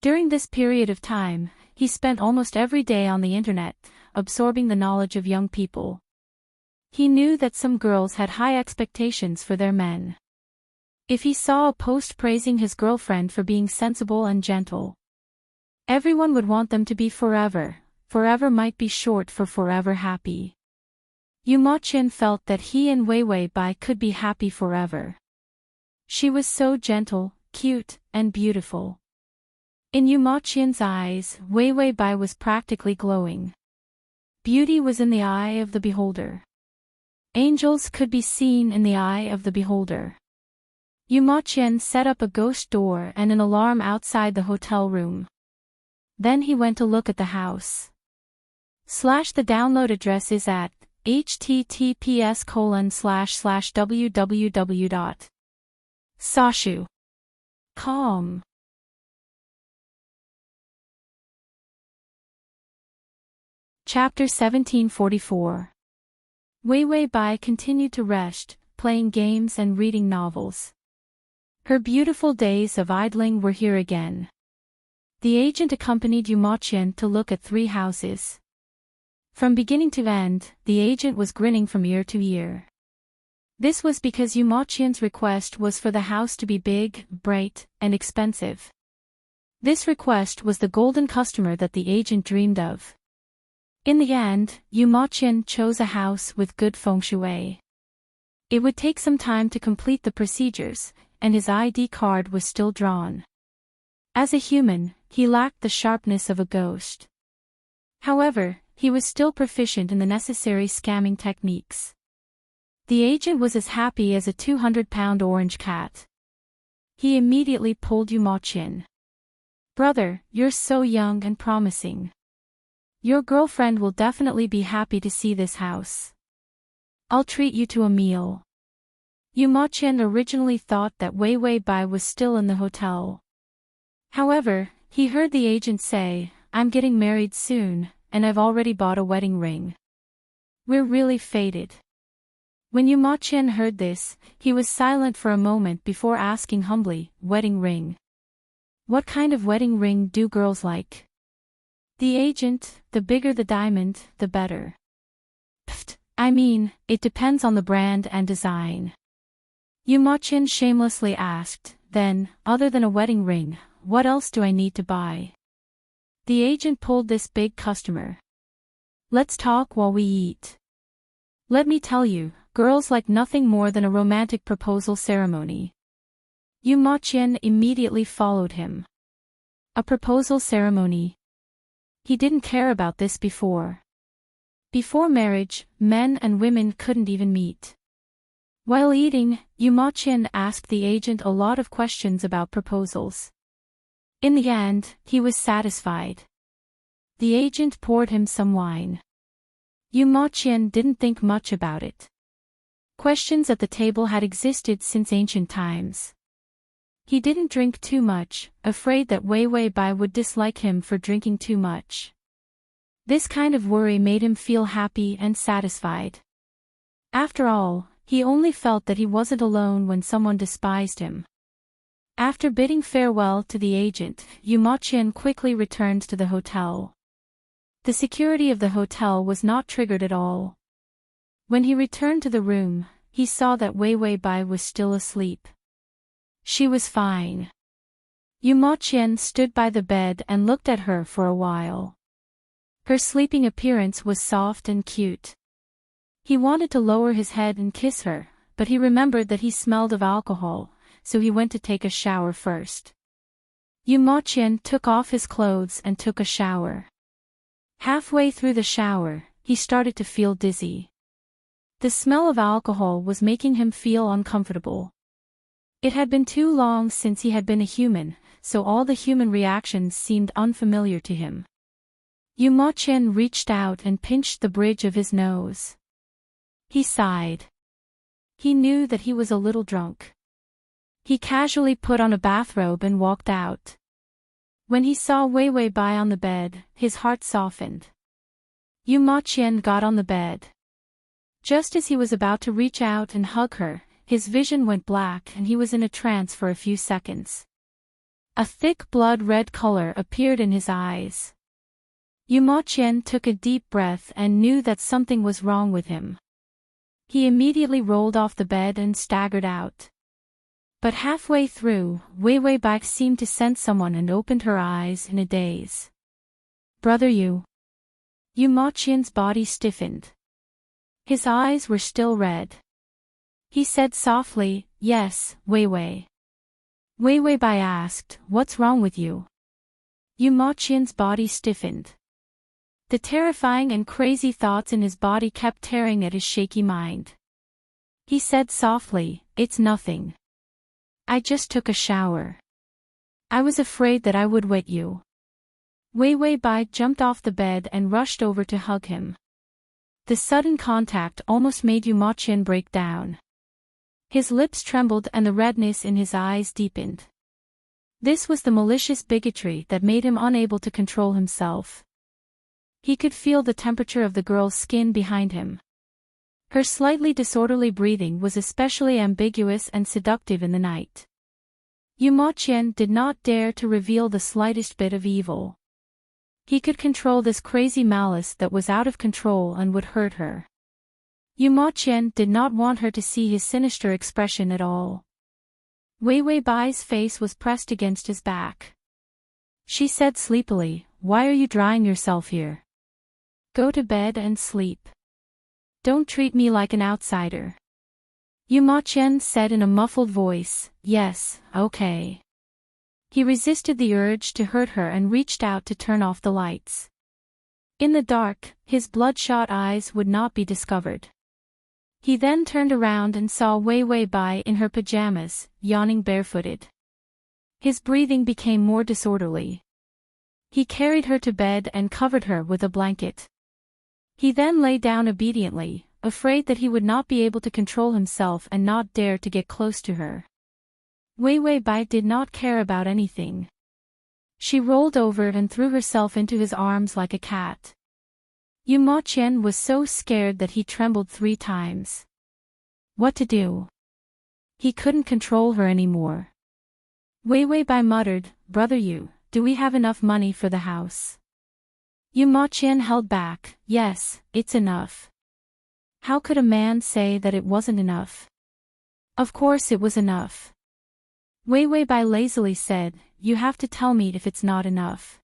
During this period of time, he spent almost every day on the internet, absorbing the knowledge of young people. He knew that some girls had high expectations for their men. If he saw a post praising his girlfriend for being sensible and gentle, everyone would want them to be forever. Forever might be short for forever happy. Yu Ma Qian felt that he and Wei Weibai could be happy forever. She was so gentle, cute, and beautiful. In Yu Ma Qian's eyes, Wei Weibai was practically glowing. Beauty was in the eye of the beholder. Angels could be seen in the eye of the beholder. Yu Ma Qian set up a ghost door and an alarm outside the hotel room. Then he went to look at the house. The download address is at https://www.sashu.com. Chapter 1744. Wei Weibai continued to rest, playing games and reading novels. Her beautiful days of idling were here again. The agent accompanied Yu Ma Qian to look at 3 houses. From beginning to end, the agent was grinning from ear to ear. This was because Yu Ma Qian's request was for the house to be big, bright, and expensive. This request was the golden customer that the agent dreamed of. In the end, Yu Ma Qian chose a house with good feng shui. It would take some time to complete the procedures, and his ID card was still drawn. As a human, he lacked the sharpness of a ghost. However, he was still proficient in the necessary scamming techniques. The agent was as happy as a 200-pound orange cat. He immediately pulled Yu Ma Qian. "Brother, you're so young and promising. Your girlfriend will definitely be happy to see this house. I'll treat you to a meal." Yu Ma Qian originally thought that Wei Weibai was still in the hotel. However, he heard the agent say, "I'm getting married soon, and I've already bought a wedding ring. We're really fated." When Yu Ma Qian heard this, he was silent for a moment before asking humbly, "Wedding ring? What kind of wedding ring do girls like?" The agent, "The bigger the diamond, the better." "Pfft, I mean, it depends on the brand and design." Yu Ma Qian shamelessly asked, "Then, other than a wedding ring, what else do I need to buy?" The agent pulled this big customer. "Let's talk while we eat. Let me tell you, girls like nothing more than a romantic proposal ceremony." Yu Ma Qian immediately followed him. A proposal ceremony? He didn't care about this before. Before marriage, men and women couldn't even meet. While eating, Yu Ma Qian asked the agent a lot of questions about proposals. In the end, he was satisfied. The agent poured him some wine. Yu Ma Qian didn't think much about it. Questions at the table had existed since ancient times. He didn't drink too much, afraid that Wei Weibai would dislike him for drinking too much. This kind of worry made him feel happy and satisfied. After all, he only felt that he wasn't alone when someone despised him. After bidding farewell to the agent, Yu Moqian quickly returned to the hotel. The security of the hotel was not triggered at all. When he returned to the room, he saw that Wei Wei Bai was still asleep. She was fine. Yu Moqian stood by the bed and looked at her for a while. Her sleeping appearance was soft and cute. He wanted to lower his head and kiss her, but he remembered that he smelled of alcohol, so he went to take a shower first. Yu Moqian took off his clothes and took a shower. Halfway through the shower, he started to feel dizzy. The smell of alcohol was making him feel uncomfortable. It had been too long since he had been a human, so all the human reactions seemed unfamiliar to him. Yu Moqian reached out and pinched the bridge of his nose. He sighed. He knew that he was a little drunk. He casually put on a bathrobe and walked out. When he saw Wei Wei Bai on the bed, his heart softened. Yu Moqian got on the bed. Just as he was about to reach out and hug her, his vision went black and he was in a trance for a few seconds. A thick blood-red color appeared in his eyes. Yu Moqian took a deep breath and knew that something was wrong with him. He immediately rolled off the bed and staggered out. But halfway through, Wei Wei Bai seemed to sense someone and opened her eyes in a daze. "Brother Yu." Yu Moqian's body stiffened. His eyes were still red. He said softly, "Yes, Wei Wei." Wei Wei Bai asked, "What's wrong with you?" Yu Moqian's body stiffened. The terrifying and crazy thoughts in his body kept tearing at his shaky mind. He said softly, "It's nothing. I just took a shower. I was afraid that I would wet you." Wei Wei Bai jumped off the bed and rushed over to hug him. The sudden contact almost made Yu Moqian break down. His lips trembled and the redness in his eyes deepened. This was the malicious bigotry that made him unable to control himself. He could feel the temperature of the girl's skin behind him. Her slightly disorderly breathing was especially ambiguous and seductive in the night. Yu Moqian did not dare to reveal the slightest bit of evil. He could control this crazy malice that was out of control and would hurt her. Yu Moqian did not want her to see his sinister expression at all. Wei Wei Bai's face was pressed against his back. She said sleepily, "Why are you drying yourself here? Go to bed and sleep. Don't treat me like an outsider." Yu Moqian said in a muffled voice, "Yes, okay." He resisted the urge to hurt her and reached out to turn off the lights. In the dark, his bloodshot eyes would not be discovered. He then turned around and saw Wei Wei Bai in her pajamas, yawning barefooted. His breathing became more disorderly. He carried her to bed and covered her with a blanket. He then lay down obediently, afraid that he would not be able to control himself and not dare to get close to her. Wei Wei Bai did not care about anything. She rolled over and threw herself into his arms like a cat. Yu Moqian was so scared that he trembled 3 times. What to do? He couldn't control her anymore. Wei Wei Bai muttered, "Brother Yu, do we have enough money for the house?" Yu Moqian held back, "Yes, it's enough." How could a man say that it wasn't enough? Of course it was enough. Wei Wei Bai lazily said, "You have to tell me if it's not enough.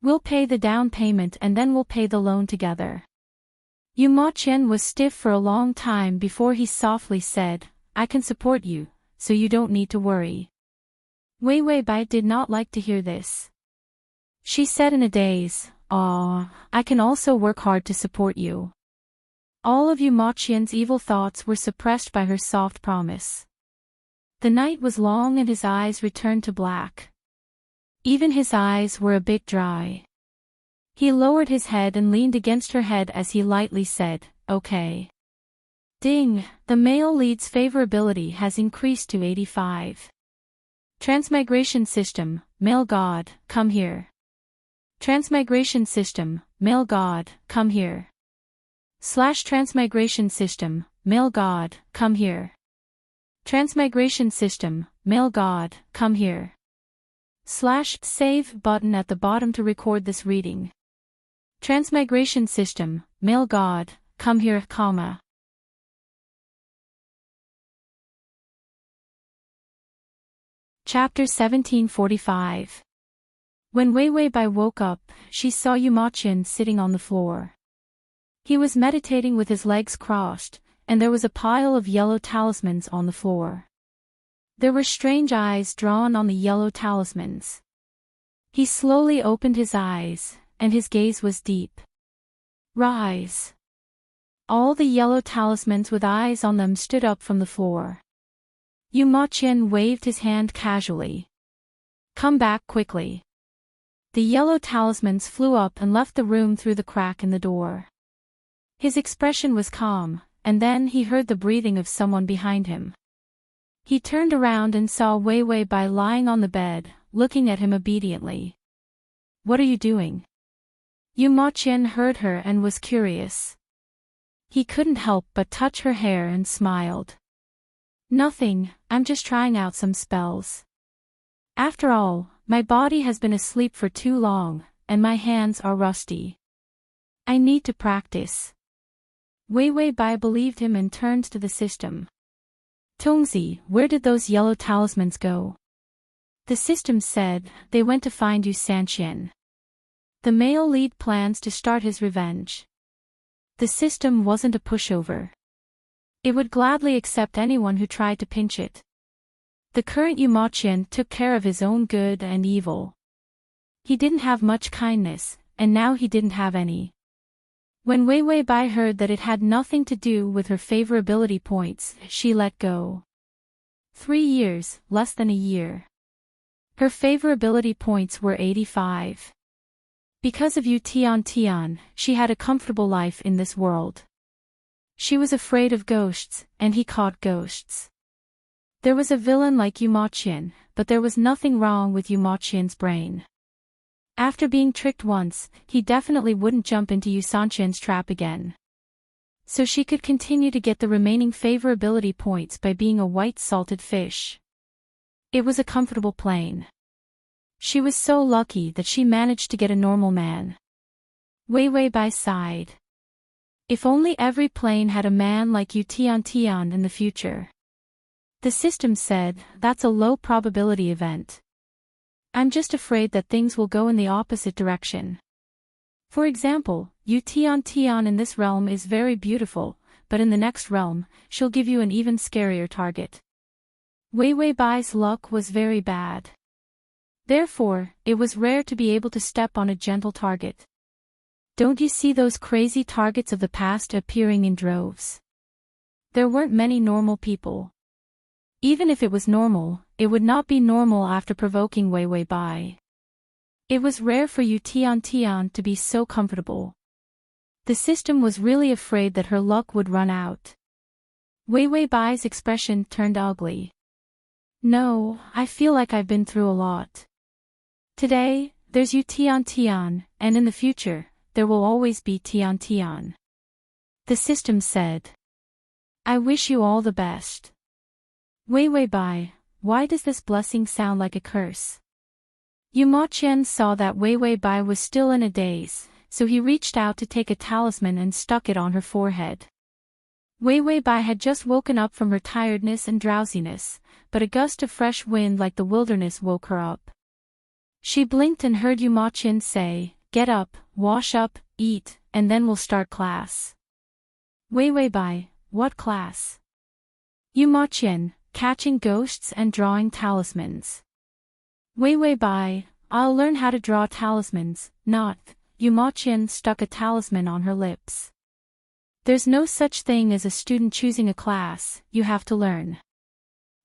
We'll pay the down payment and then we'll pay the loan together." Yu Moqian was stiff for a long time before he softly said, "I can support you, so you don't need to worry." Wei Wei Bai did not like to hear this. She said in a daze, I can also work hard to support you." All of Yu Moqian's evil thoughts were suppressed by her soft promise. The night was long and his eyes returned to black. Even his eyes were a bit dry. He lowered his head and leaned against her head as he lightly said, "Okay." Ding, the male lead's favorability has increased to 85. Transmigration system, male god, come here. Transmigration system, male god, come here. / transmigration system, male god, come here. Transmigration system, male god, come here. /save button at the bottom to record this reading. Transmigration system, male god, come here, comma. Chapter 1745. When Wei Wei Bai woke up, she saw Yu Ma Qian sitting on the floor. He was meditating with his legs crossed, and there was a pile of yellow talismans on the floor. There were strange eyes drawn on the yellow talismans. He slowly opened his eyes, and his gaze was deep. Rise. All the yellow talismans with eyes on them stood up from the floor. Yu Ma Qian waved his hand casually. Come back quickly. The yellow talismans flew up and left the room through the crack in the door. His expression was calm, and then he heard the breathing of someone behind him. He turned around and saw Wei Wei Bai lying on the bed, looking at him obediently. What are you doing? Yu Ma Qian heard her and was curious. He couldn't help but touch her hair and smiled. Nothing, I'm just trying out some spells. After all, my body has been asleep for too long, and my hands are rusty. I need to practice. Wei Wei Bai believed him and turned to the system. Tongzi, where did those yellow talismans go? The system said, they went to find Yu Sanqian. The male lead plans to start his revenge. The system wasn't a pushover. It would gladly accept anyone who tried to pinch it. The current Yu Ma Qian took care of his own good and evil. He didn't have much kindness, and now he didn't have any. When Wei Wei Bai heard that it had nothing to do with her favorability points, she let go. 3 years, less than a year. Her favorability points were 85. Because of Yu Tian, she had a comfortable life in this world. She was afraid of ghosts, and he caught ghosts. There was a villain like Yu Ma Qian, but there was nothing wrong with Yu Ma Qian's brain. After being tricked once, he definitely wouldn't jump into Yu Sanqian's trap again. So she could continue to get the remaining favorability points by being a white salted fish. It was a comfortable plane. She was so lucky that she managed to get a normal man. Wei Wei Bai sighed. If only every plane had a man like Yu Tian in the future. The system said, that's a low probability event. I'm just afraid that things will go in the opposite direction. For example, Yu Tian in this realm is very beautiful, but in the next realm, she'll give you an even scarier target. Wei Wei Bai's luck was very bad. Therefore, it was rare to be able to step on a gentle target. Don't you see those crazy targets of the past appearing in droves? There weren't many normal people. Even if it was normal, it would not be normal after provoking Wei Wei Bai. It was rare for Yu Tian to be so comfortable. The system was really afraid that her luck would run out. Wei Wei Bai's expression turned ugly. No, I feel like I've been through a lot. Today, there's Yu Tian, and in the future, there will always be Tian. The system said. I wish you all the best. Wei Wei Bai, why does this blessing sound like a curse? Yu Ma Qian saw that Wei Wei Bai was still in a daze, so he reached out to take a talisman and stuck it on her forehead. Wei Wei Bai had just woken up from her tiredness and drowsiness, but a gust of fresh wind like the wilderness woke her up. She blinked and heard Yu Ma Qian say, get up, wash up, eat, and then we'll start class. Wei Wei Bai, what class? Yu Ma Qian, catching ghosts and drawing talismans. Wei Wei Bai, I'll learn how to draw talismans, not. Yu Ma Qian stuck a talisman on her lips. There's no such thing as a student choosing a class, you have to learn.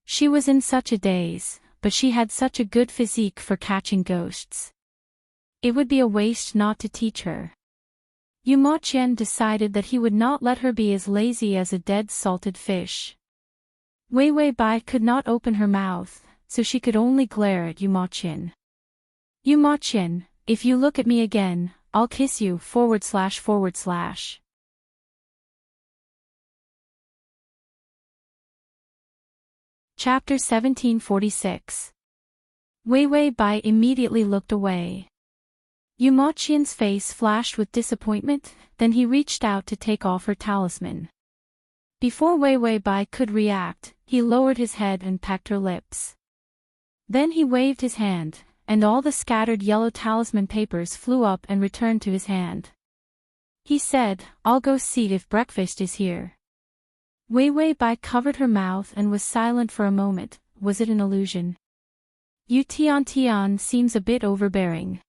She was in such a daze, but she had such a good physique for catching ghosts. It would be a waste not to teach her. Yu Ma Qian decided that he would not let her be as lazy as a dead salted fish. Wei Wei Bai could not open her mouth, so she could only glare at Yu Ma Qian. Yu Ma Qian, if you look at me again, I'll kiss you, // Chapter 1746. Wei Wei Bai immediately looked away. Yu Maqian's face flashed with disappointment, then he reached out to take off her talisman. Before Wei Wei Bai could react, he lowered his head and pecked her lips. Then he waved his hand, and all the scattered yellow talisman papers flew up and returned to his hand. He said, "I'll go see if breakfast is here." Wei Wei Bai covered her mouth and was silent for a moment. Was it an illusion? Yu Tian seems a bit overbearing.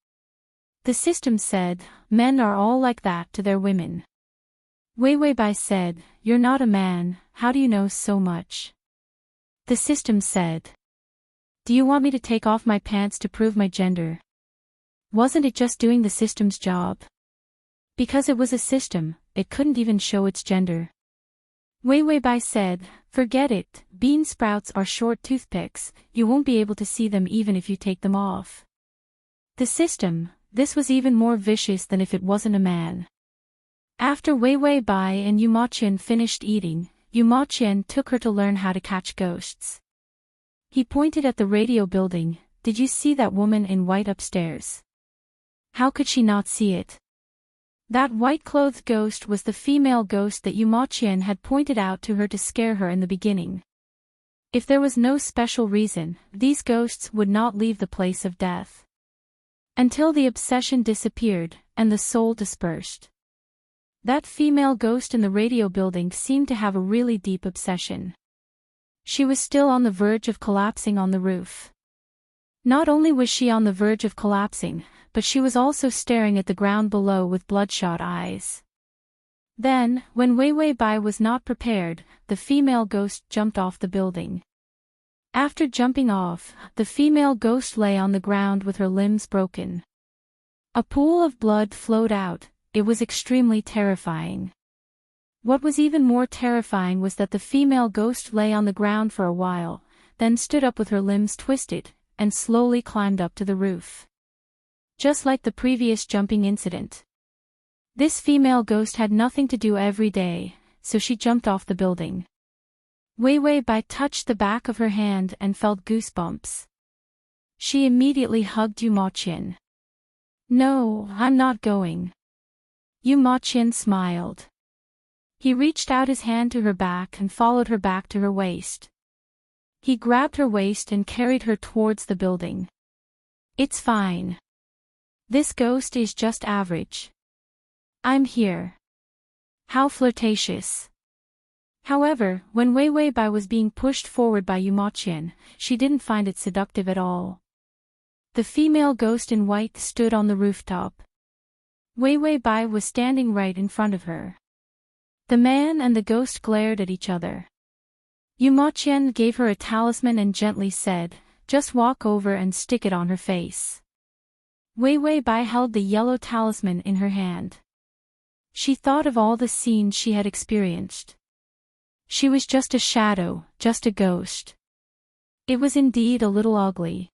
The system said, "Men are all like that to their women." Wei Wei Bai said, "You're not a man, how do you know so much?" The system said, "Do you want me to take off my pants to prove my gender?" Wasn't it just doing the system's job? Because it was a system, it couldn't even show its gender. Wei Wei Bai said, "Forget it, bean sprouts are short toothpicks, you won't be able to see them even if you take them off." The system, this was even more vicious than if it wasn't a man. After Wei Wei Bai and Yu Maqian finished eating, Yu Maqian took her to learn how to catch ghosts. He pointed at the radio building. "Did you see that woman in white upstairs?" How could she not see it? That white-clothed ghost was the female ghost that Yu Maqian had pointed out to her to scare her in the beginning. If there was no special reason, these ghosts would not leave the place of death. Until the obsession disappeared, and the soul dispersed. That female ghost in the radio building seemed to have a really deep obsession. She was still on the verge of collapsing on the roof. Not only was she on the verge of collapsing, but she was also staring at the ground below with bloodshot eyes. Then, when Wei Wei Bai was not prepared, the female ghost jumped off the building. After jumping off, the female ghost lay on the ground with her limbs broken. A pool of blood flowed out. It was extremely terrifying. What was even more terrifying was that the female ghost lay on the ground for a while, then stood up with her limbs twisted, and slowly climbed up to the roof. Just like the previous jumping incident. This female ghost had nothing to do every day, so she jumped off the building. Wei Wei Bai touched the back of her hand and felt goosebumps. She immediately hugged Yu Maqian. "No, I'm not going." Yu Maqian smiled. He reached out his hand to her back and followed her back to her waist. He grabbed her waist and carried her towards the building. "It's fine. This ghost is just average. I'm here." How flirtatious. However, when Wei Wei Bai was being pushed forward by Yu Maqian, she didn't find it seductive at all. The female ghost in white stood on the rooftop. Wei Wei Bai was standing right in front of her. The man and the ghost glared at each other. Yu Maqian gave her a talisman and gently said, "Just walk over and stick it on her face." Wei Wei Bai held the yellow talisman in her hand. She thought of all the scenes she had experienced. She was just a shadow, just a ghost. It was indeed a little ugly.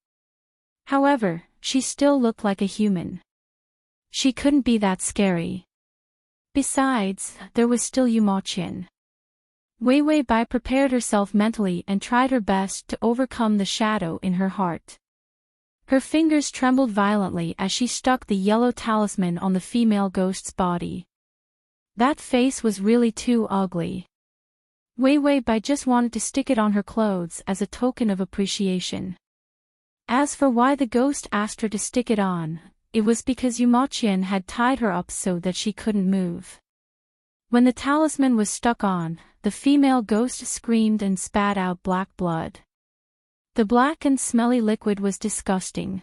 However, she still looked like a human. She couldn't be that scary. Besides, there was still Yu Maqian. Wei Wei Bai prepared herself mentally and tried her best to overcome the shadow in her heart. Her fingers trembled violently as she stuck the yellow talisman on the female ghost's body. That face was really too ugly. Wei Wei Bai just wanted to stick it on her clothes as a token of appreciation. As for why the ghost asked her to stick it on, it was because Yu Maqian had tied her up so that she couldn't move. When the talisman was stuck on, the female ghost screamed and spat out black blood. The black and smelly liquid was disgusting.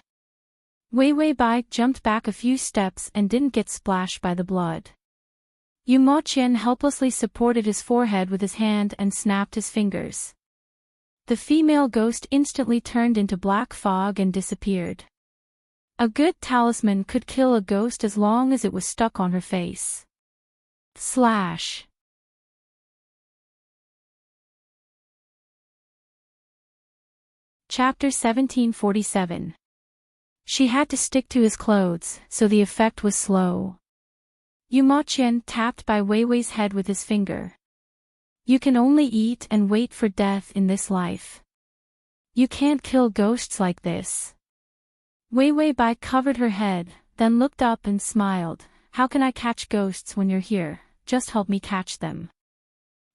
Wei Wei Bai jumped back a few steps and didn't get splashed by the blood. Yu Maqian helplessly supported his forehead with his hand and snapped his fingers. The female ghost instantly turned into black fog and disappeared. A good talisman could kill a ghost as long as it was stuck on her face. Slash. Chapter 1747. She had to stick to his clothes, so the effect was slow. Yu Maqian tapped by Wei Wei's head with his finger. "You can only eat and wait for death in this life. You can't kill ghosts like this. Wei Wei Bai covered her head, then looked up and smiled. How can I catch ghosts when you're here? Just help me catch them.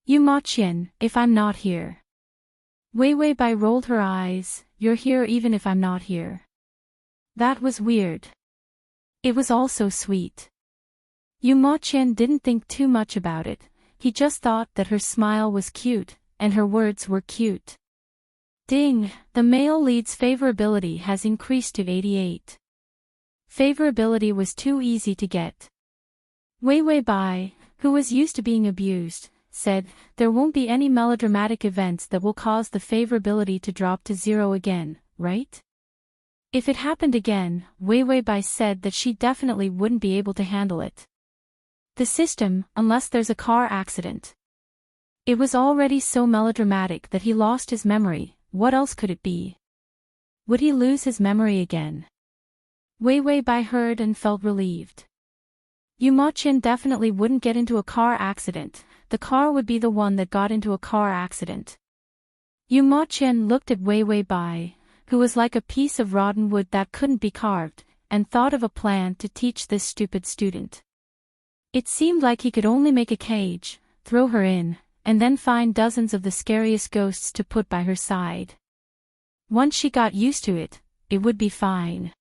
You Ma Qian, if I'm not here. Wei Wei Bai rolled her eyes. You're here even if I'm not here. That was weird. It was also sweet. Yu Ma Qian didn't think too much about it. He just thought that her smile was cute, and her words were cute. Ding, the male lead's favorability has increased to 88. Favorability was too easy to get. Wei Wei Bai, who was used to being abused, said, there won't be any melodramatic events that will cause the favorability to drop to 0 again, right? If it happened again, Wei Wei Bai said that she definitely wouldn't be able to handle it. The system, unless there's a car accident. It was already so melodramatic that he lost his memory. What else could it be? Would he lose his memory again? Wei Wei Bai heard and felt relieved. Yu Ma Qian definitely wouldn't get into a car accident. The car would be the one that got into a car accident. Yu Ma Qian looked at Wei Wei Bai, who was like a piece of rotten wood that couldn't be carved, and thought of a plan to teach this stupid student. It seemed like he could only make a cage, throw her in, and then find dozens of the scariest ghosts to put by her side. Once she got used to it, it would be fine.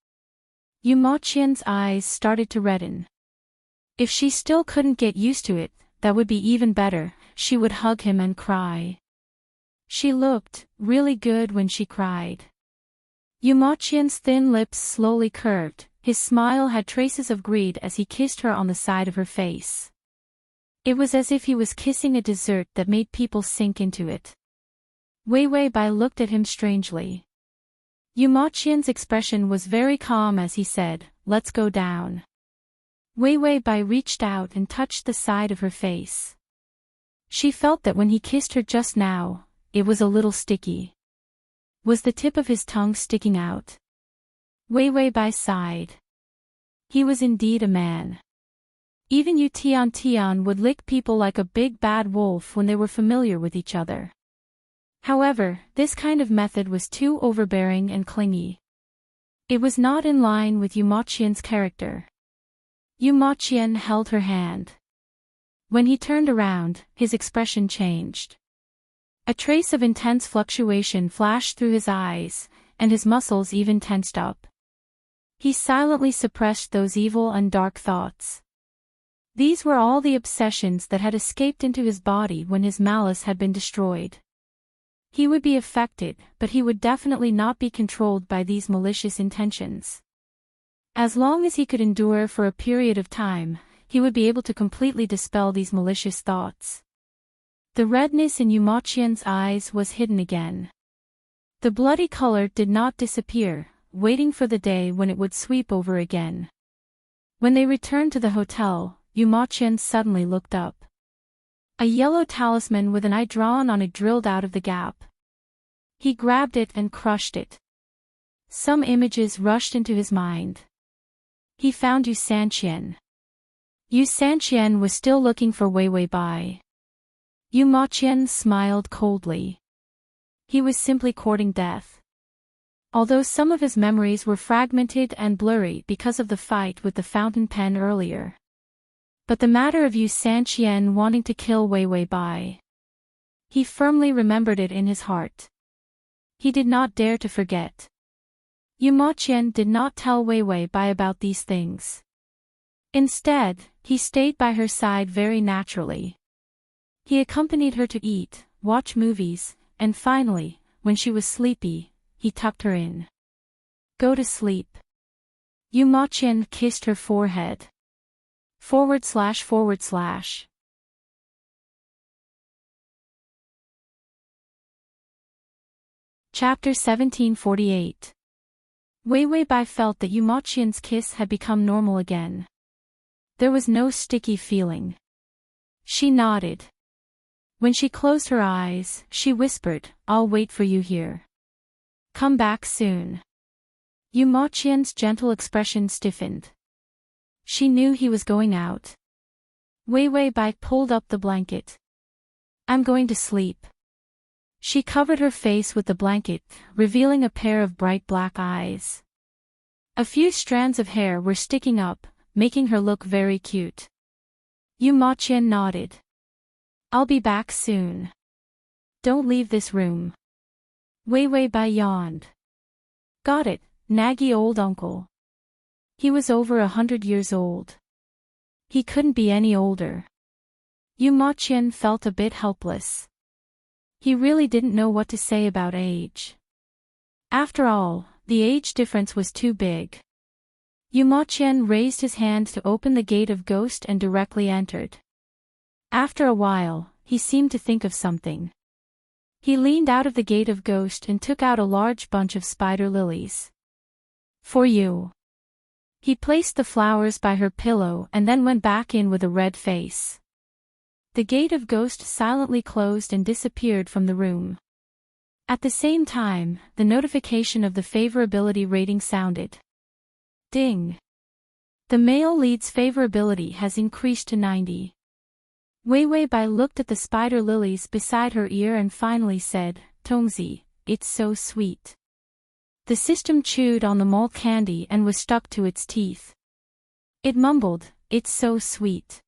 Yu Ma Qian's eyes started to redden. If she still couldn't get used to it, that would be even better. She would hug him and cry. She looked really good when she cried. Yu Ma Qian's thin lips slowly curved. His smile had traces of greed as he kissed her on the side of her face. It was as if he was kissing a dessert that made people sink into it. Wei Wei Bai looked at him strangely. Yu Ma Qian's expression was very calm as he said, let's go down. Wei Wei Bai reached out and touched the side of her face. She felt that when he kissed her just now, it was a little sticky. Was the tip of his tongue sticking out? Wei Wei Bai sighed. He was indeed a man. Even Yu Tian would lick people like a big bad wolf when they were familiar with each other. However, this kind of method was too overbearing and clingy. It was not in line with Yu Ma Qian's character. Yu Ma Qian held her hand. When he turned around, his expression changed. A trace of intense fluctuation flashed through his eyes, and his muscles even tensed up. He silently suppressed those evil and dark thoughts. These were all the obsessions that had escaped into his body when his malice had been destroyed. He would be affected, but he would definitely not be controlled by these malicious intentions. As long as he could endure for a period of time, he would be able to completely dispel these malicious thoughts. The redness in Yu Ma Qian's eyes was hidden again. The bloody color did not disappear, waiting for the day when it would sweep over again. When they returned to the hotel, Yu Ma Qian suddenly looked up. A yellow talisman with an eye drawn on it drilled out of the gap. He grabbed it and crushed it. Some images rushed into his mind. He found Yu Sanqian. Yu Sanqian was still looking for Wei Wei Bai. Yu Ma Qian smiled coldly. He was simply courting death. Although some of his memories were fragmented and blurry because of the fight with the fountain pen earlier. But the matter of Yu Sanqian wanting to kill Wei Wei Bai. He firmly remembered it in his heart. He did not dare to forget. Yu Ma Qian did not tell Wei Wei Bai about these things. Instead, he stayed by her side very naturally. He accompanied her to eat, watch movies, and finally, when she was sleepy, he tucked her in. Go to sleep. Yu Ma Qian kissed her forehead. // Chapter 1748. Wei Wei Bai felt that Yu Ma Qian's kiss had become normal again. There was no sticky feeling. She nodded. When she closed her eyes, she whispered, I'll wait for you here. Come back soon. Yu Ma Qian's gentle expression stiffened. She knew he was going out. Wei Wei Bai pulled up the blanket. I'm going to sleep. She covered her face with the blanket, revealing a pair of bright black eyes. A few strands of hair were sticking up, making her look very cute. Yu Maqian nodded. I'll be back soon. Don't leave this room. Wei Wei Bai yawned. Got it, naggy old uncle. He was over 100 years old. He couldn't be any older. Yu Maqian felt a bit helpless. He really didn't know what to say about age. After all, the age difference was too big. Yu Maqian raised his hand to open the gate of ghost and directly entered. After a while, he seemed to think of something. He leaned out of the gate of ghost and took out a large bunch of spider lilies. For you. He placed the flowers by her pillow and then went back in with a red face. The gate of ghost silently closed and disappeared from the room. At the same time, the notification of the favorability rating sounded. Ding! The male lead's favorability has increased to 90. Wei Wei Bai looked at the spider lilies beside her ear and finally said, Tongzi, it's so sweet. The system chewed on the malt candy and was stuck to its teeth. It mumbled, it's so sweet.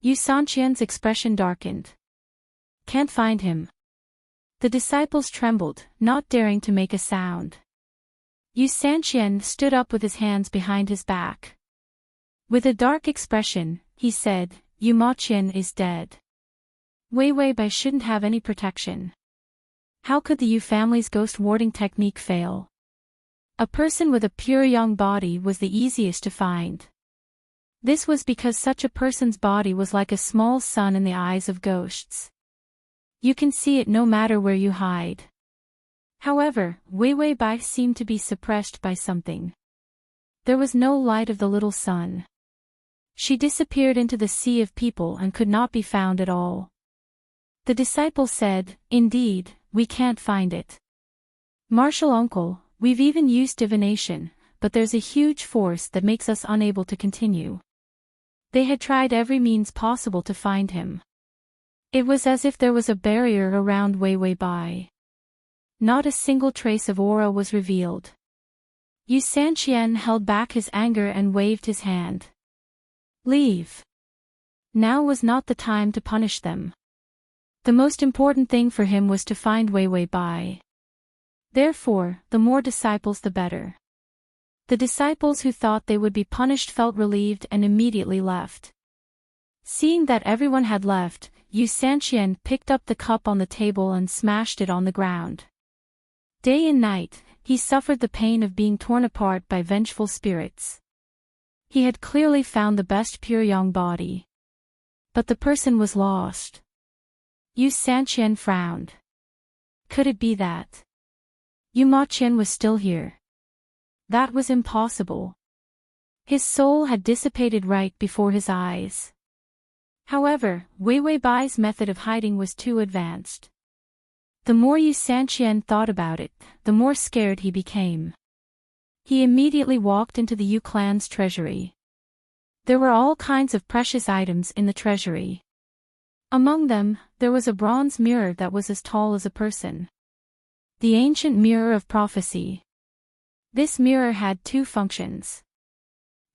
Yu Sanqian's expression darkened. Can't find him. The disciples trembled, not daring to make a sound. Yu Sanqian stood up with his hands behind his back. With a dark expression, he said, Yu Maqian is dead. Wei Wei Bai shouldn't have any protection. How could the Yu family's ghost warding technique fail? A person with a pure young body was the easiest to find. This was because such a person's body was like a small sun in the eyes of ghosts. You can see it no matter where you hide. However, Wei Wei Bai seemed to be suppressed by something. There was no light of the little sun. She disappeared into the sea of people and could not be found at all. The disciple said, Indeed, we can't find it. Martial uncle, we've even used divination, but there's a huge force that makes us unable to continue. They had tried every means possible to find him. It was as if there was a barrier around Wei Wei Bai. Not a single trace of aura was revealed. Yu Sanqian held back his anger and waved his hand. Leave. Now was not the time to punish them. The most important thing for him was to find Wei Wei Bai. Therefore, the more disciples the better. The disciples who thought they would be punished felt relieved and immediately left. Seeing that everyone had left, Yu Sanqian picked up the cup on the table and smashed it on the ground. Day and night, he suffered the pain of being torn apart by vengeful spirits. He had clearly found the best pure young body. But the person was lost. Yu Sanqian frowned. Could it be that Yu Maqian was still here? That was impossible. His soul had dissipated right before his eyes. However, Wei Wei Bai's method of hiding was too advanced. The more Yu Sanqian thought about it, the more scared he became. He immediately walked into the Yu clan's treasury. There were all kinds of precious items in the treasury. Among them, there was a bronze mirror that was as tall as a person. The ancient mirror of prophecy. This mirror had two functions.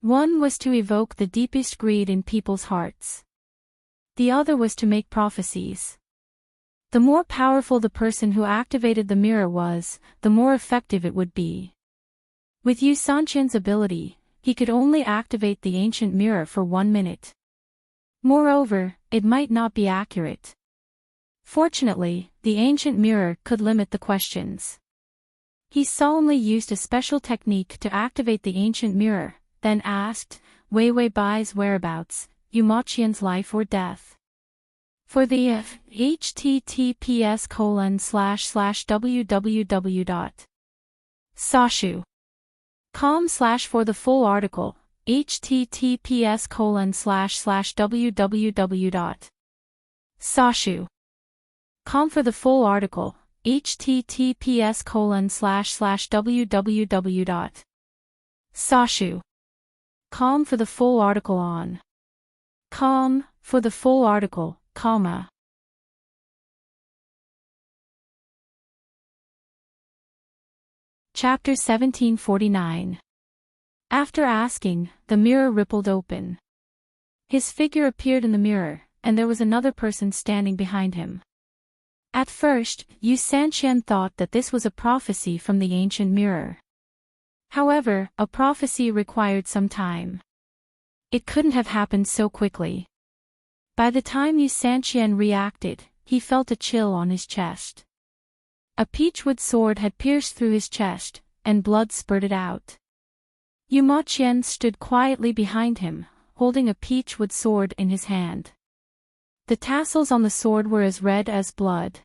One was to evoke the deepest greed in people's hearts. The other was to make prophecies. The more powerful the person who activated the mirror was, the more effective it would be. With Yu Sanqian's ability, he could only activate the ancient mirror for 1 minute. Moreover, it might not be accurate. Fortunately, the ancient mirror could limit the questions. He solemnly used a special technique to activate the ancient mirror, then asked, Wei Wei Bai's whereabouts, Yu Maqian's life or death. For the https://www.sashu.com/ for the full article, https://www.sashu.com for the full article, https://www.sashu.com for the full article on com for the full article, comma. Chapter 1749. After asking, the mirror rippled open. His figure appeared in the mirror, and there was another person standing behind him. At first, Yu Sanqian thought that this was a prophecy from the ancient mirror. However, a prophecy required some time. It couldn't have happened so quickly. By the time Yu Sanqian reacted, he felt a chill on his chest. A peachwood sword had pierced through his chest, and blood spurted out. Yu Moqian stood quietly behind him, holding a peachwood sword in his hand. The tassels on the sword were as red as blood.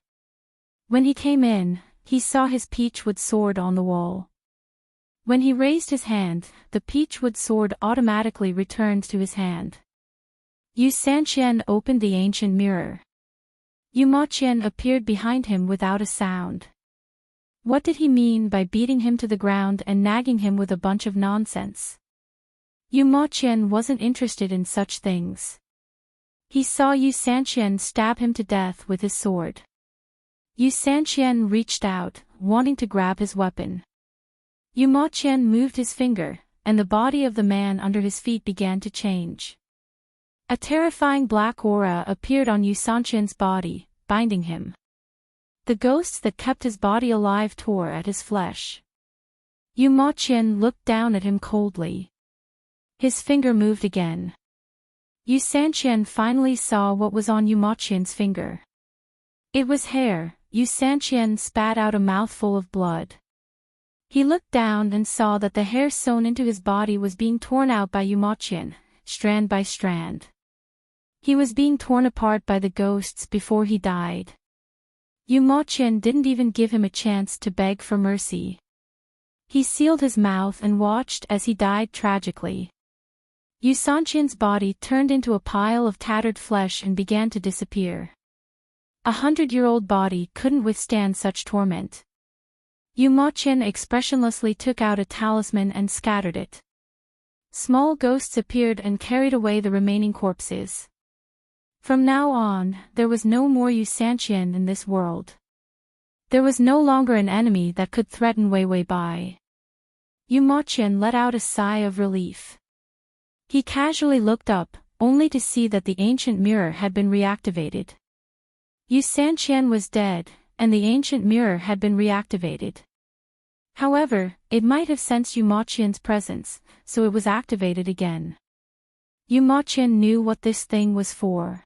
When he came in, he saw his peachwood sword on the wall. When he raised his hand, the peachwood sword automatically returned to his hand. Yu Sanqian opened the ancient mirror. Yu Moqian appeared behind him without a sound. What did he mean by beating him to the ground and nagging him with a bunch of nonsense? Yu Moqian wasn't interested in such things. He saw Yu Sanqian stab him to death with his sword. Yu Sanqian reached out, wanting to grab his weapon. Yu Moqian moved his finger, and the body of the man under his feet began to change. A terrifying black aura appeared on Yu Sanqian's body, binding him. The ghosts that kept his body alive tore at his flesh. Yu Moqian looked down at him coldly. His finger moved again. Yu Sanqian finally saw what was on Yu Moqian's finger. It was hair. Yu Sanqian spat out a mouthful of blood. He looked down and saw that the hair sewn into his body was being torn out by Yu Moqian, strand by strand. He was being torn apart by the ghosts before he died. Yu Moqian didn't even give him a chance to beg for mercy. He sealed his mouth and watched as he died tragically. Yu Sanqian's body turned into a pile of tattered flesh and began to disappear. 100-year-old body couldn't withstand such torment. Yu Moqian expressionlessly took out a talisman and scattered it. Small ghosts appeared and carried away the remaining corpses. From now on, there was no more Yu Sanqian in this world. There was no longer an enemy that could threaten Wei Wei Bai. Yu Moqian let out a sigh of relief. He casually looked up, only to see that the ancient mirror had been reactivated. Yu Sanqian was dead, and the ancient mirror had been reactivated. However, it might have sensed Yu Moqian's presence, so it was activated again. Yu Moqian knew what this thing was for.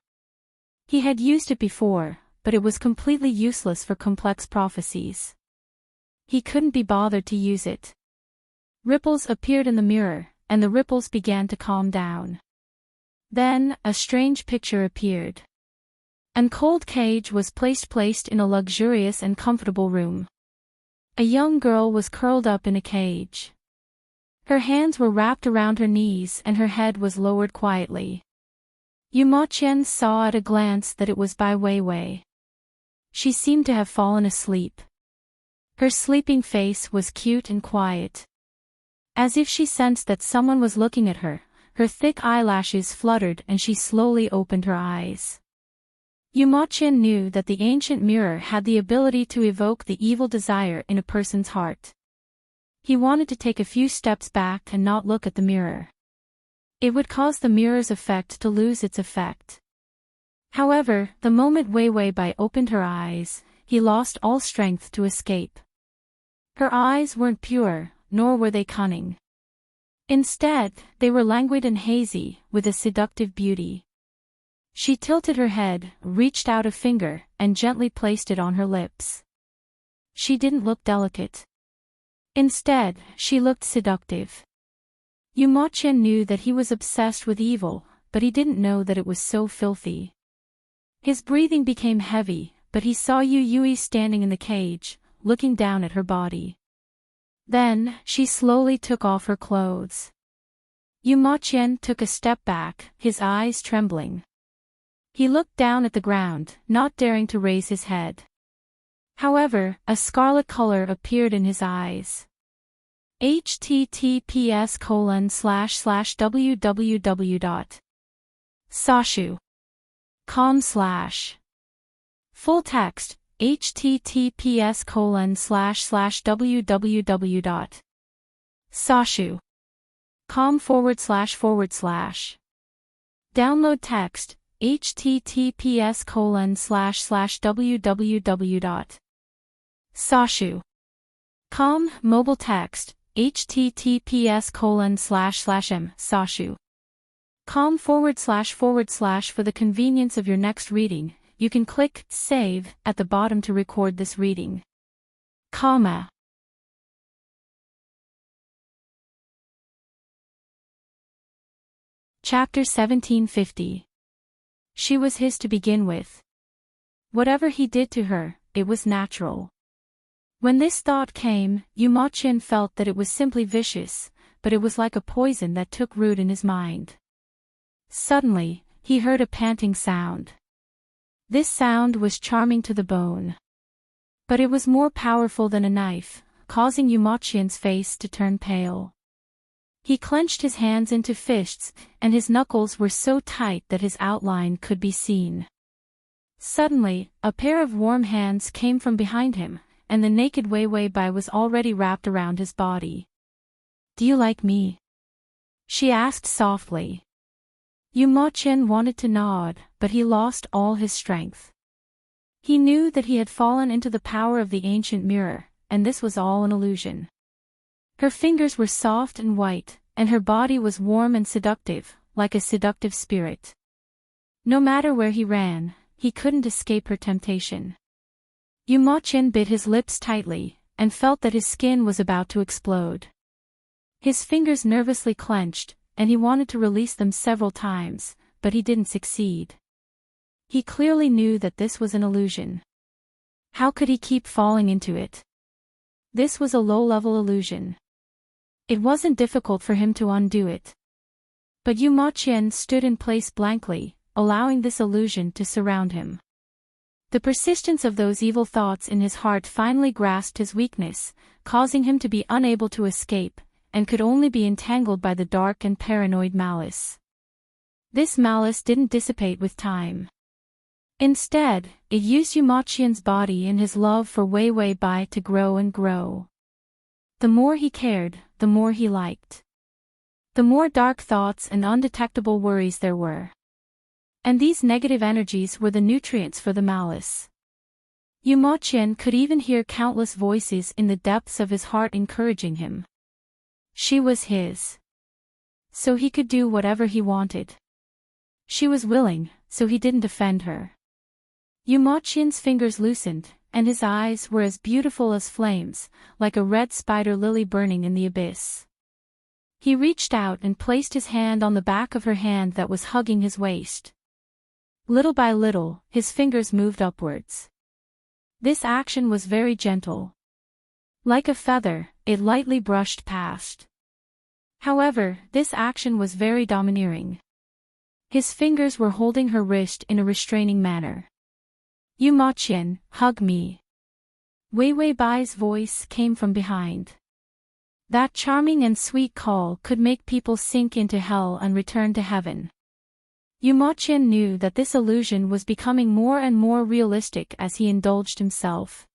He had used it before, but it was completely useless for complex prophecies. He couldn't be bothered to use it. Ripples appeared in the mirror, and the ripples began to calm down. Then, a strange picture appeared. An cold cage was placed in a luxurious and comfortable room. A young girl was curled up in a cage. Her hands were wrapped around her knees and her head was lowered quietly. Yu Moqian saw at a glance that it was Bai Weiwei. She seemed to have fallen asleep. Her sleeping face was cute and quiet. As if she sensed that someone was looking at her, her thick eyelashes fluttered and she slowly opened her eyes. Yu Moqian knew that the ancient mirror had the ability to evoke the evil desire in a person's heart. He wanted to take a few steps back and not look at the mirror. It would cause the mirror's effect to lose its effect. However, the moment Wei Wei Bai opened her eyes, he lost all strength to escape. Her eyes weren't pure, nor were they cunning. Instead, they were languid and hazy, with a seductive beauty. She tilted her head, reached out a finger, and gently placed it on her lips. She didn't look delicate. Instead, she looked seductive. Yu Moqian knew that he was obsessed with evil, but he didn't know that it was so filthy. His breathing became heavy, but he saw Yu Yui standing in the cage, looking down at her body. Then, she slowly took off her clothes. Yu Moqian took a step back, his eyes trembling. He looked down at the ground, not daring to raise his head. However, a scarlet color appeared in his eyes. https://www.sashu.com/ Full text, https://www.sashu.com/. Download text, https://www.sashu.com. Mobile text, https://m.sashu.com// For the convenience of your next reading, you can click Save at the bottom to record this reading. Comma. Chapter 1750. She was his to begin with. Whatever he did to her, it was natural. When this thought came, Yu Ma-chien felt that it was simply vicious, but it was like a poison that took root in his mind. Suddenly, he heard a panting sound. This sound was charming to the bone. But it was more powerful than a knife, causing Yu Ma-chien's face to turn pale. He clenched his hands into fists, and his knuckles were so tight that his outline could be seen. Suddenly, a pair of warm hands came from behind him, and the naked Wei Wei Bai was already wrapped around his body. "Do you like me?" she asked softly. Yu Ma-chien wanted to nod, but he lost all his strength. He knew that he had fallen into the power of the ancient mirror, and this was all an illusion. Her fingers were soft and white, and her body was warm and seductive, like a seductive spirit. No matter where he ran, he couldn't escape her temptation. Yu Ma-chien bit his lips tightly, and felt that his skin was about to explode. His fingers nervously clenched, and he wanted to release them several times, but he didn't succeed. He clearly knew that this was an illusion. How could he keep falling into it? This was a low-level illusion. It wasn't difficult for him to undo it. But Yu Ma-chien stood in place blankly, allowing this illusion to surround him. The persistence of those evil thoughts in his heart finally grasped his weakness, causing him to be unable to escape, and could only be entangled by the dark and paranoid malice. This malice didn't dissipate with time. Instead, it used Yu Ma-chien's body and his love for Wei Wei Bai to grow and grow. The more he cared, the more he liked. The more dark thoughts and undetectable worries there were. And these negative energies were the nutrients for the malice. Yu Ma-chien could even hear countless voices in the depths of his heart encouraging him. She was his. So he could do whatever he wanted. She was willing, so he didn't offend her. Yu Ma-chien's fingers loosened, and his eyes were as beautiful as flames, like a red spider lily burning in the abyss. He reached out and placed his hand on the back of her hand that was hugging his waist. Little by little, his fingers moved upwards. This action was very gentle. Like a feather, it lightly brushed past. However, this action was very domineering. His fingers were holding her wrist in a restraining manner. "Yu Ma-chien, hug me." Wei Wei Bai's voice came from behind. That charming and sweet call could make people sink into hell and return to heaven. Yu Ma-chien knew that this illusion was becoming more and more realistic as he indulged himself.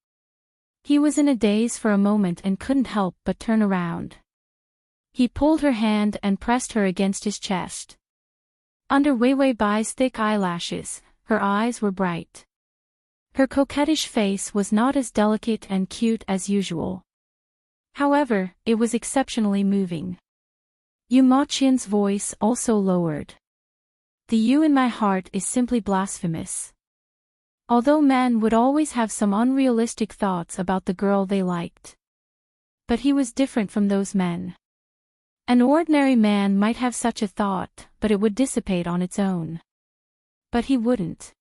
He was in a daze for a moment and couldn't help but turn around. He pulled her hand and pressed her against his chest. Under Wei Wei Bai's thick eyelashes, her eyes were bright. Her coquettish face was not as delicate and cute as usual. However, it was exceptionally moving. Yu Ma-chien's voice also lowered. "The you in my heart is simply blasphemous." Although men would always have some unrealistic thoughts about the girl they liked. But he was different from those men. An ordinary man might have such a thought, but it would dissipate on its own. But he wouldn't.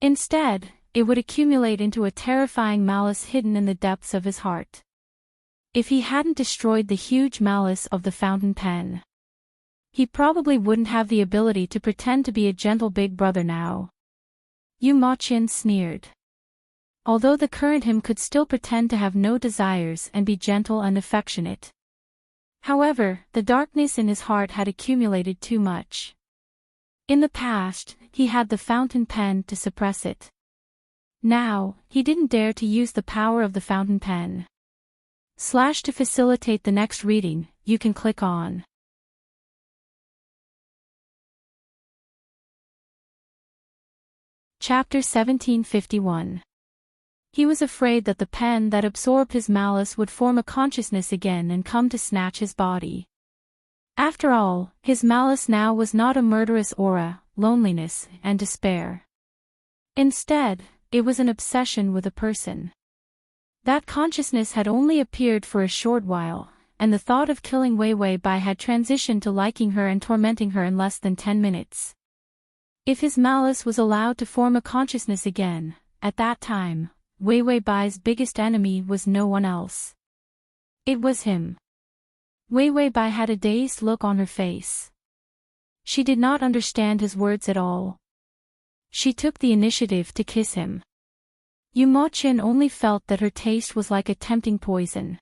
Instead, it would accumulate into a terrifying malice hidden in the depths of his heart. If he hadn't destroyed the huge malice of the fountain pen, he probably wouldn't have the ability to pretend to be a gentle big brother now. Yu Ma-chien sneered. Although the current him could still pretend to have no desires and be gentle and affectionate. However, the darkness in his heart had accumulated too much. In the past, he had the fountain pen to suppress it. Now, he didn't dare to use the power of the fountain pen. To facilitate the next reading, you can click on Chapter 1751. He was afraid that the pen that absorbed his malice would form a consciousness again and come to snatch his body. After all, his malice now was not a murderous aura, loneliness, and despair. Instead, it was an obsession with a person. That consciousness had only appeared for a short while, and the thought of killing Wei Wei Bai had transitioned to liking her and tormenting her in less than 10 minutes. If his malice was allowed to form a consciousness again, at that time, Wei Wei Bai's biggest enemy was no one else. It was him. Wei Wei Bai had a dazed look on her face. She did not understand his words at all. She took the initiative to kiss him. Yu Mo Qian only felt that her taste was like a tempting poison.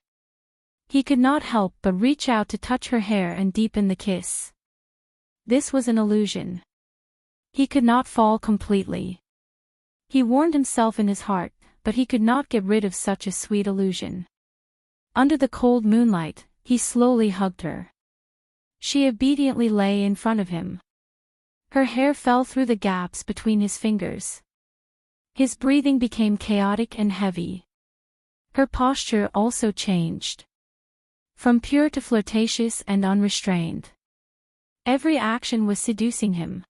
He could not help but reach out to touch her hair and deepen the kiss. This was an illusion. He could not fall completely. He warned himself in his heart, but he could not get rid of such a sweet illusion. Under the cold moonlight, he slowly hugged her. She obediently lay in front of him. Her hair fell through the gaps between his fingers. His breathing became chaotic and heavy. Her posture also changed. From pure to flirtatious and unrestrained. Every action was seducing him.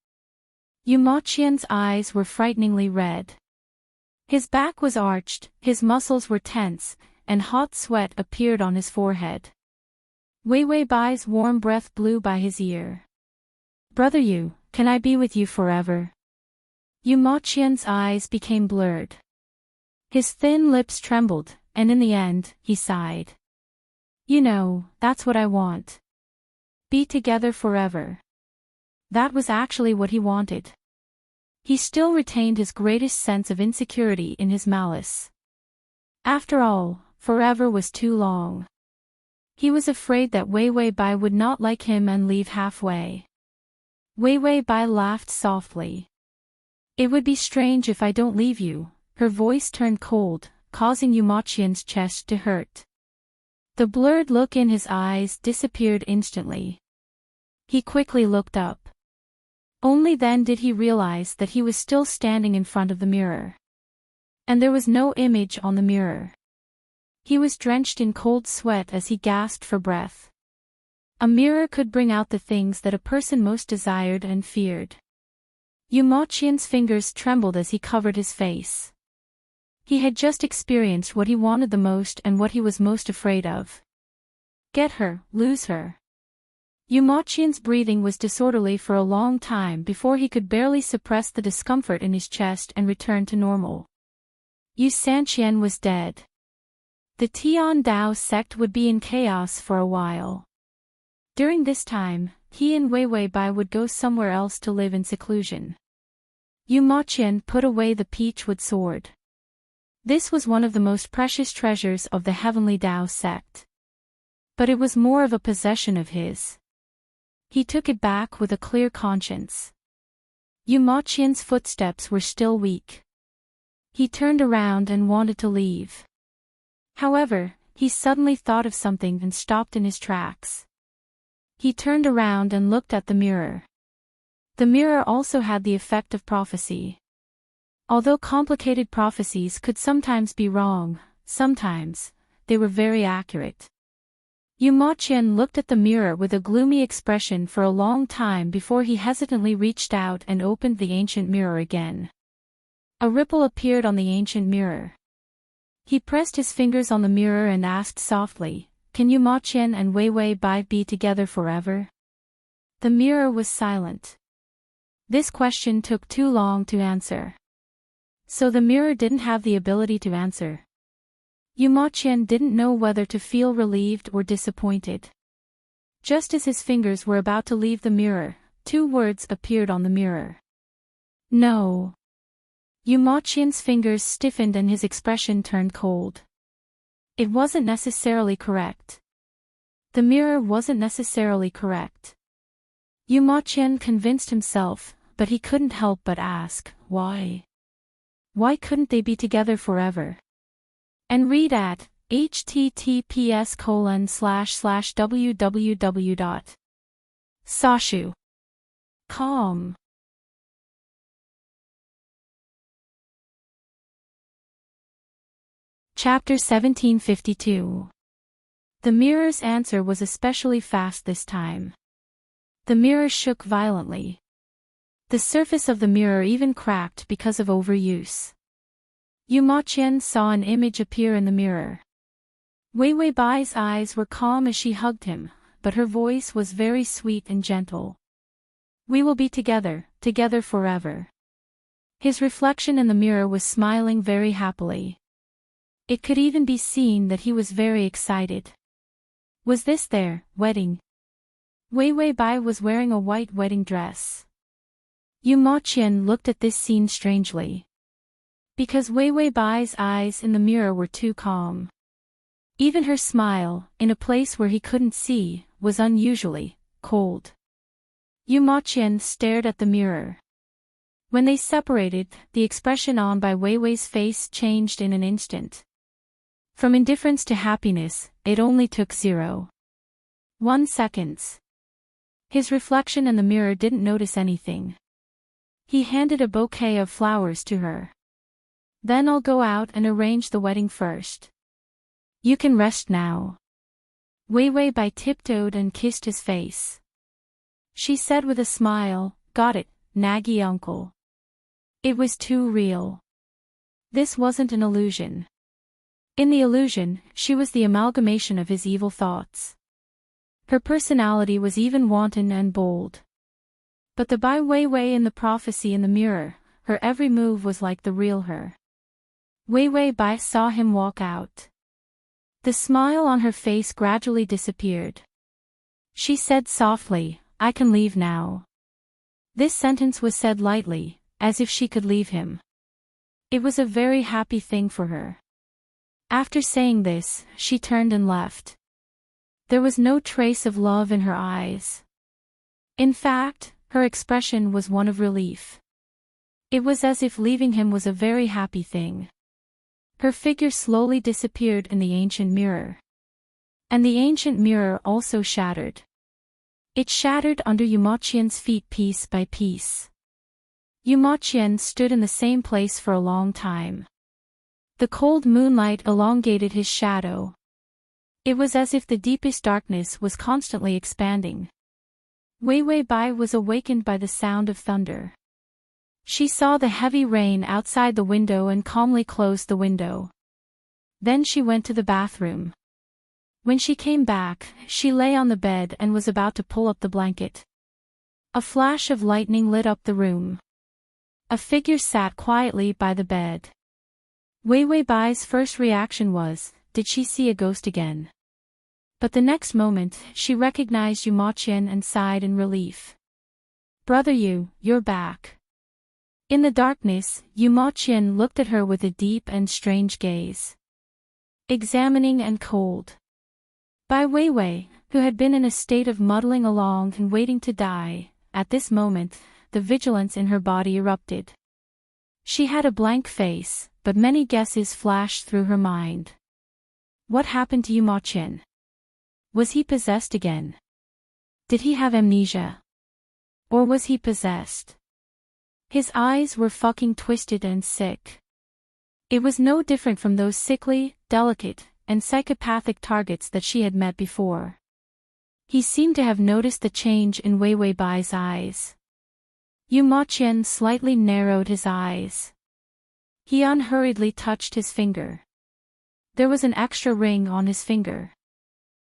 Yu Mo Qian's eyes were frighteningly red. His back was arched, his muscles were tense, and hot sweat appeared on his forehead. Wei Wei Bai's warm breath blew by his ear. "Brother Yu, can I be with you forever?" Yu Mo Qian's eyes became blurred. His thin lips trembled, and in the end, he sighed. "You know, that's what I want. Be together forever." That was actually what he wanted. He still retained his greatest sense of insecurity in his malice. After all, forever was too long. He was afraid that Wei Wei Bai would not like him and leave halfway. Wei Wei Bai laughed softly. "It would be strange if I don't leave you." Her voice turned cold, causing Yu Mo Qian's chest to hurt. The blurred look in his eyes disappeared instantly. He quickly looked up. Only then did he realize that he was still standing in front of the mirror. And there was no image on the mirror. He was drenched in cold sweat as he gasped for breath. A mirror could bring out the things that a person most desired and feared. Yu Mo Qian's fingers trembled as he covered his face. He had just experienced what he wanted the most and what he was most afraid of. Get her, lose her. Yu Mo Qian's breathing was disorderly for a long time before he could barely suppress the discomfort in his chest and return to normal. Yu Sanqian was dead. The Tian Dao sect would be in chaos for a while. During this time, he and Wei Wei Bai would go somewhere else to live in seclusion. Yu Mo Qian put away the peachwood sword. This was one of the most precious treasures of the Heavenly Dao sect. But it was more of a possession of his. He took it back with a clear conscience. Yu Mo Qian's footsteps were still weak. He turned around and wanted to leave. However, he suddenly thought of something and stopped in his tracks. He turned around and looked at the mirror. The mirror also had the effect of prophecy. Although complicated prophecies could sometimes be wrong, sometimes, they were very accurate. Yu Mo Qian looked at the mirror with a gloomy expression for a long time before he hesitantly reached out and opened the ancient mirror again. A ripple appeared on the ancient mirror. He pressed his fingers on the mirror and asked softly, "Can Yu Mo Qian and Wei Wei Bai be together forever?" The mirror was silent. This question took too long to answer. So the mirror didn't have the ability to answer. Yu Mo Qian didn't know whether to feel relieved or disappointed. Just as his fingers were about to leave the mirror, two words appeared on the mirror. No. Yu Mo Qian's fingers stiffened and his expression turned cold. It wasn't necessarily correct. The mirror wasn't necessarily correct. Yu Mo Qian convinced himself, but he couldn't help but ask, why? Why couldn't they be together forever? And read at https://www.sashu.com. Chapter 1752. The mirror's answer was especially fast this time. The mirror shook violently. The surface of the mirror even cracked because of overuse. Yu Maqian saw an image appear in the mirror. Wei Weibai's eyes were calm as she hugged him, but her voice was very sweet and gentle. We will be together, together forever. His reflection in the mirror was smiling very happily. It could even be seen that he was very excited. Was this their wedding? Wei Weibai was wearing a white wedding dress. Yu Maqian looked at this scene strangely. Because Wei Weibai's eyes in the mirror were too calm. Even her smile, in a place where he couldn't see, was unusually cold. Yu Maqian stared at the mirror. When they separated, the expression on by Wei Wei's face changed in an instant. From indifference to happiness, it only took 0.1 seconds. His reflection in the mirror didn't notice anything. He handed a bouquet of flowers to her. Then I'll go out and arrange the wedding first. You can rest now. Wei Weibai tiptoed and kissed his face. She said with a smile, got it, Naggy uncle. It was too real. This wasn't an illusion. In the illusion, she was the amalgamation of his evil thoughts. Her personality was even wanton and bold. But the Bai Weiwei in the prophecy in the mirror, her every move was like the real her. Wei Weibai saw him walk out. The smile on her face gradually disappeared. She said softly, I can leave now. This sentence was said lightly, as if she could leave him. It was a very happy thing for her. After saying this, she turned and left. There was no trace of love in her eyes. In fact, her expression was one of relief. It was as if leaving him was a very happy thing. Her figure slowly disappeared in the ancient mirror. And the ancient mirror also shattered. It shattered under Yu Maqian's feet piece by piece. Yu Maqian stood in the same place for a long time. The cold moonlight elongated his shadow. It was as if the deepest darkness was constantly expanding. Wei Weibai was awakened by the sound of thunder. She saw the heavy rain outside the window and calmly closed the window. Then she went to the bathroom. When she came back, she lay on the bed and was about to pull up the blanket. A flash of lightning lit up the room. A figure sat quietly by the bed. Wei Weibai's first reaction was, did she see a ghost again? But the next moment, she recognized Yu Maqian and sighed in relief. Brother Yu, you're back. In the darkness, Yu Maqian looked at her with a deep and strange gaze. Examining and cold. Bai Weiwei, who had been in a state of muddling along and waiting to die, at this moment, the vigilance in her body erupted. She had a blank face, but many guesses flashed through her mind. What happened to Yu Maqian? Was he possessed again? Did he have amnesia? Or was he possessed? His eyes were fucking twisted and sick. It was no different from those sickly, delicate, and psychopathic targets that she had met before. He seemed to have noticed the change in Wei Weibai's eyes. Yu Maqian slightly narrowed his eyes. He unhurriedly touched his finger. There was an extra ring on his finger.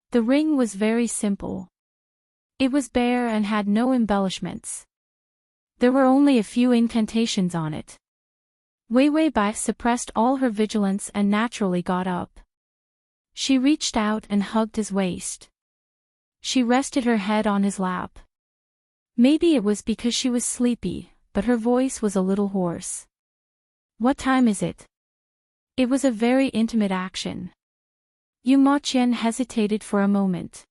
The ring was very simple. It was bare and had no embellishments. There were only a few incantations on it. Wei Weibai suppressed all her vigilance and naturally got up. She reached out and hugged his waist. She rested her head on his lap. Maybe it was because she was sleepy, but her voice was a little hoarse. What time is it? It was a very intimate action. Yu Maqian hesitated for a moment.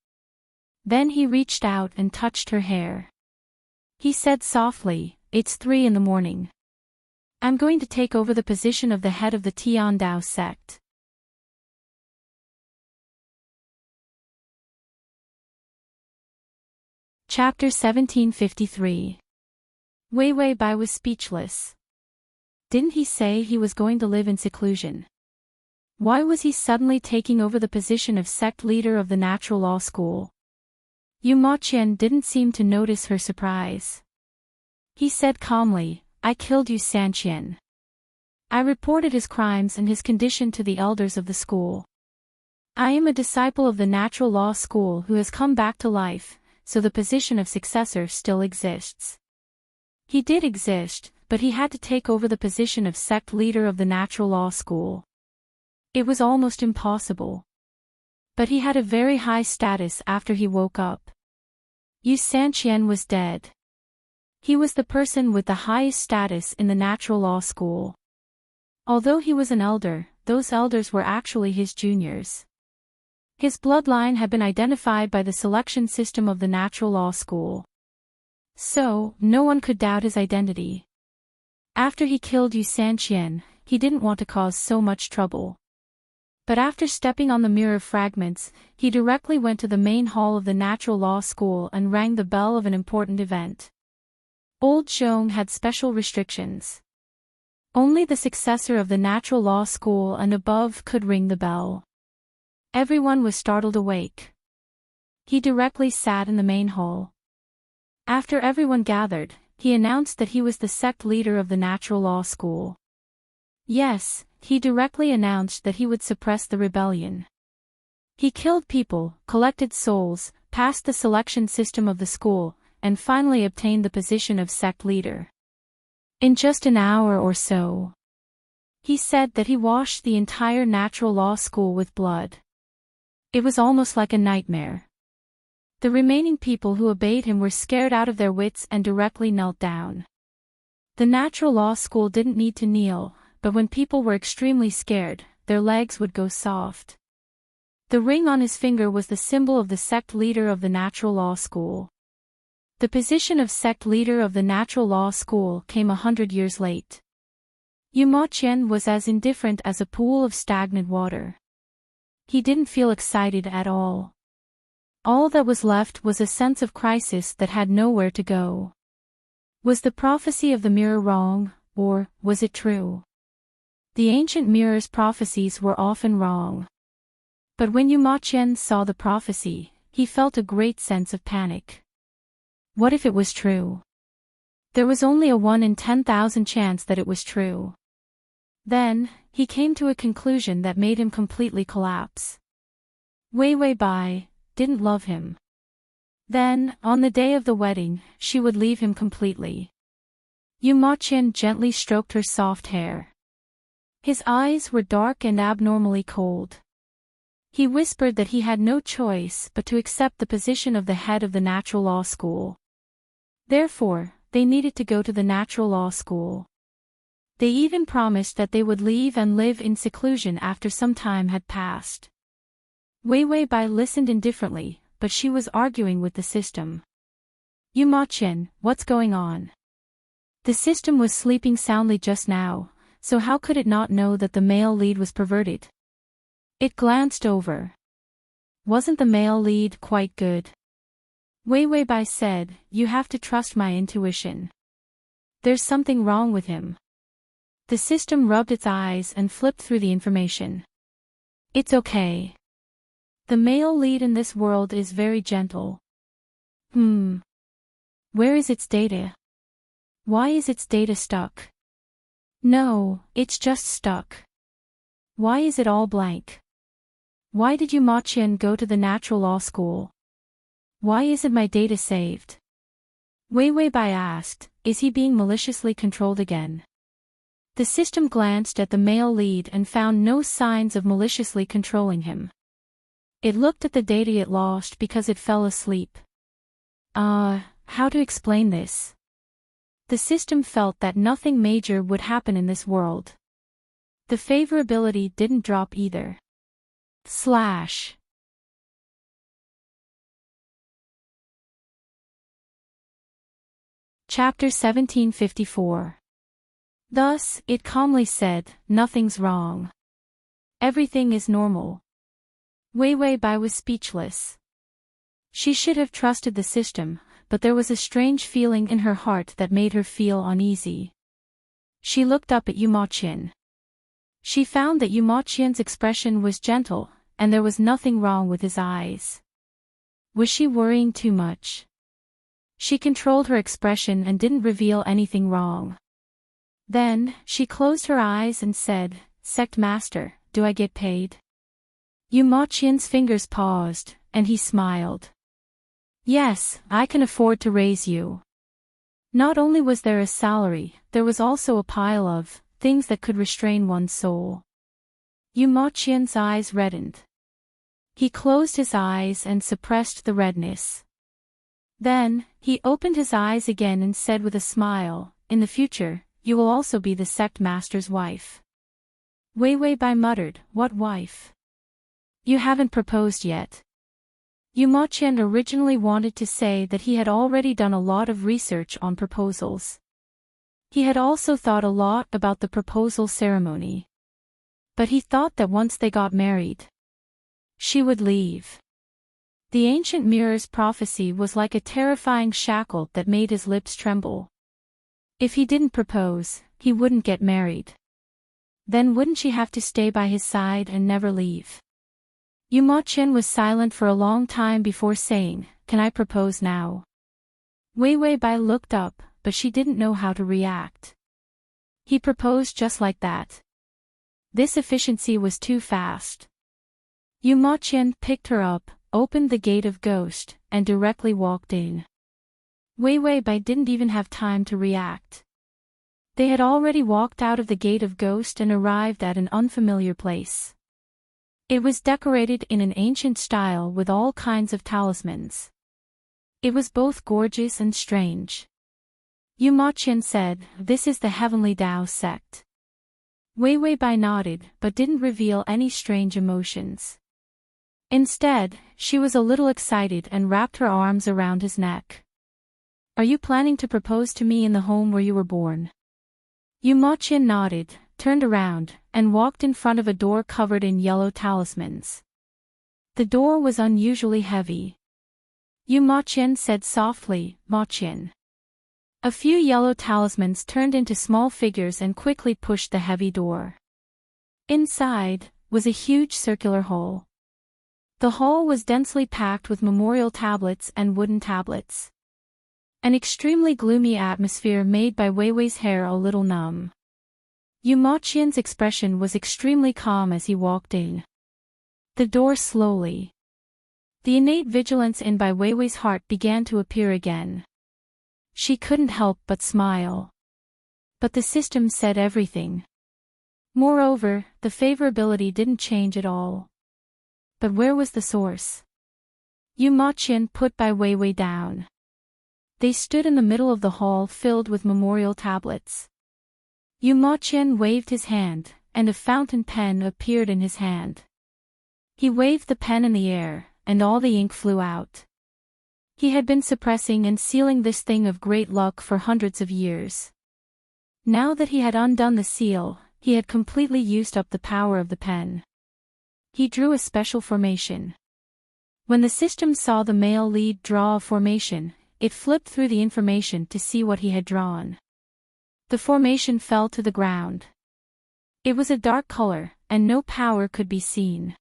Then he reached out and touched her hair. He said softly, it's 3 in the morning. I'm going to take over the position of the head of the Tian Dao sect. Chapter 1753. Wei Wei Bai was speechless. Didn't he say he was going to live in seclusion? Why was he suddenly taking over the position of sect leader of the Natural Law School? Yu Maqian didn't seem to notice her surprise. He said calmly, I killed Yu Sanqian. I reported his crimes and his condition to the elders of the school. I am a disciple of the Natural Law School who has come back to life, so the position of successor still exists. He did exist, but he had to take over the position of sect leader of the Natural Law School. It was almost impossible. But he had a very high status after he woke up. Yu Sanqian was dead. He was the person with the highest status in the Natural Law School. Although he was an elder, those elders were actually his juniors. His bloodline had been identified by the selection system of the Natural Law School. So, no one could doubt his identity. After he killed Yu Sanqian, he didn't want to cause so much trouble. But after stepping on the mirror fragments, he directly went to the main hall of the Natural Law School and rang the bell of an important event. Old Zhong had special restrictions. Only the successor of the Natural Law School and above could ring the bell. Everyone was startled awake. He directly sat in the main hall. After everyone gathered, he announced that he was the sect leader of the Natural Law School. Yes, he directly announced that he would suppress the rebellion. He killed people, collected souls, passed the selection system of the school, and finally obtained the position of sect leader. In just an hour or so. He said that he washed the entire Natural Law School with blood. It was almost like a nightmare. The remaining people who obeyed him were scared out of their wits and directly knelt down. The Natural Law School didn't need to kneel, but when people were extremely scared, their legs would go soft. The ring on his finger was the symbol of the sect leader of the Natural Law School. The position of sect leader of the Natural Law School came 100 years late. Yu Maqian was as indifferent as a pool of stagnant water. He didn't feel excited at all. All that was left was a sense of crisis that had nowhere to go. Was the prophecy of the mirror wrong, or was it true? The ancient mirror's prophecies were often wrong. But when Yu Maqian saw the prophecy, he felt a great sense of panic. What if it was true? There was only a 1 in 10,000 chance that it was true. Then, he came to a conclusion that made him completely collapse. Wei Wei Bai didn't love him. Then, on the day of the wedding, she would leave him completely. Yu Maqian gently stroked her soft hair. His eyes were dark and abnormally cold. He whispered that he had no choice but to accept the position of the head of the Natural Law School. Therefore, they needed to go to the Natural Law School. They even promised that they would leave and live in seclusion after some time had passed. Wei Wei Bai listened indifferently, but she was arguing with the system. Yu Maqian, what's going on? The system was sleeping soundly just now, so how could it not know that the male lead was perverted? It glanced over. Wasn't the male lead quite good? Wei Wei Bai said, you have to trust my intuition. There's something wrong with him. The system rubbed its eyes and flipped through the information. It's okay. The male lead in this world is very gentle. Where is its data? Why is its data stuck? No, it's just stuck. Why is it all blank? Why did Yu Maqian go to the Natural Law School? Why isn't my data saved? Wei Wei Bai asked, is he being maliciously controlled again? The system glanced at the male lead and found no signs of maliciously controlling him. It looked at the data it lost because it fell asleep. How to explain this? The system felt that nothing major would happen in this world. The favorability didn't drop either. Chapter 1754. Thus, it calmly said, nothing's wrong. Everything is normal. Wei Weibai was speechless. She should have trusted the system, but there was a strange feeling in her heart that made her feel uneasy. She looked up at Yu Maqian. She found that Yu Maqian's expression was gentle, and there was nothing wrong with his eyes. Was she worrying too much? She controlled her expression and didn't reveal anything wrong. Then, she closed her eyes and said, Sect Master, do I get paid? Yu Maqian's fingers paused, and he smiled. Yes, I can afford to raise you. Not only was there a salary, there was also a pile of things that could restrain one's soul. Yu Maqian's eyes reddened. He closed his eyes and suppressed the redness. Then, he opened his eyes again and said with a smile, In the future, you will also be the sect master's wife. Wei Weibai muttered, What wife? You haven't proposed yet. Yu Maqian originally wanted to say that he had already done a lot of research on proposals. He had also thought a lot about the proposal ceremony. But he thought that once they got married, she would leave. The ancient mirror's prophecy was like a terrifying shackle that made his lips tremble. If he didn't propose, he wouldn't get married. Then wouldn't she have to stay by his side and never leave? Yu Maqian was silent for a long time before saying, Can I propose now? Wei Weibai looked up, but she didn't know how to react. He proposed just like that. This efficiency was too fast. Yu Maqian picked her up, opened the gate of ghost, and directly walked in. Wei Weibai didn't even have time to react. They had already walked out of the gate of ghost and arrived at an unfamiliar place. It was decorated in an ancient style with all kinds of talismans. It was both gorgeous and strange. Yu Maqian said, This is the Heavenly Dao sect. Wei Weibai nodded but didn't reveal any strange emotions. Instead, she was a little excited and wrapped her arms around his neck. Are you planning to propose to me in the home where you were born? Yu Maqian nodded, turned around, and walked in front of a door covered in yellow talismans. The door was unusually heavy. Yu Maqian said softly, Maqian. A few yellow talismans turned into small figures and quickly pushed the heavy door. Inside was a huge circular hall. The hall was densely packed with memorial tablets and wooden tablets. An extremely gloomy atmosphere made by Wei Wei's hair a little numb. Yu Maqian's expression was extremely calm as he walked in. The door slowly. The innate vigilance in Bai Weiwei's heart began to appear again. She couldn't help but smile. But the system said everything. Moreover, the favorability didn't change at all. But where was the source? Yu Maqian put Bai Weiwei down. They stood in the middle of the hall filled with memorial tablets. Yu Maqian waved his hand, and a fountain pen appeared in his hand. He waved the pen in the air, and all the ink flew out. He had been suppressing and sealing this thing of great luck for hundreds of years. Now that he had undone the seal, he had completely used up the power of the pen. He drew a special formation. When the system saw the male lead draw a formation, it flipped through the information to see what he had drawn. The formation fell to the ground. It was a dark color, and no power could be seen.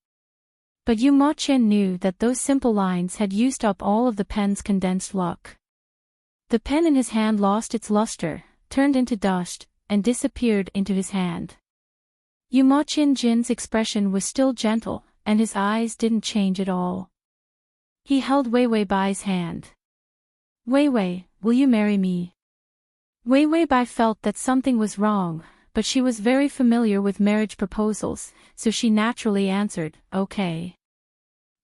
But Yu Maqian knew that those simple lines had used up all of the pen's condensed luck. The pen in his hand lost its luster, turned into dust, and disappeared into his hand. Yu Maqian Jin's expression was still gentle, and his eyes didn't change at all. He held Wei Weibai's hand. Wei Wei, will you marry me? Wei Weibai felt that something was wrong, but she was very familiar with marriage proposals, so she naturally answered, okay.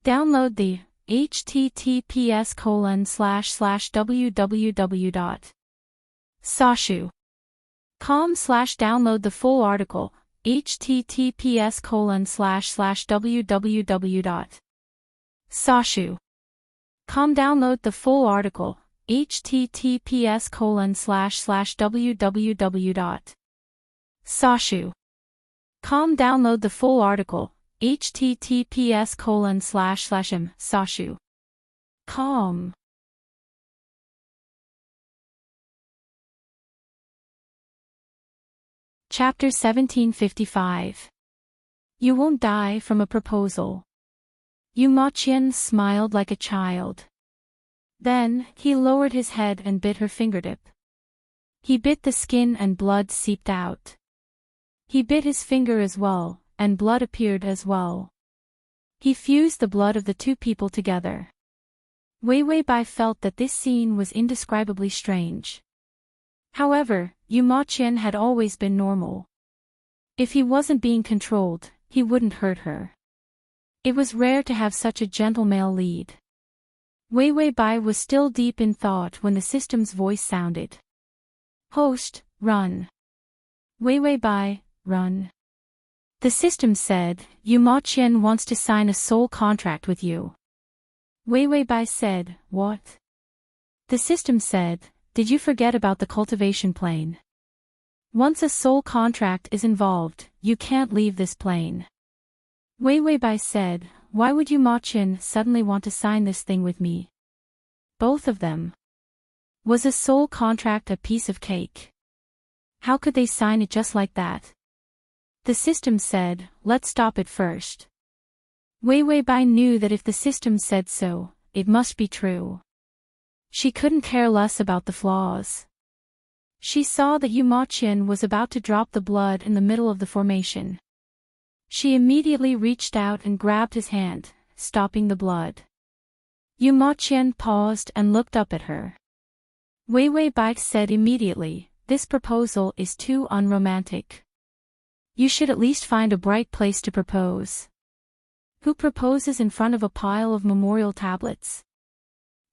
Download the https://www.sashu.com/download the full article, https://www.sashu.com download the full article, https://www.sashu.com Sashu. Download the full article, https://m, Sashu. Com. Chapter 1755. You won't die from a proposal. Yu Ma-chien smiled like a child. Then, he lowered his head and bit her fingertip. He bit the skin and blood seeped out. He bit his finger as well, and blood appeared as well. He fused the blood of the two people together. Wei Weibai felt that this scene was indescribably strange. However, Yu Ma-chien had always been normal. If he wasn't being controlled, he wouldn't hurt her. It was rare to have such a gentle male lead. Wei Weibai was still deep in thought when the system's voice sounded. Host, run. Wei Weibai, run. The system said, Yu Ma-chien wants to sign a soul contract with you. Wei Weibai said, what? The system said, did you forget about the cultivation plane? Once a soul contract is involved, you can't leave this plane. Wei Weibai said, why would Yu Ma-chien suddenly want to sign this thing with me? Both of them. Was a soul contract a piece of cake? How could they sign it just like that? The system said, let's stop it first. Wei Weibai knew that if the system said so, it must be true. She couldn't care less about the flaws. She saw that Yu Ma-chien was about to drop the blood in the middle of the formation. She immediately reached out and grabbed his hand, stopping the blood. Yu Ma-chien paused and looked up at her. Wei Weibai said immediately, this proposal is too unromantic. You should at least find a bright place to propose. Who proposes in front of a pile of memorial tablets?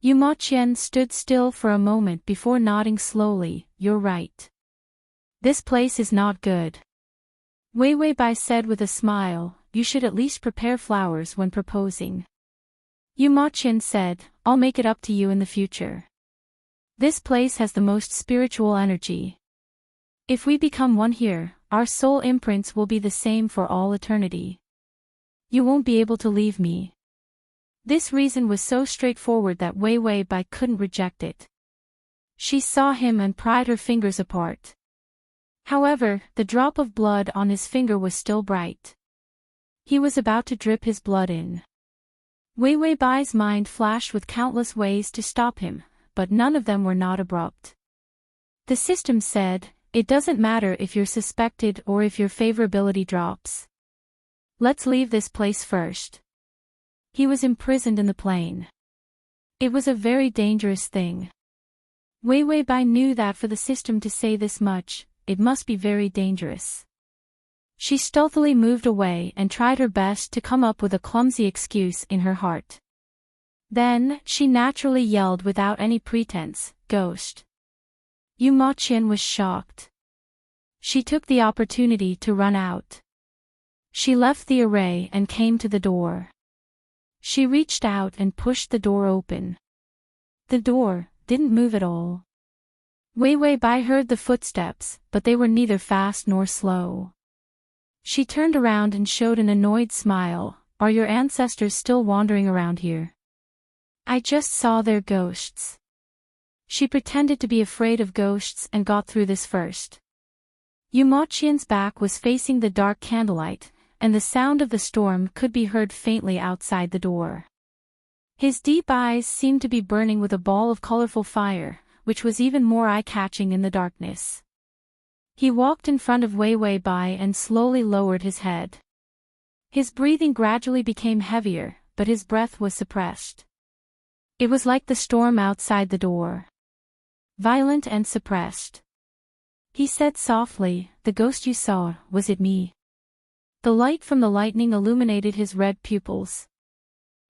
Yu Ma-chien stood still for a moment before nodding slowly, you're right. This place is not good. Wei Weibai said with a smile, you should at least prepare flowers when proposing. Yu Ma-chien said, I'll make it up to you in the future. This place has the most spiritual energy. If we become one here, our soul imprints will be the same for all eternity. You won't be able to leave me. This reason was so straightforward that Wei Weibai couldn't reject it. She saw him and pried her fingers apart. However, the drop of blood on his finger was still bright. He was about to drip his blood in. Wei Weibai's mind flashed with countless ways to stop him, but none of them were not abrupt. The system said, it doesn't matter if you're suspected or if your favorability drops. Let's leave this place first. He was imprisoned in the plane. It was a very dangerous thing. Wei Weibai knew that for the system to say this much, it must be very dangerous. She stealthily moved away and tried her best to come up with a clumsy excuse in her heart. Then, she naturally yelled without any pretense, ghost. Yu Ma-chien was shocked. She took the opportunity to run out. She left the array and came to the door. She reached out and pushed the door open. The door didn't move at all. Wei Weibai heard the footsteps, but they were neither fast nor slow. She turned around and showed an annoyed smile, are your ancestors still wandering around here? I just saw their ghosts. She pretended to be afraid of ghosts and got through this first. Yu Ma-chien's back was facing the dark candlelight, and the sound of the storm could be heard faintly outside the door. His deep eyes seemed to be burning with a ball of colorful fire, which was even more eye-catching in the darkness. He walked in front of Wei Weibai and slowly lowered his head. His breathing gradually became heavier, but his breath was suppressed. It was like the storm outside the door. Violent and suppressed. He said softly, the ghost you saw, was it me? The light from the lightning illuminated his red pupils.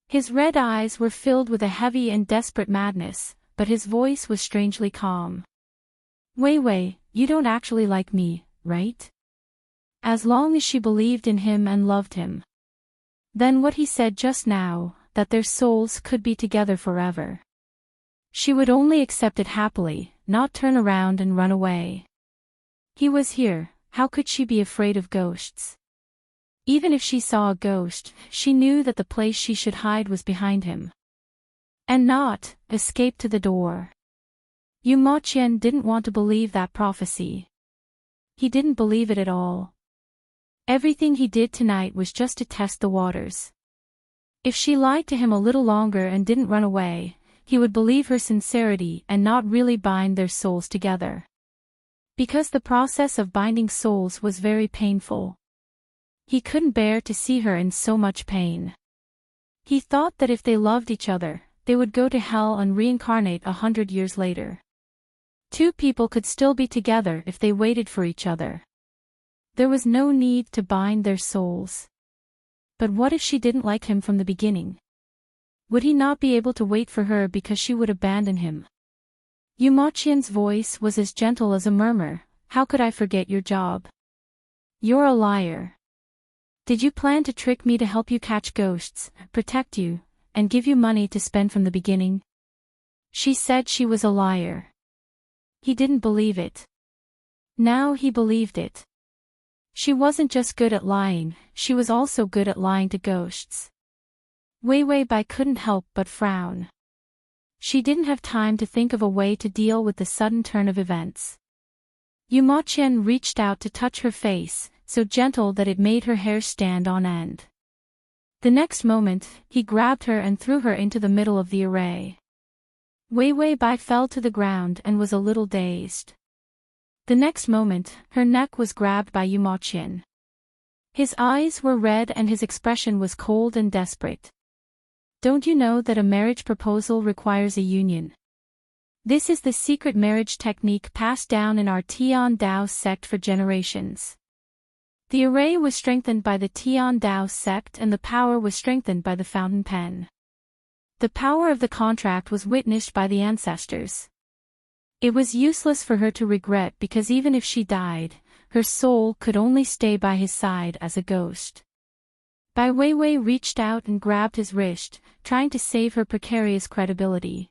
His red eyes were filled with a heavy and desperate madness, but his voice was strangely calm. Wei Wei, you don't actually like me, right? As long as she believed in him and loved him. Then what he said just now, that their souls could be together forever. She would only accept it happily, not turn around and run away. He was here, how could she be afraid of ghosts? Even if she saw a ghost, she knew that the place she should hide was behind him. And not escape to the door. Yu Moqian didn't want to believe that prophecy. He didn't believe it at all. Everything he did tonight was just to test the waters. If she lied to him a little longer and didn't run away, he would believe her sincerity and not really bind their souls together. Because the process of binding souls was very painful. He couldn't bear to see her in so much pain. He thought that if they loved each other, they would go to hell and reincarnate 100 years later. Two people could still be together if they waited for each other. There was no need to bind their souls. But what if she didn't like him from the beginning? Would he not be able to wait for her because she would abandon him? Yu Moqian's voice was as gentle as a murmur. How could I forget your job? You're a liar. Did you plan to trick me to help you catch ghosts, protect you, and give you money to spend from the beginning? She said she was a liar. He didn't believe it. Now he believed it. She wasn't just good at lying, she was also good at lying to ghosts. Wei Wei Bai couldn't help but frown. She didn't have time to think of a way to deal with the sudden turn of events. Yu Moqian reached out to touch her face, so gentle that it made her hair stand on end. The next moment, he grabbed her and threw her into the middle of the array. Wei Wei Bai fell to the ground and was a little dazed. The next moment, her neck was grabbed by Yu Moqian. His eyes were red and his expression was cold and desperate. Don't you know that a marriage proposal requires a union? This is the secret marriage technique passed down in our Tian Dao sect for generations. The array was strengthened by the Tian Dao sect and the power was strengthened by the fountain pen. The power of the contract was witnessed by the ancestors. It was useless for her to regret because even if she died, her soul could only stay by his side as a ghost. Bai Weiwei reached out and grabbed his wrist, trying to save her precarious credibility.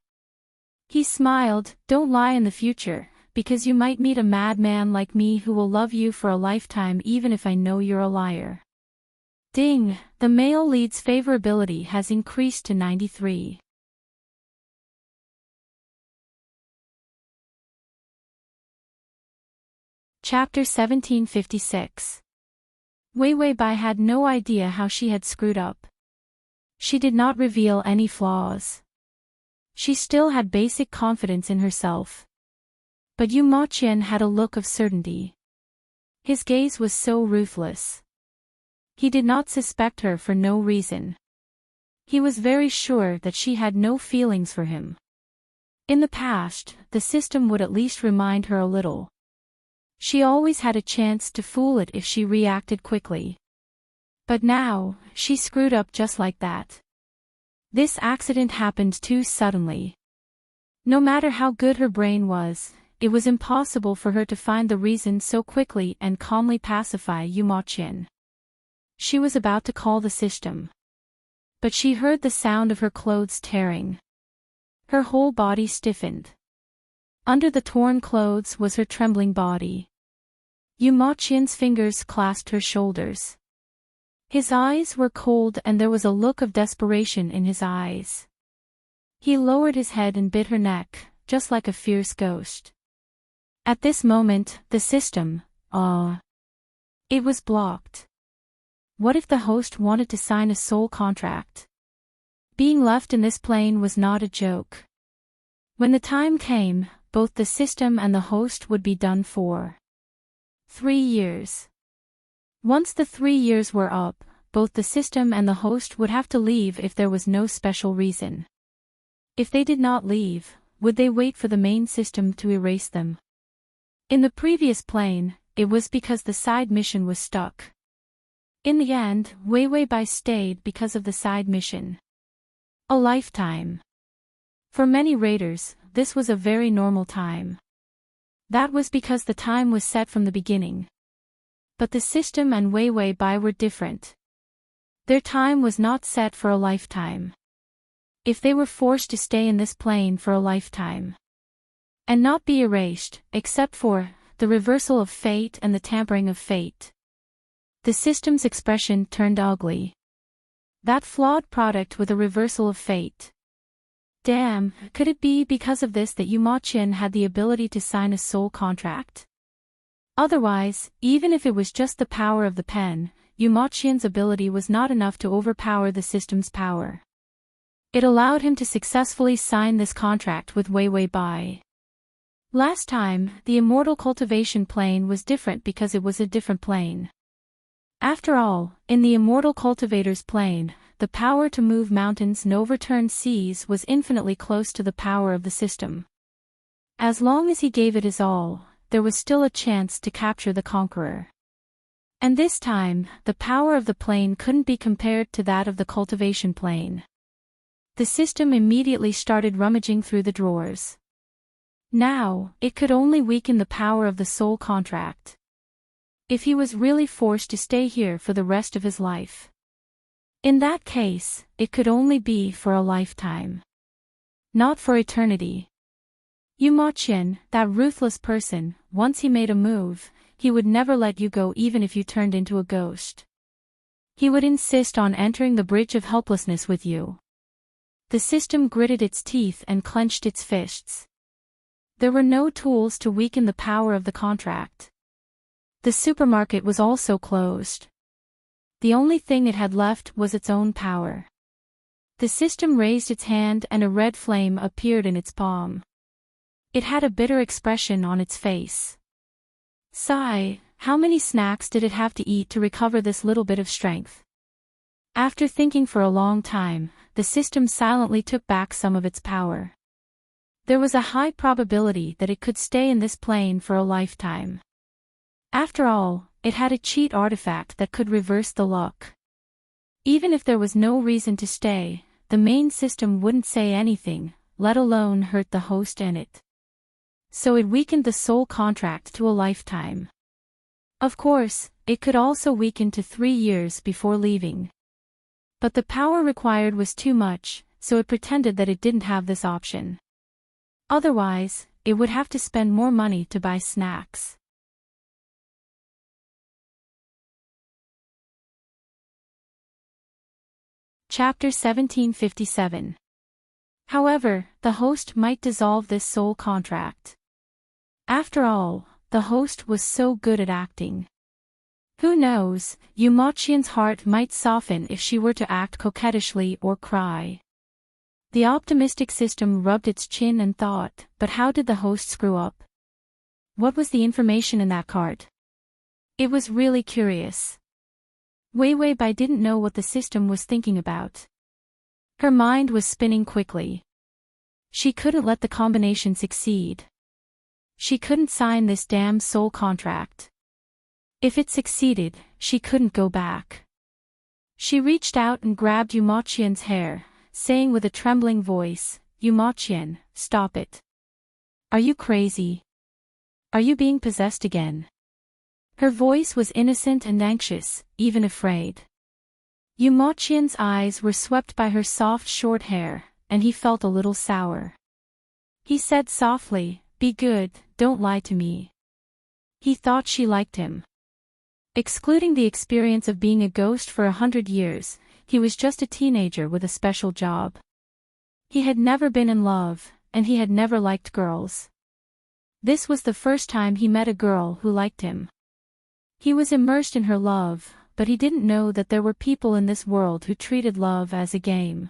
He smiled, don't lie in the future, because you might meet a madman like me who will love you for a lifetime even if I know you're a liar. Ding, the male lead's favorability has increased to 93. Chapter 1756. Wei Wei Bai had no idea how she had screwed up. She did not reveal any flaws. She still had basic confidence in herself. But Yu Moqian had a look of certainty. His gaze was so ruthless. He did not suspect her for no reason. He was very sure that she had no feelings for him. In the past, the system would at least remind her a little. She always had a chance to fool it if she reacted quickly. But now, she screwed up just like that. This accident happened too suddenly. No matter how good her brain was, it was impossible for her to find the reason so quickly and calmly pacify Yu Moqian. She was about to call the system. But she heard the sound of her clothes tearing. Her whole body stiffened. Under the torn clothes was her trembling body. Yu Moqian's fingers clasped her shoulders. His eyes were cold and there was a look of desperation in his eyes. He lowered his head and bit her neck, just like a fierce ghost. At this moment, the system, it was blocked. What if the host wanted to sign a soul contract? Being left in this plane was not a joke. When the time came, both the system and the host would be done for. 3 years. Once the 3 years were up, both the system and the host would have to leave if there was no special reason. If they did not leave, would they wait for the main system to erase them? In the previous plane, it was because the side mission was stuck. In the end, Wei Wei Bai stayed because of the side mission. A lifetime. For many raiders, this was a very normal time. That was because the time was set from the beginning. But the system and Wei Wei Bai were different. Their time was not set for a lifetime. If they were forced to stay in this plane for a lifetime and not be erased, except for the reversal of fate and the tampering of fate. The system's expression turned ugly. That flawed product with a reversal of fate. Damn, could it be because of this that Yu Ma-Qian had the ability to sign a soul contract? Otherwise, even if it was just the power of the pen, Yu Ma-Qian's ability was not enough to overpower the system's power. It allowed him to successfully sign this contract with Wei Wei Bai. Last time, the immortal cultivation plane was different because it was a different plane. After all, in the immortal cultivator's plane, the power to move mountains and overturn seas was infinitely close to the power of the system. As long as he gave it his all, there was still a chance to capture the conqueror. And this time, the power of the plane couldn't be compared to that of the cultivation plane. The system immediately started rummaging through the drawers. Now, it could only weaken the power of the soul contract. If he was really forced to stay here for the rest of his life. In that case, it could only be for a lifetime. Not for eternity. Yu Ma-Qian, that ruthless person, once he made a move, he would never let you go even if you turned into a ghost. He would insist on entering the bridge of helplessness with you. The system gritted its teeth and clenched its fists. There were no tools to weaken the power of the contract. The supermarket was also closed. The only thing it had left was its own power. The system raised its hand and a red flame appeared in its palm. It had a bitter expression on its face. Sigh, how many snacks did it have to eat to recover this little bit of strength? After thinking for a long time, the system silently took back some of its power. There was a high probability that it could stay in this plane for a lifetime. After all, it had a cheat artifact that could reverse the luck. Even if there was no reason to stay, the main system wouldn't say anything, let alone hurt the host in it. So it weakened the soul contract to a lifetime. Of course, it could also weaken to 3 years before leaving. But the power required was too much, so it pretended that it didn't have this option. Otherwise, it would have to spend more money to buy snacks. Chapter 1757. However, the host might dissolve this soul contract. After all, the host was so good at acting. Who knows, Yu Ma-Qian's heart might soften if she were to act coquettishly or cry. The optimistic system rubbed its chin and thought, but how did the host screw up? What was the information in that card? It was really curious. Wei Wei Bai didn't know what the system was thinking about. Her mind was spinning quickly. She couldn't let the combination succeed. She couldn't sign this damn soul contract. If it succeeded, she couldn't go back. She reached out and grabbed Yu Ma-Qian's hair, saying with a trembling voice, "Yu Ma-Qian, stop it. Are you crazy? Are you being possessed again?" Her voice was innocent and anxious, even afraid. Yu Ma-Qian's eyes were swept by her soft short hair, and he felt a little sour. He said softly, "Be good, don't lie to me." He thought she liked him. Excluding the experience of being a ghost for 100 years, he was just a teenager with a special job. He had never been in love, and he had never liked girls. This was the first time he met a girl who liked him. He was immersed in her love, but he didn't know that there were people in this world who treated love as a game.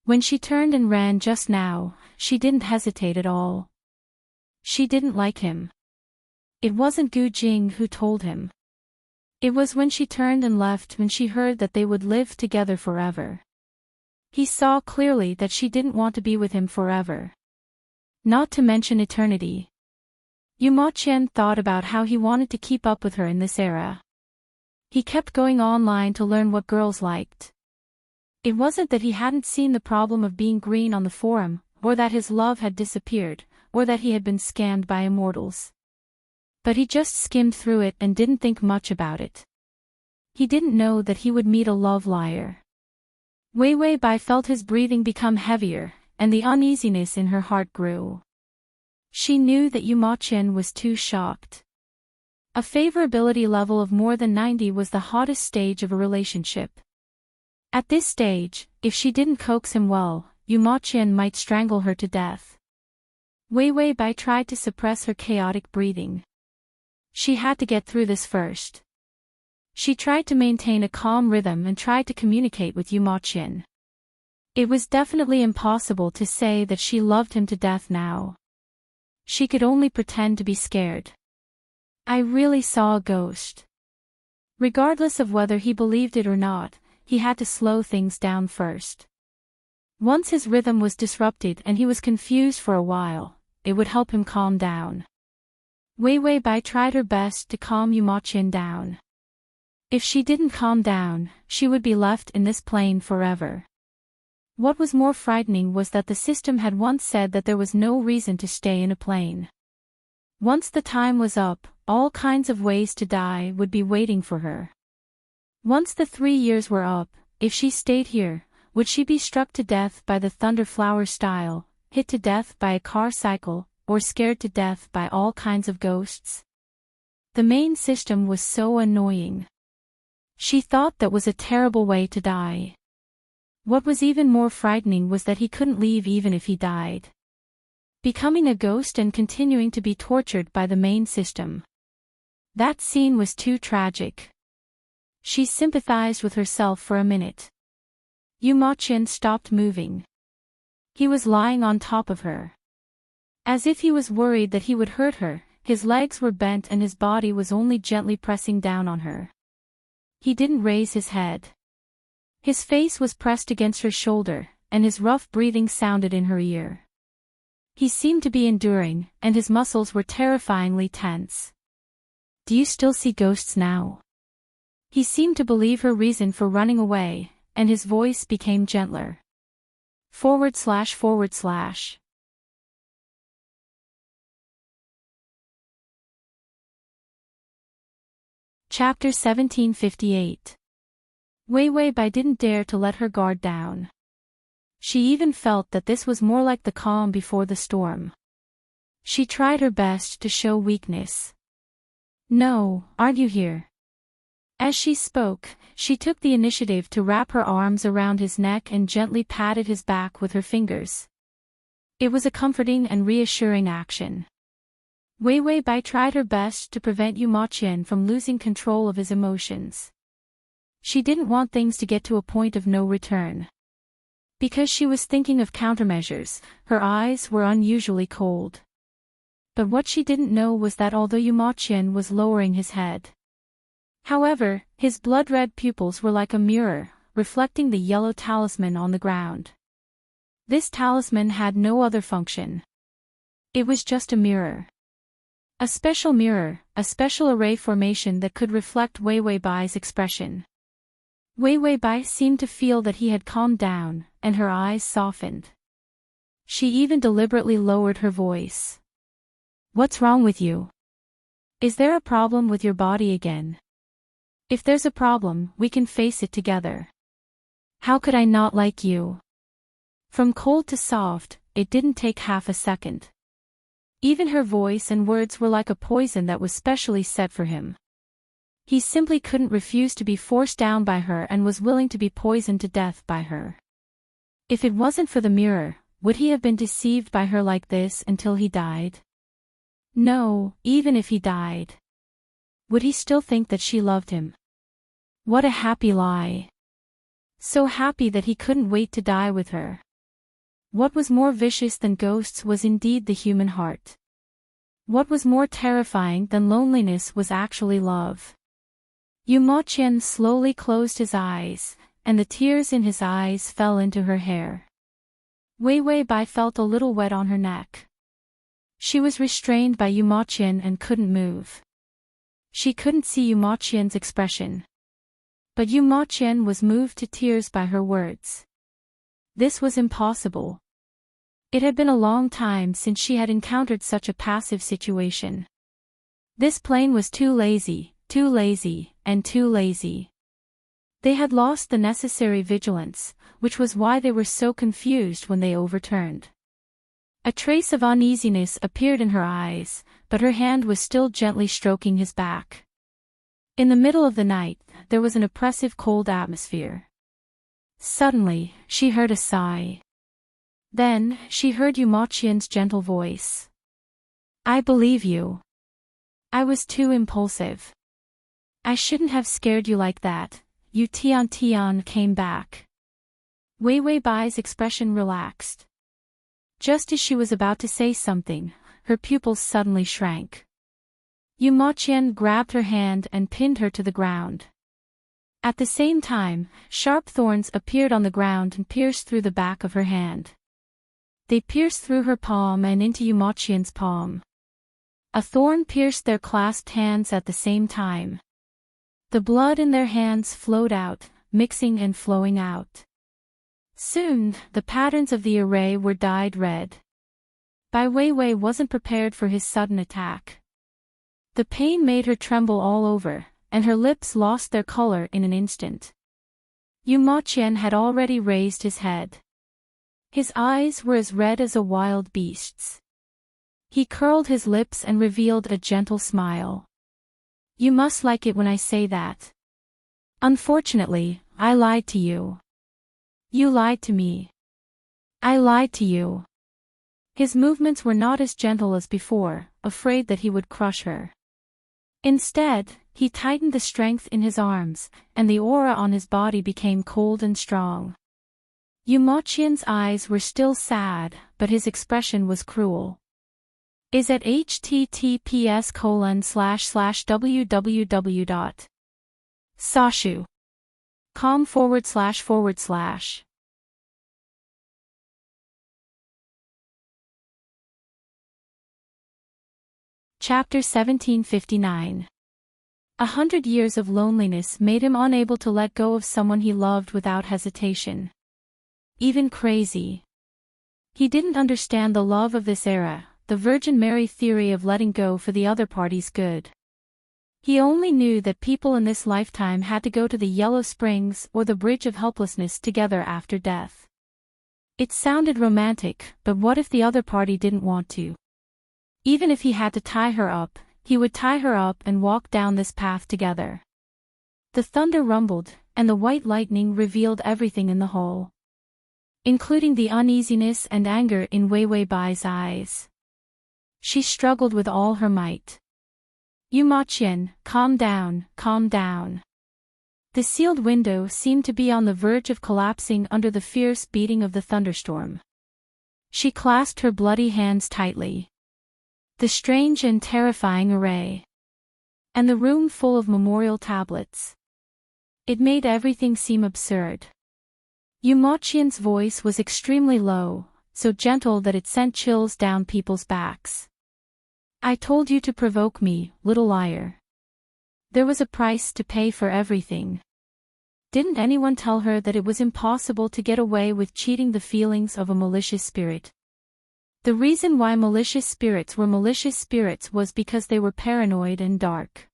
When she turned and ran just now, she didn't hesitate at all. She didn't like him. It wasn't Gu Jing who told him. It was when she turned and left when she heard that they would live together forever. He saw clearly that she didn't want to be with him forever. Not to mention eternity. Yu Ma-Qian thought about how he wanted to keep up with her in this era. He kept going online to learn what girls liked. It wasn't that he hadn't seen the problem of being green on the forum, or that his love had disappeared, or that he had been scammed by immortals. But he just skimmed through it and didn't think much about it. He didn't know that he would meet a love liar. Wei Wei Bai felt his breathing become heavier, and the uneasiness in her heart grew. She knew that Yu Ma-chen was too shocked. A favorability level of more than 90 was the hottest stage of a relationship. At this stage, if she didn't coax him well, Yu Ma-chen might strangle her to death. Wei Weibai tried to suppress her chaotic breathing. She had to get through this first. She tried to maintain a calm rhythm and tried to communicate with Yu Ma-chen. It was definitely impossible to say that she loved him to death now. She could only pretend to be scared. I really saw a ghost. Regardless of whether he believed it or not, he had to slow things down first. Once his rhythm was disrupted and he was confused for a while, it would help him calm down. Wei Weibai tried her best to calm Yu Ma-chen down. If she didn't calm down, she would be left in this plane forever. What was more frightening was that the system had once said that there was no reason to stay in a plane. Once the time was up, all kinds of ways to die would be waiting for her. Once the 3 years were up, if she stayed here, would she be struck to death by the Thunderflower style, hit to death by a car cycle, or scared to death by all kinds of ghosts? The main system was so annoying. She thought that was a terrible way to die. What was even more frightening was that he couldn't leave even if he died. Becoming a ghost and continuing to be tortured by the main system. That scene was too tragic. She sympathized with herself for a minute. Yu Ma-chen stopped moving. He was lying on top of her. As if he was worried that he would hurt her, his legs were bent and his body was only gently pressing down on her. He didn't raise his head. His face was pressed against her shoulder, and his rough breathing sounded in her ear. He seemed to be enduring, and his muscles were terrifyingly tense. Do you still see ghosts now? He seemed to believe her reason for running away, and his voice became gentler. //. Chapter 1758. Wei Weibai didn't dare to let her guard down. She even felt that this was more like the calm before the storm. She tried her best to show weakness. No, aren't you here? As she spoke, she took the initiative to wrap her arms around his neck and gently patted his back with her fingers. It was a comforting and reassuring action. Wei Weibai tried her best to prevent Yu Ma-chen from losing control of his emotions. She didn't want things to get to a point of no return. Because she was thinking of countermeasures, her eyes were unusually cold. But what she didn't know was that although Yu Ma-chen was lowering his head, however, his blood-red pupils were like a mirror, reflecting the yellow talisman on the ground. This talisman had no other function. It was just a mirror. A special mirror, a special array formation that could reflect Wei Weibai's expression. Wei Weibai seemed to feel that he had calmed down, and her eyes softened. She even deliberately lowered her voice. What's wrong with you? Is there a problem with your body again? If there's a problem, we can face it together. How could I not like you? From cold to soft, it didn't take half a second. Even her voice and words were like a poison that was specially set for him. He simply couldn't refuse to be forced down by her and was willing to be poisoned to death by her. If it wasn't for the mirror, would he have been deceived by her like this until he died? No, even if he died. Would he still think that she loved him? What a happy lie. So happy that he couldn't wait to die with her. What was more vicious than ghosts was indeed the human heart. What was more terrifying than loneliness was actually love. Yu Ma-chen slowly closed his eyes, and the tears in his eyes fell into her hair. Wei Weibai felt a little wet on her neck. She was restrained by Yu Ma-chen and couldn't move. She couldn't see Yu Ma-chen's expression. But Yu Ma-chen was moved to tears by her words. This was impossible. It had been a long time since she had encountered such a passive situation. This plane was too lazy, and too lazy. They had lost the necessary vigilance, which was why they were so confused when they overturned. A trace of uneasiness appeared in her eyes, but her hand was still gently stroking his back. In the middle of the night, there was an oppressive cold atmosphere. Suddenly, she heard a sigh. Then, she heard Yumochian's gentle voice. I believe you. I was too impulsive. I shouldn't have scared you like that. Yu Tian came back. Wei Wei Bai's expression relaxed. Just as she was about to say something, her pupils suddenly shrank. Yumochian grabbed her hand and pinned her to the ground. At the same time, sharp thorns appeared on the ground and pierced through the back of her hand. They pierced through her palm and into Yumochian's palm. A thorn pierced their clasped hands at the same time. The blood in their hands flowed out, mixing and flowing out. Soon, the patterns of the array were dyed red. Bai Weiwei wasn't prepared for his sudden attack. The pain made her tremble all over, and her lips lost their color in an instant. Yumochian had already raised his head. His eyes were as red as a wild beast's. He curled his lips and revealed a gentle smile. You must like it when I say that. Unfortunately, I lied to you. You lied to me. I lied to you. His movements were not as gentle as before, afraid that he would crush her. Instead, he tightened the strength in his arms, and the aura on his body became cold and strong. Yumochian's eyes were still sad, but his expression was cruel. Is at https://www.sashu.com/. Chapter 1759. 100 years of loneliness made him unable to let go of someone he loved without hesitation. Even crazy. He didn't understand the love of this era, the Virgin Mary theory of letting go for the other party's good. He only knew that people in this lifetime had to go to the Yellow Springs or the Bridge of Helplessness together after death. It sounded romantic, but what if the other party didn't want to? Even if he had to tie her up, he would tie her up and walk down this path together. The thunder rumbled, and the white lightning revealed everything in the hole, including the uneasiness and anger in Wei Wei Bai's eyes. She struggled with all her might. Yumochian, calm down, calm down. The sealed window seemed to be on the verge of collapsing under the fierce beating of the thunderstorm. She clasped her bloody hands tightly. The strange and terrifying array. And the room full of memorial tablets. It made everything seem absurd. Yumochian's voice was extremely low, so gentle that it sent chills down people's backs. I told you to provoke me, little liar. There was a price to pay for everything. Didn't anyone tell her that it was impossible to get away with cheating the feelings of a malicious spirit? The reason why malicious spirits were malicious spirits was because they were paranoid and dark.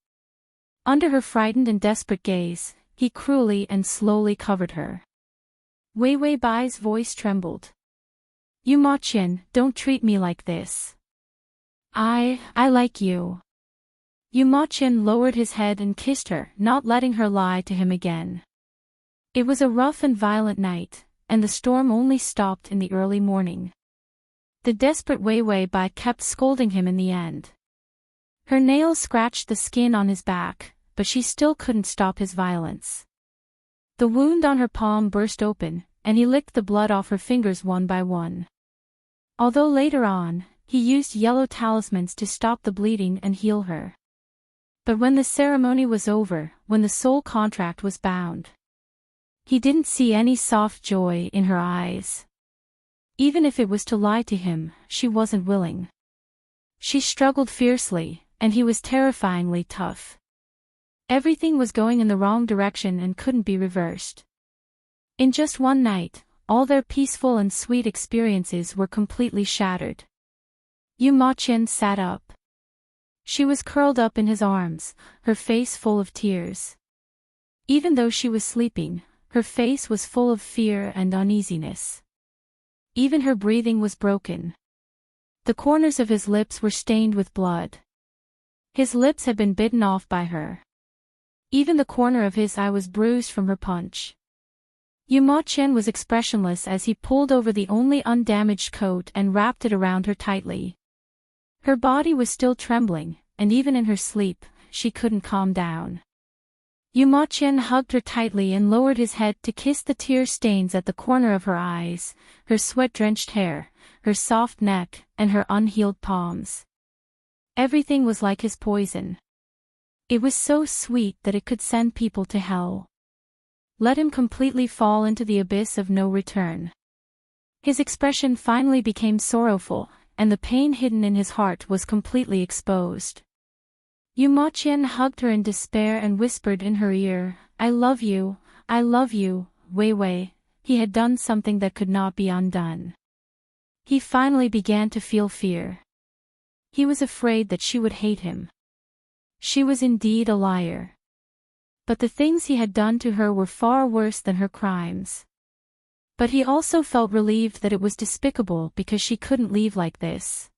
Under her frightened and desperate gaze, he cruelly and slowly covered her. Wei Wei Bai's voice trembled. Yumochian, don't treat me like this. I like you. Yumochian lowered his head and kissed her, not letting her lie to him again. It was a rough and violent night, and the storm only stopped in the early morning. The desperate Wei Wei Bai kept scolding him in the end. Her nails scratched the skin on his back, but she still couldn't stop his violence. The wound on her palm burst open, and he licked the blood off her fingers one by one. Although later on, he used yellow talismans to stop the bleeding and heal her. But when the ceremony was over, when the soul contract was bound, he didn't see any soft joy in her eyes. Even if it was to lie to him, she wasn't willing. She struggled fiercely, and he was terrifyingly tough. Everything was going in the wrong direction and couldn't be reversed. In just one night, all their peaceful and sweet experiences were completely shattered. Yumochian sat up. She was curled up in his arms, her face full of tears. Even though she was sleeping, her face was full of fear and uneasiness. Even her breathing was broken. The corners of his lips were stained with blood. His lips had been bitten off by her. Even the corner of his eye was bruised from her punch. Yu Ma Qian was expressionless as he pulled over the only undamaged coat and wrapped it around her tightly. Her body was still trembling, and even in her sleep, she couldn't calm down. Yu Ma Qian hugged her tightly and lowered his head to kiss the tear stains at the corner of her eyes, her sweat-drenched hair, her soft neck, and her unhealed palms. Everything was like his poison. It was so sweet that it could send people to hell. Let him completely fall into the abyss of no return. His expression finally became sorrowful, and the pain hidden in his heart was completely exposed. Yu Ma Qian hugged her in despair and whispered in her ear, I love you, Wei Wei. He had done something that could not be undone. He finally began to feel fear. He was afraid that she would hate him. She was indeed a liar. But the things he had done to her were far worse than her crimes. But he also felt relieved that it was despicable because she couldn't leave like this.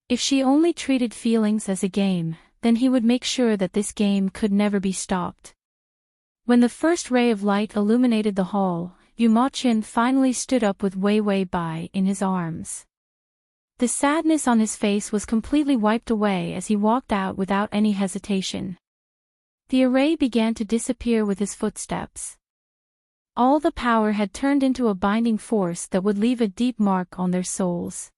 If she only treated feelings as a game, then he would make sure that this game could never be stopped. When the first ray of light illuminated the hall, Yu Ma Qian finally stood up with Wei Wei Bai in his arms. The sadness on his face was completely wiped away as he walked out without any hesitation. The array began to disappear with his footsteps. All the power had turned into a binding force that would leave a deep mark on their souls.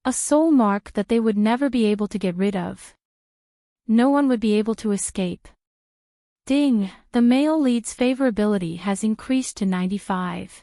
A soul mark that they would never be able to get rid of. No one would be able to escape. Ding, the male lead's favorability has increased to 95.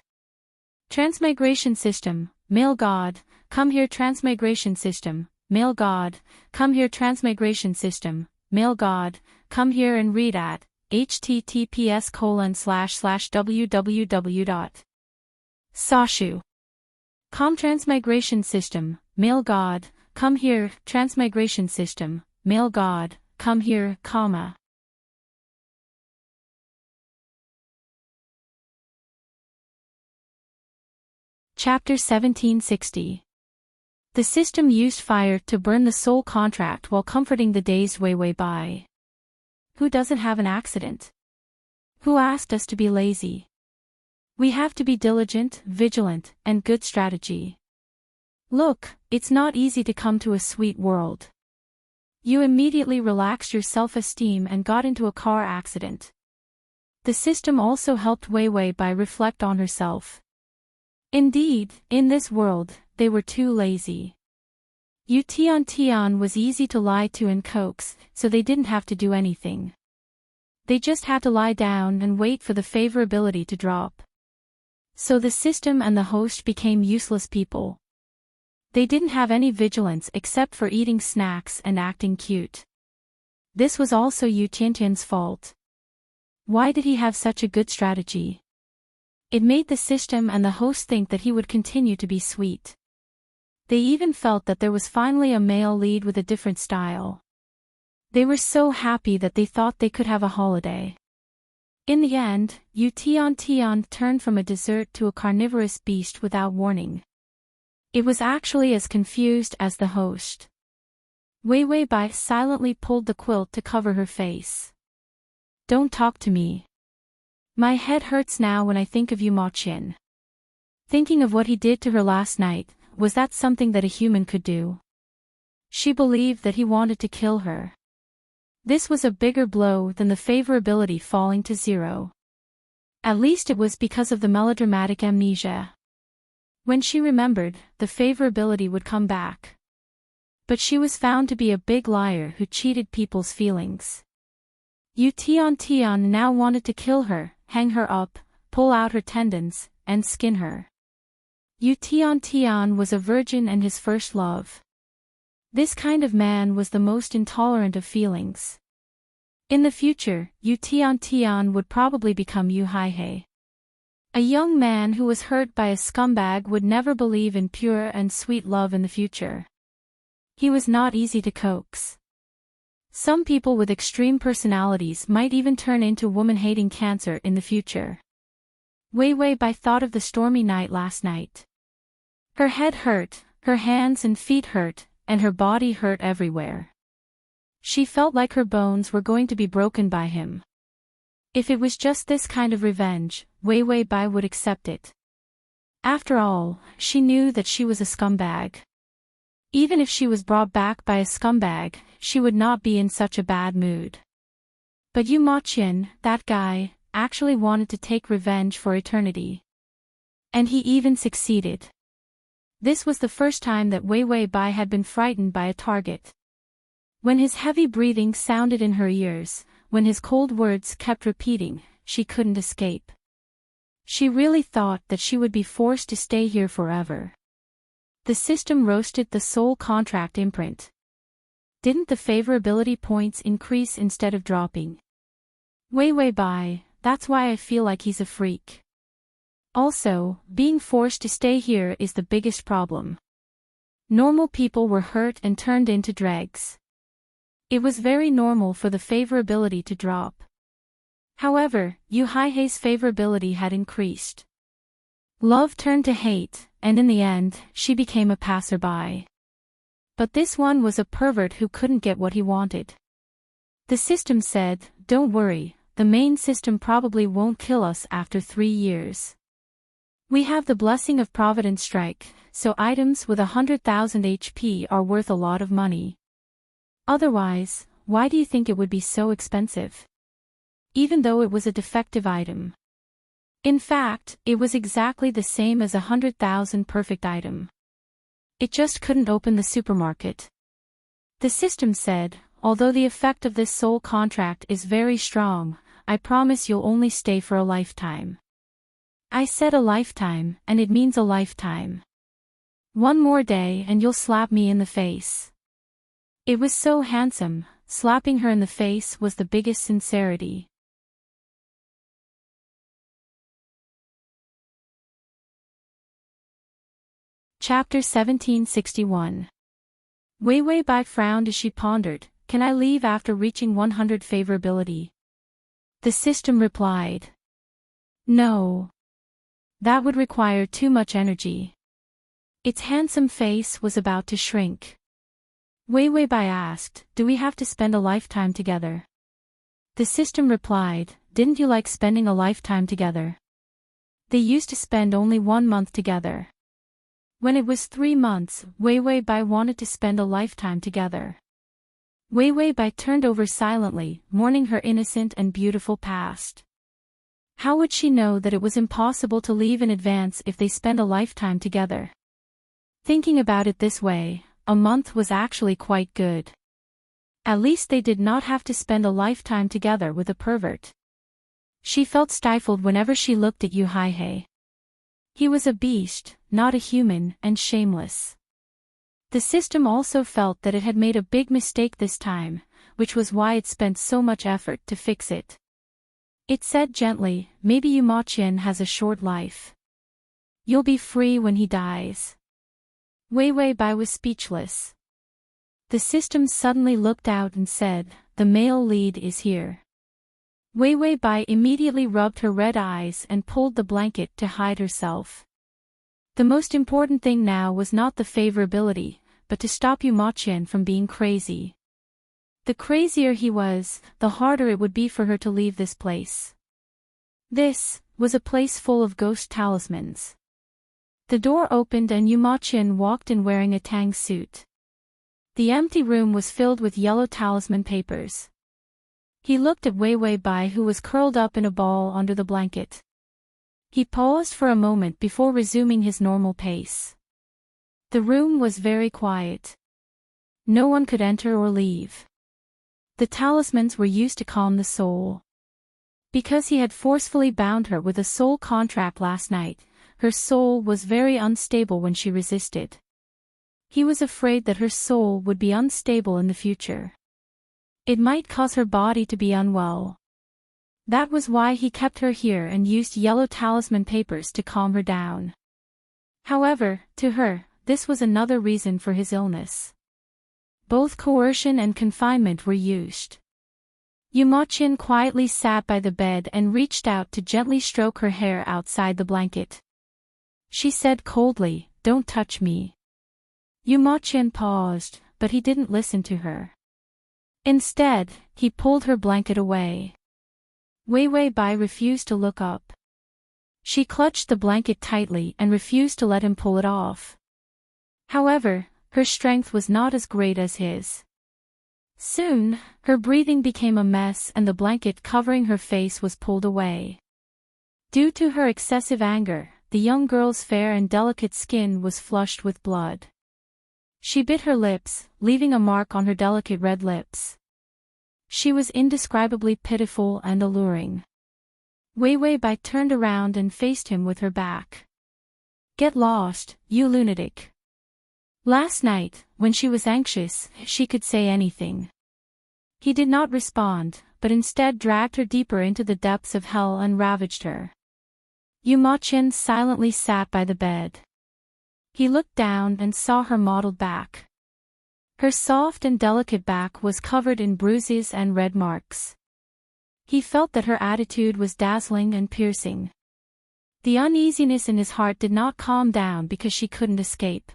Transmigration system, male god, come here. Transmigration system, male god, come here. Transmigration system, male god, come here and read at https://www.sashu.com. Transmigration system, male god, come here. Transmigration system, male god, come here, comma. Chapter 1760. The system used fire to burn the soul contract while comforting the dazed Wei Wei Bai. Who doesn't have an accident? Who asked us to be lazy? We have to be diligent, vigilant, and good strategy. Look, it's not easy to come to a sweet world. You immediately relaxed your self-esteem and got into a car accident. The system also helped Wei Wei Bai reflect on herself. Indeed, in this world, they were too lazy. Yu Tian was easy to lie to and coax, so they didn't have to do anything. They just had to lie down and wait for the favorability to drop. So the system and the host became useless people. They didn't have any vigilance except for eating snacks and acting cute. This was also Yu Tiantian's fault. Why did he have such a good strategy? It made the system and the host think that he would continue to be sweet. They even felt that there was finally a male lead with a different style. They were so happy that they thought they could have a holiday. In the end, Yu Tian turned from a dessert to a carnivorous beast without warning. It was actually as confused as the host. Wei Wei Bai silently pulled the quilt to cover her face. Don't talk to me. My head hurts now when I think of Yu Ma Qian. Thinking of what he did to her last night, was that something that a human could do? She believed that he wanted to kill her. This was a bigger blow than the favorability falling to zero. At least it was because of the melodramatic amnesia. When she remembered, the favorability would come back. But she was found to be a big liar who cheated people's feelings. Yu Tian now wanted to kill her, hang her up, pull out her tendons, and skin her. Yu Tian was a virgin and his first love. This kind of man was the most intolerant of feelings. In the future, Yu Tian would probably become Yu Haihei. A young man who was hurt by a scumbag would never believe in pure and sweet love in the future. He was not easy to coax. Some people with extreme personalities might even turn into woman-hating cancer in the future. Wei Wei Bai thought of the stormy night last night. Her head hurt, Her hands and feet hurt, and her body hurt everywhere. She felt like her bones were going to be broken by him. If it was just this kind of revenge, Wei Wei Bai would accept it. After all, she knew that she was a scumbag. Even if she was brought back by a scumbag, she would not be in such a bad mood. But Yu Ma Qian, that guy, actually wanted to take revenge for eternity. And he even succeeded. This was the first time that Wei Wei Bai had been frightened by a target. When his heavy breathing sounded in her ears, when his cold words kept repeating, she couldn't escape. She really thought that she would be forced to stay here forever. The system roasted the soul contract imprint. Didn't the favorability points increase instead of dropping? Wei Wei Bai, that's why I feel like he's a freak. Also, being forced to stay here is the biggest problem. Normal people were hurt and turned into dregs. It was very normal for the favorability to drop. However, Yu Haihei's favorability had increased. Love turned to hate, and in the end, she became a passerby. But this one was a pervert who couldn't get what he wanted. The system said, "Don't worry, the main system probably won't kill us after 3 years. We have the blessing of Providence strike, so items with 100,000 HP are worth a lot of money. Otherwise, why do you think it would be so expensive? Even though it was a defective item. In fact, it was exactly the same as 100,000 perfect item. It just couldn't open the supermarket." The system said, "Although the effect of this soul contract is very strong, I promise you'll only stay for a lifetime." I said a lifetime, and it means a lifetime. One more day and you'll slap me in the face. It was so handsome, slapping her in the face was the biggest sincerity. Chapter 1761. Wei Wei Bai frowned as she pondered, "Can I leave after reaching 100 favorability?" The system replied, "No. That would require too much energy." Its handsome face was about to shrink. Wei Wei Bai asked, "Do we have to spend a lifetime together?" The system replied, "Didn't you like spending a lifetime together?" They used to spend only 1 month together. When it was 3 months, Wei Wei Bai wanted to spend a lifetime together. Wei Wei Bai turned over silently, mourning her innocent and beautiful past. How would she know that it was impossible to leave in advance if they spent a lifetime together? Thinking about it this way, a month was actually quite good. At least they did not have to spend a lifetime together with a pervert. She felt stifled whenever she looked at Yu Haihei. He was a beast, not a human, and shameless. The system also felt that it had made a big mistake this time, which was why it spent so much effort to fix it. It said gently, "Maybe Yu Ma Qian has a short life. You'll be free when he dies." Wei Wei Bai was speechless. The system suddenly looked out and said, "The male lead is here." Wei Wei Bai immediately rubbed her red eyes and pulled the blanket to hide herself. The most important thing now was not the favorability, but to stop Yu Ma Qian from being crazy. The crazier he was, the harder it would be for her to leave this place. This was a place full of ghost talismans. The door opened and Yu Ma Qian walked in wearing a tang suit. The empty room was filled with yellow talisman papers. He looked at Wei Wei Bai, who was curled up in a ball under the blanket. He paused for a moment before resuming his normal pace. The room was very quiet. No one could enter or leave. The talismans were used to calm the soul. Because he had forcefully bound her with a soul contract last night, her soul was very unstable when she resisted. He was afraid that her soul would be unstable in the future. It might cause her body to be unwell. That was why he kept her here and used yellow talisman papers to calm her down. However, to her, this was another reason for his illness. Both coercion and confinement were used. Yu Ma Qian quietly sat by the bed and reached out to gently stroke her hair outside the blanket. She said coldly, "Don't touch me." Yu Ma Qian paused, but he didn't listen to her. Instead, he pulled her blanket away. Wei Wei Bai refused to look up. She clutched the blanket tightly and refused to let him pull it off. However, her strength was not as great as his. Soon, her breathing became a mess and the blanket covering her face was pulled away. Due to her excessive anger, the young girl's fair and delicate skin was flushed with blood. She bit her lips, leaving a mark on her delicate red lips. She was indescribably pitiful and alluring. Wei Wei Bai turned around and faced him with her back. "Get lost, you lunatic." Last night, when she was anxious, she could say anything. He did not respond, but instead dragged her deeper into the depths of hell and ravaged her. Yu Ma Qian silently sat by the bed. He looked down and saw her mottled back. Her soft and delicate back was covered in bruises and red marks. He felt that her attitude was dazzling and piercing. The uneasiness in his heart did not calm down because she couldn't escape.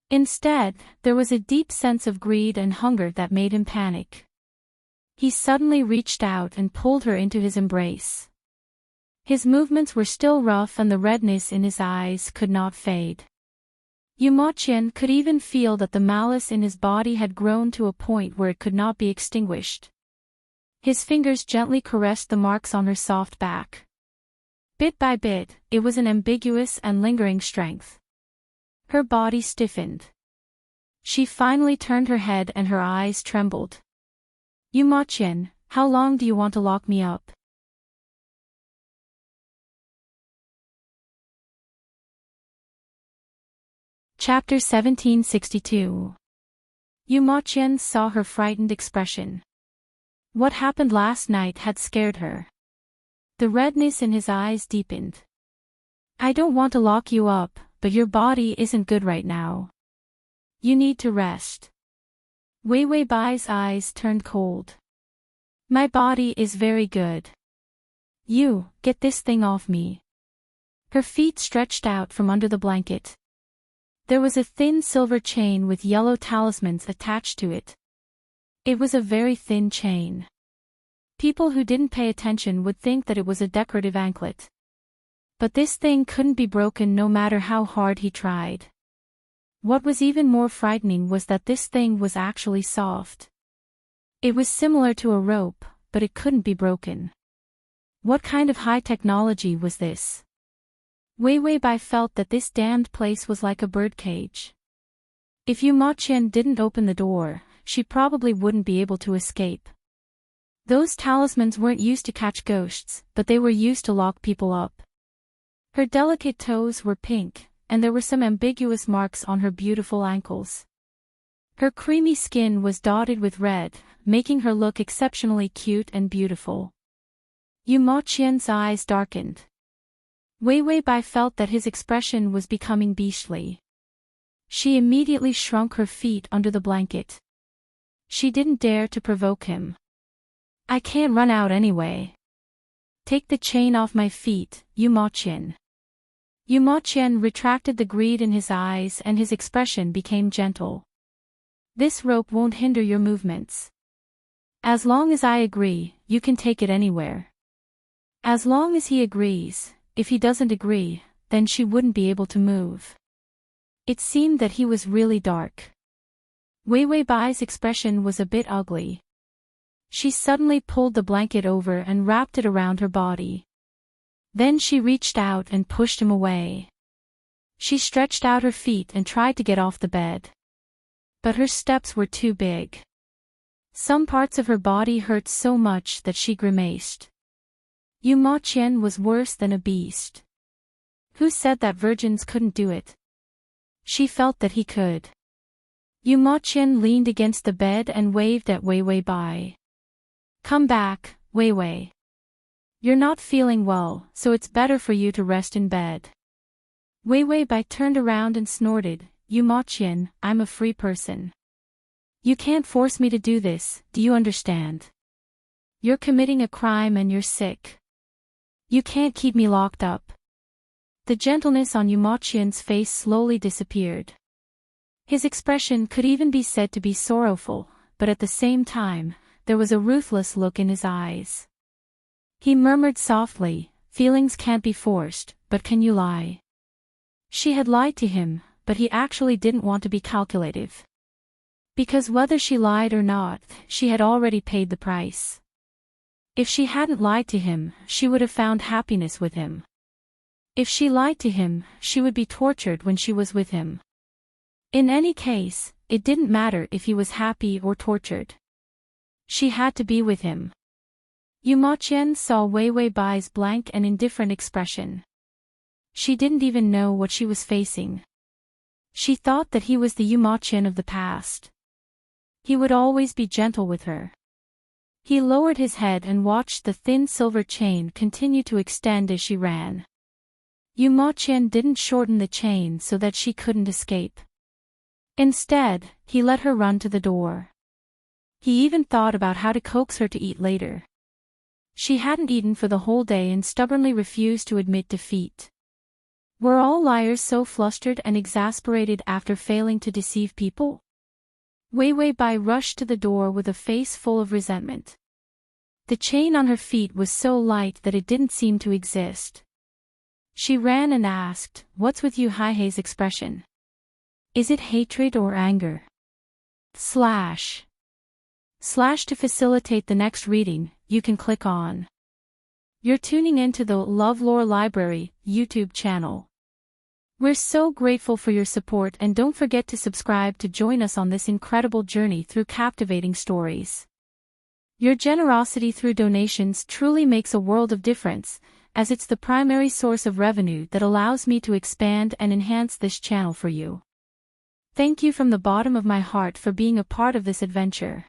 Instead, there was a deep sense of greed and hunger that made him panic. He suddenly reached out and pulled her into his embrace. His movements were still rough and the redness in his eyes could not fade. Yu Ma Qian could even feel that the malice in his body had grown to a point where it could not be extinguished. His fingers gently caressed the marks on her soft back. Bit by bit, it was an ambiguous and lingering strength. Her body stiffened. She finally turned her head and her eyes trembled. "Yu Ma Qian, how long do you want to lock me up?" Chapter 1762. Yu Ma Qian saw her frightened expression. What happened last night had scared her. The redness in his eyes deepened. "I don't want to lock you up, but your body isn't good right now. You need to rest." Wei Wei Bai's eyes turned cold. "My body is very good. You, get this thing off me." Her feet stretched out from under the blanket. There was a thin silver chain with yellow talismans attached to it. It was a very thin chain. People who didn't pay attention would think that it was a decorative anklet. But this thing couldn't be broken no matter how hard he tried. What was even more frightening was that this thing was actually soft. It was similar to a rope, but it couldn't be broken. What kind of high technology was this? Wei Wei Bai felt that this damned place was like a birdcage. If Yu Ma Qian didn't open the door, she probably wouldn't be able to escape. Those talismans weren't used to catch ghosts, but they were used to lock people up. Her delicate toes were pink, and there were some ambiguous marks on her beautiful ankles. Her creamy skin was dotted with red, making her look exceptionally cute and beautiful. Yu Ma Qian's eyes darkened. Wei Wei Bai felt that his expression was becoming beastly. She immediately shrunk her feet under the blanket. She didn't dare to provoke him. "I can't run out anyway. Take the chain off my feet, Yu Ma Qian." Yu Ma Qian retracted the greed in his eyes and his expression became gentle. "This rope won't hinder your movements. As long as I agree, you can take it anywhere." As long as he agrees. If he doesn't agree, then she wouldn't be able to move. It seemed that he was really dark. Wei Wei Bai's expression was a bit ugly. She suddenly pulled the blanket over and wrapped it around her body. Then she reached out and pushed him away. She stretched out her feet and tried to get off the bed. But her steps were too big. Some parts of her body hurt so much that she grimaced. Yu Ma Qian was worse than a beast. Who said that virgins couldn't do it? She felt that he could. Yu Ma Qian leaned against the bed and waved at Wei Wei Bai. "Come back, Wei Wei. You're not feeling well, so it's better for you to rest in bed." Wei Wei Bai turned around and snorted, "Yu Ma Qian, I'm a free person. You can't force me to do this, do you understand? You're committing a crime and you're sick. You can't keep me locked up." The gentleness on Yu Ma Qian's face slowly disappeared. His expression could even be said to be sorrowful, but at the same time, there was a ruthless look in his eyes. He murmured softly, "Feelings can't be forced, but can you lie?" She had lied to him, but he actually didn't want to be calculative. Because whether she lied or not, she had already paid the price. If she hadn't lied to him, she would have found happiness with him. If she lied to him, she would be tortured when she was with him. In any case, it didn't matter if he was happy or tortured. She had to be with him. Yu Maqian saw Wei Wei Bai's blank and indifferent expression. She didn't even know what she was facing. She thought that he was the Yu Maqian of the past. He would always be gentle with her. He lowered his head and watched the thin silver chain continue to extend as she ran. Yu Maqian didn't shorten the chain so that she couldn't escape. Instead, he let her run to the door. He even thought about how to coax her to eat later. She hadn't eaten for the whole day and stubbornly refused to admit defeat. Were all liars so flustered and exasperated after failing to deceive people? Wei Wei Bai rushed to the door with a face full of resentment. The chain on her feet was so light that it didn't seem to exist. She ran and asked, "What's with you?" Haihei's expression. Is it hatred or anger? // To facilitate the next reading, you can click on. You're tuning into the Love Lore Library YouTube channel. We're so grateful for your support, and don't forget to subscribe to join us on this incredible journey through captivating stories. Your generosity through donations truly makes a world of difference, as it's the primary source of revenue that allows me to expand and enhance this channel for you. Thank you from the bottom of my heart for being a part of this adventure.